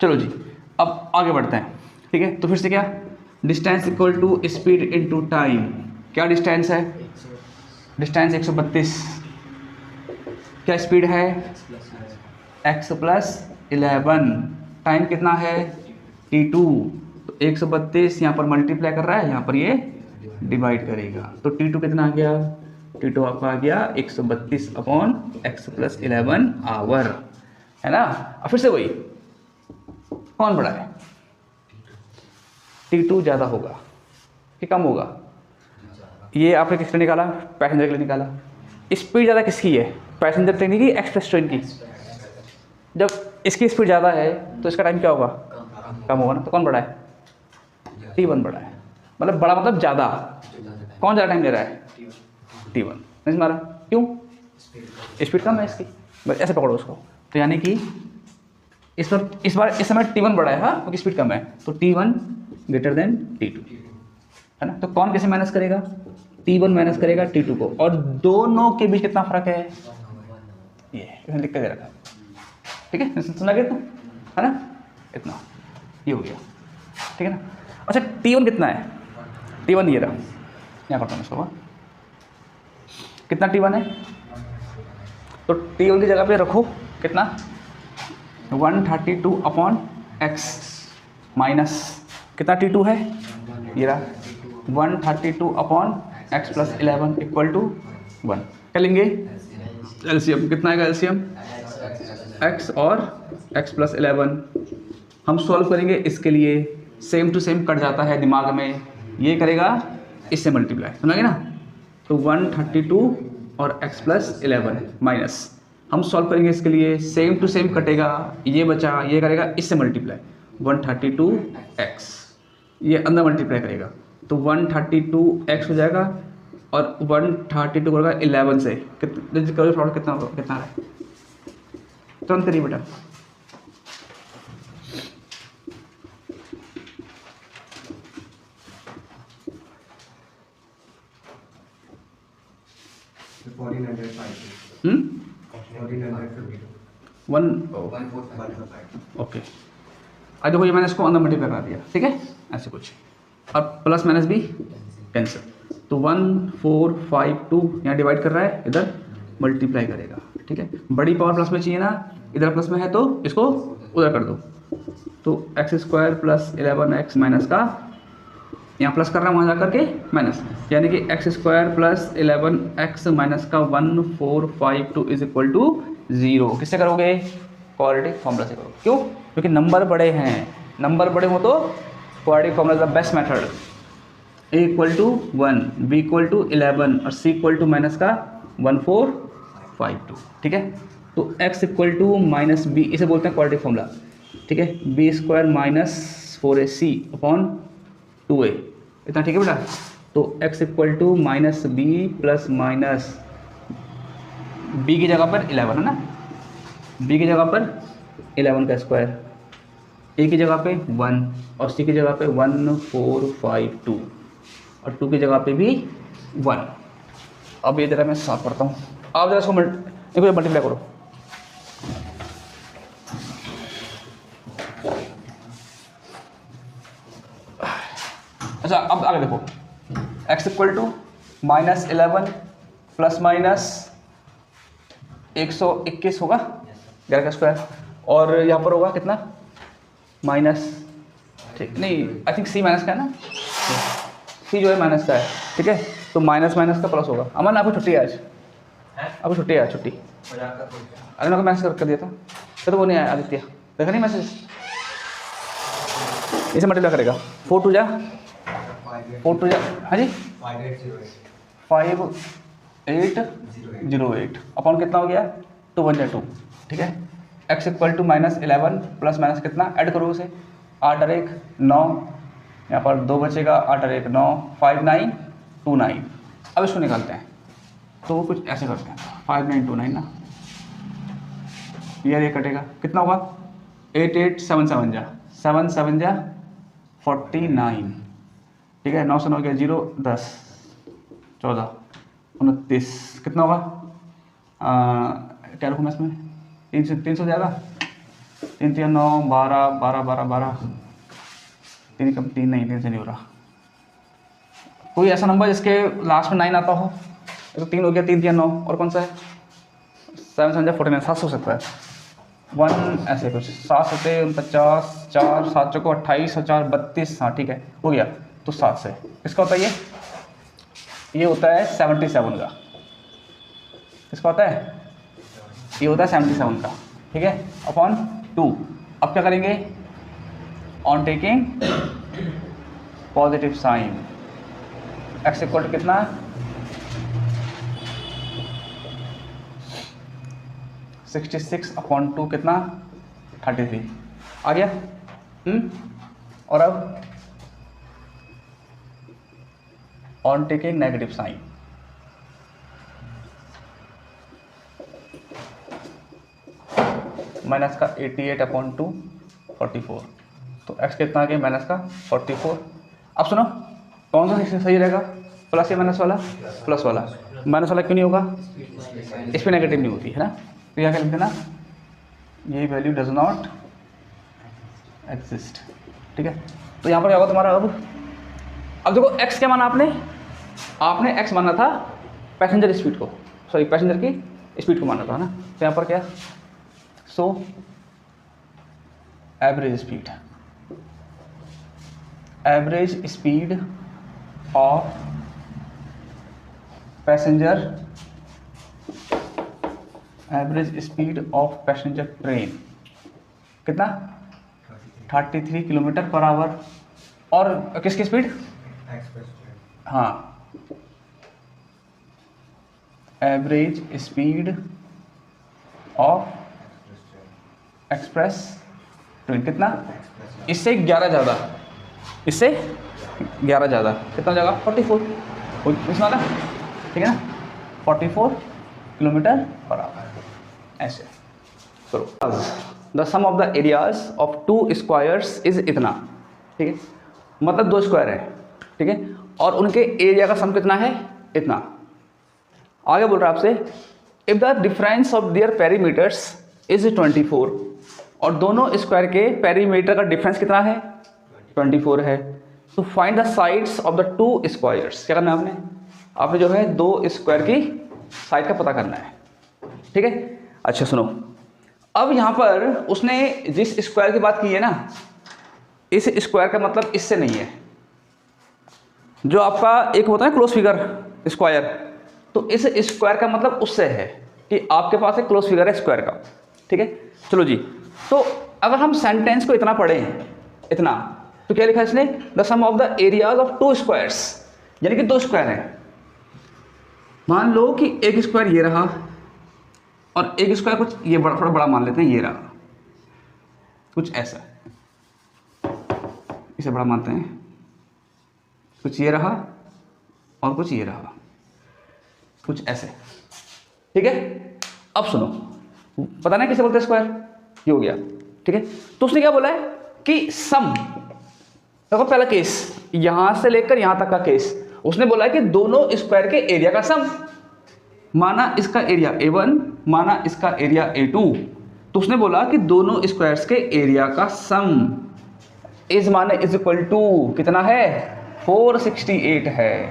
चलो जी, अब आगे बढ़ते हैं, ठीक है। तो फिर से क्या, distance equal to speed into time. क्या डिस्टेंस है, डिस्टेंस 132, क्या स्पीड है, x + 11, टाइम कितना है, t2। तो 132 यहाँ पर मल्टीप्लाई कर रहा है, यहाँ पर ये डिवाइड करेगा, तो t2 कितना आ गया, t2 आपका आ गया 132/x + 11 आवर, है ना। अब फिर से वही, कौन बड़ा है, t2 ज़्यादा होगा कि कम होगा, ये आपने किसने निकाला, पैसेंजर के लिए निकाला। स्पीड ज़्यादा किसकी है, पैसेंजर ट्रेन की, एक्सप्रेस ट्रेन की। जब इसकी स्पीड ज़्यादा है तो इसका टाइम क्या होगा, कम होगा ना। तो कौन बड़ा है, t1 बड़ा है, मतलब बड़ा मतलब ज़्यादा। कौन ज़्यादा टाइम ले रहा है, t1। नहीं मारा, क्यों, स्पीड कम है इसकी, बस ऐसे पकड़ो उसको। तो यानी कि इस समय t1 बड़ा है, हाँ, क्योंकि स्पीड कम है, तो t1 > t2, है ना। तो कौन कैसे माइनस करेगा, t1 माइनस करेगा t2 को, और दोनों के बीच कितना फर्क है, ये इसने लिख के दे रखा, ठीक है, सुना गया, है ना, इतना, ये हो गया, ठीक है ना। अच्छा, t1 कितना है, t1 ये रहा, यहाँ करता हूँ इसको, कितना T1 है, तो T1 की जगह पे रखो कितना 132 अपॉन एक्स माइनस कितना T2 है, ये रहा 132 upon x plus 11 equal to 1। क्या लेंगे एलसीएम, कितना आएगा एलसीएम, एक्स और एक्स प्लस 11। हम सॉल्व करेंगे इसके लिए, सेम टू सेम कट जाता है दिमाग में, ये करेगा इससे मल्टीप्लाई, सुनागे ना, तो 132 और x प्लस 11 माइनस, हम सॉल्व करेंगे इसके लिए, सेम टू सेम कटेगा, ये बचा, ये करेगा इससे मल्टीप्लाई 132x, ये अंदर मल्टीप्लाई करेगा तो 132x हो जाएगा और 132 होगा 11 से, करो फ्रॉड कितना होगा, कितना है तुरंत करिए बेटा, ओके। आज देखो ये मैंने इसको अंदर मल्टीप्लाई करा दिया, ठीक है, ऐसे कुछ, और प्लस माइनस भी कैंसिल, तो 1452 यहाँ डिवाइड कर रहा है, इधर मल्टीप्लाई करेगा, ठीक है। बड़ी पावर प्लस में चाहिए ना, इधर प्लस में है तो इसको उधर कर दो, तो x square plus 11x minus का, यहाँ प्लस कर रहा है वहाँ जा करके माइनस, यानी कि x square plus 11x minus का 1452 इज इक्वल टू 0। किससे करोगे, क्वाड्रेटिक फॉर्मूला से करो, क्यों, क्योंकि नंबर बड़े हैं, नंबर बड़े हो तो quadratic formula the best method, a equal to 1, b equal to 11 और c इक्वल टू माइनस का 1452, ठीक है। तो x equal to minus b, इसे बोलते हैं क्वाड्रेटिक फॉर्मूला, ठीक है, B square minus 4ac upon 2a, इतना ठीक है बेटा। तो x equal to minus b plus minus b की जगह पर 11 है ना, b की जगह पर 11 का स्क्वायर, a की जगह पे 1 और c की जगह पे 1452 और 2 की जगह पे भी 1। अब ये जरा मैं साफ करता हूँ, आप जरा इसको मल्टीप्लाई करो, अच्छा अब आगे देखो, x equal to minus 11 plus minus 121 होगा 11 का स्क्वायर, और यहाँ पर होगा कितना माइनस, ठीक नहीं, आई थिंक सी माइनस का है ना, सी जो है माइनस का है, ठीक है, तो माइनस माइनस का प्लस होगा। अमन आपको छुट्टी है आज, आपको छुट्टी है आज, छुट्टी, अरे मैं मैसेज कर दिया था, तो वो नहीं आया आदित्य, देखा नहीं मैसेज, इसे मल्टीप्लाई करेगा 4 टू जा, हाँ जी 5808 अपॉन कितना हो गया 212, ठीक है। x equal to minus 11 plus minus कितना ऐड करो उसे, 8 और 1 9, यहाँ पर 2 बचेगा, 8 और 1 9, 5929। अब इसको निकालते हैं, तो कुछ ऐसे करते हैं 5929 ना, ये कटेगा कितना होगा 8877 जा 77 जा 49, ठीक है, 9 से 9 गया 0 10 14 29, कितना होगा क्या रखूँ मैं इसमें, 300 जाएगा, 3 3 9 12 12 12 12, 3 कम 3 नहीं, 3 से नहीं हो रहा, कोई ऐसा नंबर जिसके लास्ट में 9 आता हो, तो 3 हो गया, 3 3 9, और कौन सा है 7 7 49, 7 हो सकता है, 1 ऐसे कुछ 7 7 49 4 7 चौको 28 और 4 32, हाँ ठीक है हो गया, तो 7 से किसका होता है ये होता है 77 का, किसका होता है, ये होता है 77 का, ठीक है, अपॉन 2। अब क्या करेंगे, on taking positive sign, x equal to कितना 66 अपॉन 2 कितना 33 आ गया, और अब on taking negative sign, minus का 88 अपॉन 2 44, तो x कितना आ गया माइनस का 44। अब सुनो कौन सा सही रहेगा, प्लस या माइनस वाला, प्लस वाला, माइनस वाला क्यों नहीं होगा, इस पर नेगेटिव नहीं होती है ना, तो यहाँ क्या लिख देना, ये वैल्यू डज नॉट एग्जिस्ट, ठीक है। तो यहाँ पर क्या होगा तुम्हारा, अब देखो x क्या माना आपने आपने x माना था पैसेंजर स्पीड को, सॉरी पैसेंजर की स्पीड को माना था ना, तो यहाँ पर क्या, so average speed of passenger, average speed of passenger train कितना 33 किलोमीटर पर आवर, और किसकी स्पीड, हाँ average speed of express train कितना, इससे 11 ज़्यादा, इससे 11 ज़्यादा, कितना जाएगा 44, इसमें वाला ठीक है ना, 44 किलोमीटर पर आवर। ऐसे करो, the sum of the areas of 2 squares is इतना, ठीक है, मतलब 2 स्क्वायर है, ठीक है, और उनके एरिया का सम कितना है, इतना। आगे बोल रहा है आपसे, if the difference of their perimeters is 24, और दोनों स्क्वायर के पेरीमीटर का डिफरेंस कितना है 24 है, तो find the sides of the 2 squares. क्या करना है आपने जो है 2 स्क्वायर की साइड का पता करना है, ठीक है। अच्छा सुनो, अब यहाँ पर उसने जिस स्क्वायर की बात की है ना, इस स्क्वायर का मतलब इससे नहीं है, जो आपका एक होता है क्लोज फिगर स्क्वायर, तो इस स्क्वायर का मतलब उससे है कि आपके पास एक क्लोज फिगर है स्क्वायर का, ठीक है। चलो जी, तो अगर हम सेंटेंस को इतना पढ़ें, इतना, तो क्या लिखा है इसने, the sum of the areas of 2 squares, यानी कि 2 स्क्वायर है। मान लो कि एक स्क्वायर ये रहा और एक स्क्वायर कुछ ये बड़ा, थोड़ा बड़ा मान लेते हैं, ये रहा कुछ ऐसा, इसे बड़ा मानते हैं, कुछ ये रहा और कुछ ये रहा, कुछ ऐसे, ठीक है। अब सुनो, पता नहीं किसे बोलते हैं स्क्वायर, ये हो गया, ठीक है। तो उसने क्या बोला है कि सम, देखो पहला केस यहां से लेकर यहां तक का केस, उसने बोला है कि दोनों स्क्वायर के एरिया का सम, माना इसका एरिया A1 माना इसका एरिया A2, तो उसने बोला कि दोनों स्क्वायर्स के एरिया का सम इज माने इज इक्वल टू कितना है 468 है।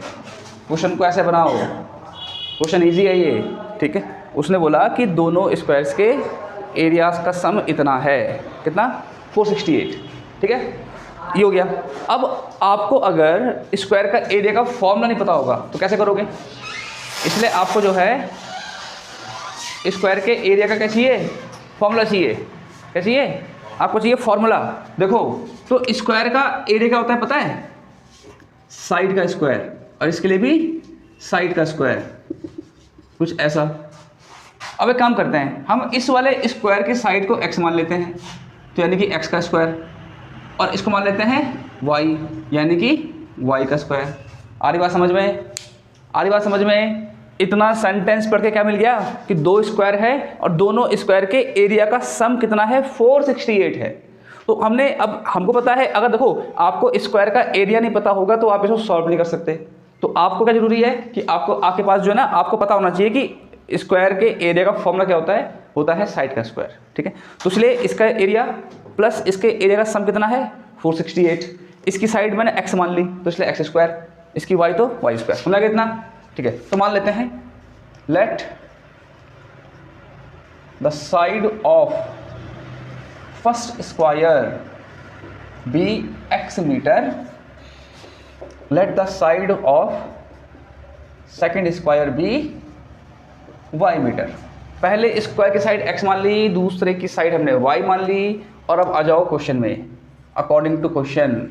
क्वेश्चन को ऐसे बनाओ, क्वेश्चन इजी है ये, ठीक है। उसने बोला कि दोनों स्क्वायर्स के एरियाज का सम इतना है, कितना 468, ठीक है, ये हो गया। अब आपको अगर स्क्वायर का एरिया का फॉर्मूला नहीं पता होगा तो कैसे करोगे, इसलिए आपको जो है स्क्वायर के एरिया का क्या चाहिए, फॉर्मूला चाहिए, क्या चाहिए आपको, चाहिए फॉर्मूला। देखो तो स्क्वायर का एरिया क्या होता है पता है, साइड का स्क्वायर, और इसके लिए भी साइड का स्क्वायर, कुछ ऐसा। अब एक काम करते हैं, हम इस वाले स्क्वायर की साइड को x मान लेते हैं, तो यानी कि x का स्क्वायर, और इसको मान लेते हैं y, यानी कि y का स्क्वायर। आ रही बात समझ में, आ रही बात समझ में। इतना सेंटेंस पढ़ के क्या मिल गया कि 2 स्क्वायर है और दोनों स्क्वायर के एरिया का सम कितना है 468 है। तो हमने, अब हमको पता है, अगर देखो आपको स्क्वायर का एरिया नहीं पता होगा तो आप इसको सॉल्व नहीं कर सकते। तो आपको क्या जरूरी है कि आपको आपके पास जो है ना, आपको पता होना चाहिए कि स्क्वायर के एरिया का फॉर्मूला क्या होता है साइड का स्क्वायर, ठीक है। तो इसलिए इसका एरिया प्लस इसके एरिया का सम कितना है 468, इसकी साइड मैंने x मान ली तो इसलिए x स्क्वायर, इसकी y तो y स्क्वायर, समझा गया इतना, ठीक है। तो मान लेते हैं, let the side of first square be x metre, let the side of second square be y metre. पहले स्क्वायर की साइड x मान ली, दूसरे की साइड हमने y मान ली, और अब आ जाओ क्वेश्चन में। अकॉर्डिंग टू क्वेश्चन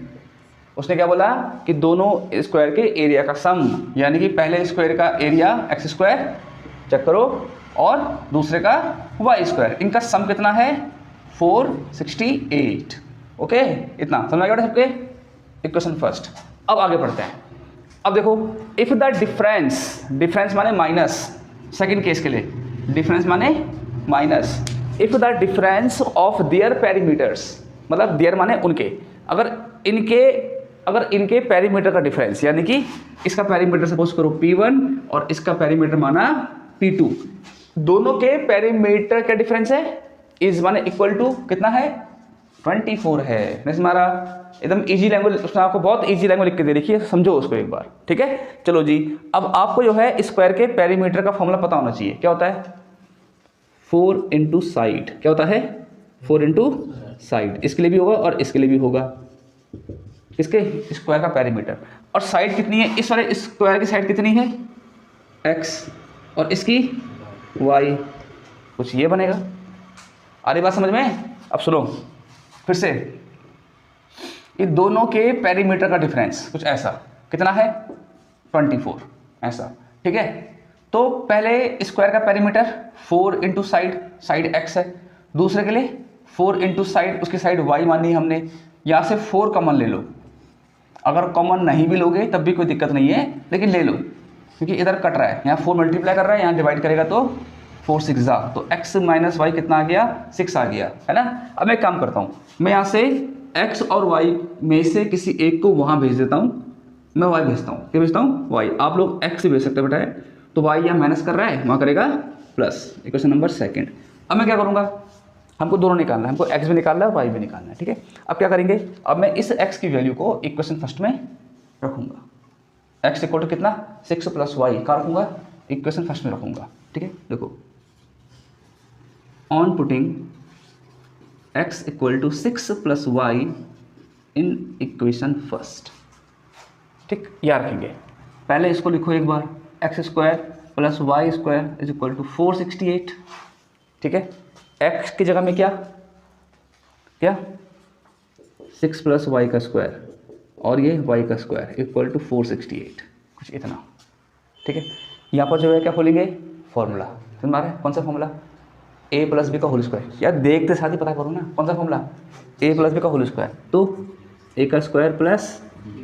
उसने क्या बोला कि दोनों स्क्वायर के एरिया का सम, यानी कि पहले स्क्वायर का एरिया x स्क्वायर चेक करो और दूसरे का y स्क्वायर, इनका सम कितना है 468। ओके, इतना समझ गया सबके, इक्वेशन फर्स्ट। अब आगे बढ़ते हैं। अब देखो, इफ द डिफरेंस, डिफरेंस माने माइनस, सेकंड केस के लिए डिफरेंस माने minus, if the difference of their perimeters, मतलब देयर माने उनके, अगर इनके पेरीमीटर का डिफरेंस, यानी कि इसका पेरीमीटर सपोज करो P1 और इसका पेरीमीटर माना P2, दोनों के पेरीमीटर का डिफरेंस है इज माने इक्वल टू कितना है 24 है। नहीं हमारा एकदम इजी लैंग्वेज, उसने आपको बहुत इजी लैंग्वेज लिख के दे रखी है, समझो उसको एक बार, ठीक है। चलो जी, अब आपको जो है स्क्वायर के पेरीमीटर का फॉर्मूला पता होना चाहिए। क्या होता है? 4 इंटू साइड। क्या होता है? 4 इंटू साइड। इसके लिए भी होगा और इसके लिए भी होगा। इसके स्क्वायर का पेरीमीटर। और साइड कितनी है? इस वाले स्क्वायर की साइड कितनी है? x, और इसकी y। कुछ ये बनेगा। आ रही बात समझ में? अब सुनो फिर से, ये दोनों के पेरीमीटर का डिफरेंस कुछ ऐसा कितना है? 24 ऐसा, ठीक है। तो पहले स्क्वायर का perimeter 4 into side, side x है। दूसरे के लिए 4 इंटू साइड, उसकी साइड y मानी हमने। यहाँ से 4 कॉमन ले लो। अगर कॉमन नहीं भी लोगे तब भी कोई दिक्कत नहीं है, लेकिन ले लो क्योंकि इधर कट रहा है। यहाँ 4 मल्टीप्लाई कर रहा है, यहाँ डिवाइड करेगा तो 4 6 जा, तो x माइनस वाई कितना आ गया? 6 आ गया, है ना। अब मैं एक काम करता हूँ, मैं यहाँ से x और y में से किसी एक को वहाँ भेज देता हूँ। मैं y भेजता हूँ। क्या भेजता हूँ? y। आप लोग x भेज सकते हो बेटा। तो y यहाँ माइनस कर रहा है, वहाँ करेगा प्लस। Equation number second. अब मैं क्या करूँगा, हमको दोनों निकालना है, हमको x भी निकालना है और y भी निकालना है, ठीक है। अब क्या करेंगे, अब मैं इस x की वैल्यू को इक्वेशन फर्स्ट में रखूँगा। x इक्वल टू कितना? 6 प्लस वाई का रखूँगा, इक्वेशन फर्स्ट में रखूँगा, ठीक है। देखो, on putting x equal to 6 plus y in equation first, ठीक, याद रखेंगे। पहले इसको लिखो एक बार, x square plus y square is equal to 468, ठीक है। x की जगह में क्या क्या 6 प्लस वाई का स्क्वायर और ये y का स्क्वायर इक्वल टू 468, कुछ इतना, ठीक है। यहाँ पर जो है क्या खोलेंगे? फॉर्मूला। समझ में आ रहा है? कौन सा फॉर्मूला? a प्लस बी का होल स्क्वायर। यार देखते साथ ही पता करो ना, कौन सा फॉर्मूला? a प्लस बी का होल स्क्वायर। तो a का स्क्वायर प्लस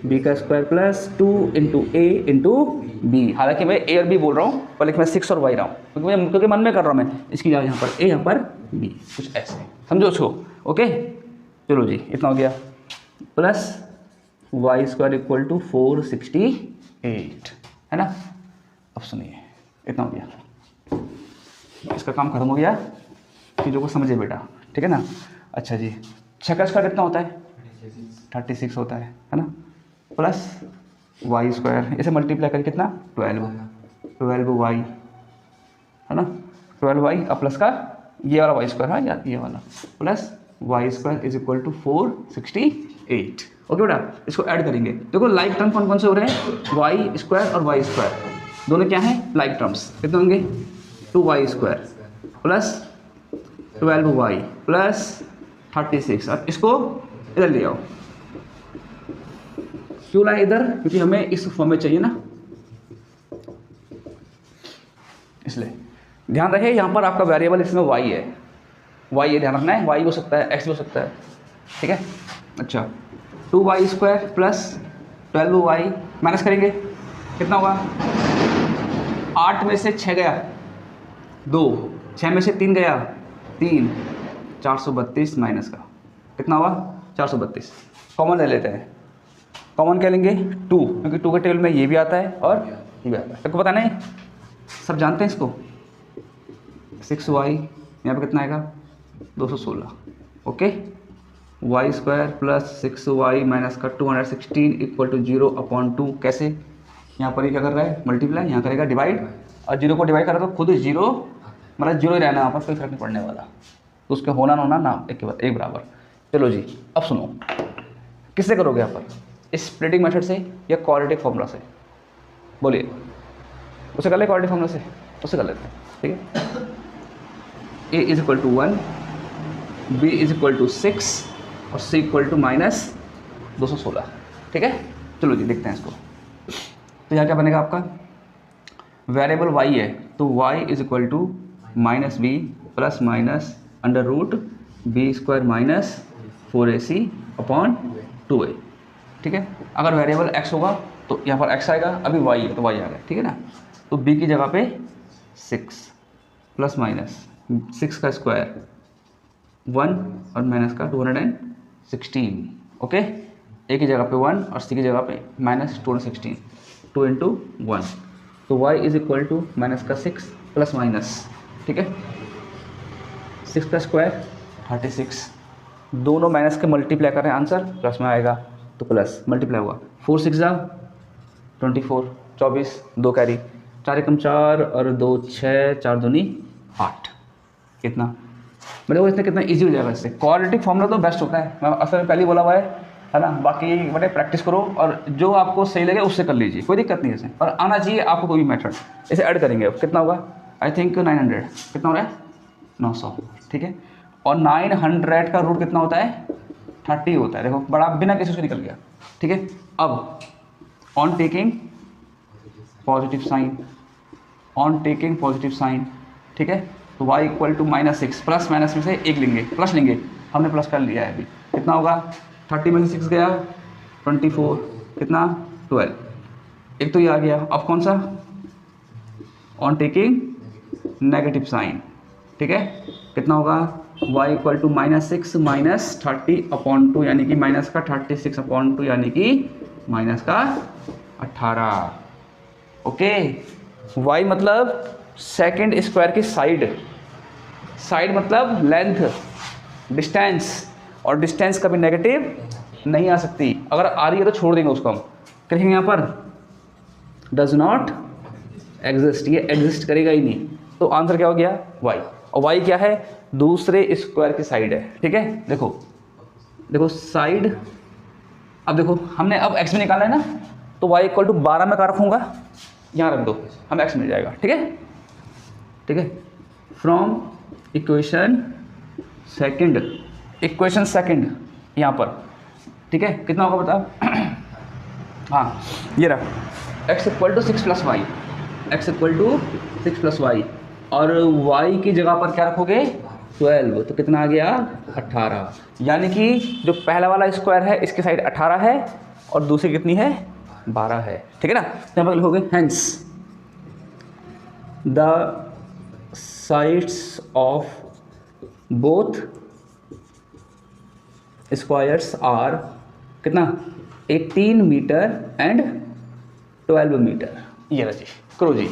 b का स्क्वायर प्लस 2 इंटू ए इंटू बी। हालांकि मैं a और b बोल रहा हूँ पर लेकिन मैं 6 और y रहा हूँ क्योंकि मन में कर रहा हूँ मैं। इसकी जगह यहाँ पर a, यहाँ पर b, कुछ ऐसे, समझो उसको। ओके, चलो जी, इतना हो गया। Plus y square equal to 468, है ना। अब सुनिए, इतना हो गया, इसका काम खत्म हो गया। चीज़ों को समझिए बेटा, ठीक है ना। अच्छा जी, 6 का स्क्वायर कितना होता है? 36 होता है ना। प्लस वाई स्क्वायर, इसे मल्टीप्लाई करके कितना? 12 वाई, है ना। 12 वाई अब प्लस का ये वाला वाई स्क्वायर है यार, ये वाला, plus y square is equal to 468। Okay बेटा, इसको ऐड करेंगे। देखो लाइक टर्म कौन कौन से हो रहे हैं? वाई स्क्वायर और वाई स्क्वायर दोनों क्या हैं? Like terms. कितने होंगे? 2 y square plus 12 y plus 36। अब इसको इधर ले आओ। क्यों लाए इधर? क्योंकि हमें इस फॉर्म में चाहिए ना, इसलिए ध्यान रहे। यहाँ पर आपका वेरिएबल इसमें y है, y ये ध्यान रखना है। y हो सकता है, x भी हो सकता है, ठीक है। अच्छा, 2 y square plus 12 y minus करेंगे, कितना होगा? 8 में से 6 गया 2, 6 में से 3 गया 3, 432 माइनस का कितना हुआ? 432। कॉमन ले लेते हैं। कॉमन क्या लेंगे? 2, क्योंकि 2 के टेबल में ये भी आता है और ये भी आता है। आपको पता नहीं, सब जानते हैं इसको। 6 वाई यहाँ पर कितना आएगा? 216। Okay, y square plus 6 y minus का 216 इक्वल टू 0/2। कैसे? यहाँ पर ये क्या कर रहा है? मल्टीप्लाई, यहाँ करेगा डिवाइड, और 0 को डिवाइड करा तो खुद 0 मतलब 0 ही रहना, यहाँ पर कोई फर्क नहीं पड़ने वाला। तो उसके होना ना होना ना एक बराबर। चलो जी, अब सुनो, किससे करोगे यहाँ पर? स्प्लिटिंग मेथड से या क्वाड्रेटिक फॉर्मूला से? बोलिए, उसे कर ले क्वाड्रेटिक फॉर्मूला से, उससे कर लेते हैं, ठीक है। a is equal to 1, b is equal to 6 और c इक्वल टू माइनस 216, ठीक है। चलो जी देखते हैं इसको। तो यहाँ क्या बनेगा आपका? वेरिएबल y है तो y is equal to minus b plus minus under root b square minus 4ac upon 2a, ठीक है। अगर वेरिएबल x होगा तो यहाँ पर x आएगा, अभी y है तो y आ गया, ठीक है ना। तो b की जगह पे 6 प्लस माइनस 6 का स्क्वायर 1 और माइनस का 216, ओके। a की जगह पे 1 और c की जगह पे माइनस 216, 2 इंटू 1, तो y is equal to minus का 6 प्लस माइनस, ठीक है। 6 का स्क्वायर 36 दोनों माइनस के मल्टीप्लाई कर रहे हैं, आंसर प्लस में आएगा, तो प्लस मल्टीप्लाई हुआ, 4 6 24, 24, 2 कैरी, 4 एकम 4 और 2 6, 4 दूनी 8, कितना मतलब इसने कितना इजी हो जाएगा इससे। क्वाड्रेटिक फॉर्मूला तो बेस्ट होता है, मैं असल में पहले ही बोला हुआ है ना। बाकी बड़े प्रैक्टिस करो और जो आपको सही लगे उससे कर लीजिए, कोई दिक्कत नहीं है इसमें, और आना चाहिए आपको कोई भी मेथड। इसे ऐड करेंगे, अब कितना होगा, आई थिंक 900, कितना हो रहा है 900, ठीक है। और 900 का रूट कितना होता है 30 होता है, देखो बड़ा बिना किसी से निकल गया, ठीक है। अब on taking positive sign, on taking positive sign, ठीक है, तो y इक्वल टू -6, प्लस माइनस में से एक लेंगे, प्लस लेंगे, हमने प्लस कर लिया है अभी, कितना होगा 30 में से 6 गया 24, कितना 12, एक तो ये आ गया। अब कौन सा, ऑन टेकिंग नेगेटिव साइन, ठीक है, कितना होगा y इक्वल टू -6 माइनस 30/2, यानी कि माइनस का 36/2, यानी कि माइनस का 18, ओके। y मतलब सेकेंड स्क्वायर की साइड, साइड मतलब लेंथ, डिस्टेंस, और डिस्टेंस कभी नेगेटिव नहीं आ सकती, अगर आ रही है तो छोड़ देंगे उसको, हम कहेंगे यहाँ पर डज नॉट एग्जिस्ट, ये एग्जिस्ट करेगा ही नहीं, तो आंसर क्या हो गया y, और y क्या है दूसरे स्क्वायर की साइड है, ठीक है। देखो देखो साइड, अब देखो हमने अब x में निकाला है ना, तो y इक्वल टू 12 में का रखूँगा, यहाँ रख दो, हम x मिल जाएगा, ठीक है, ठीक है। From equation second, equation second यहाँ पर, ठीक है, कितना होगा बताओ हाँ ये रहा x equal to 6 + y, x equal to 6 + y, और y की जगह पर क्या रखोगे 12, तो कितना आ गया 18, यानी कि जो पहला वाला स्क्वायर है इसकी साइड 18 है और दूसरी कितनी है 12 है, ठीक है ना। तो यहाँ पर लिखोगे hence the sides of both squares are कितना 18 मीटर एंड 12 मीटर, ये रहा जी, करो जी।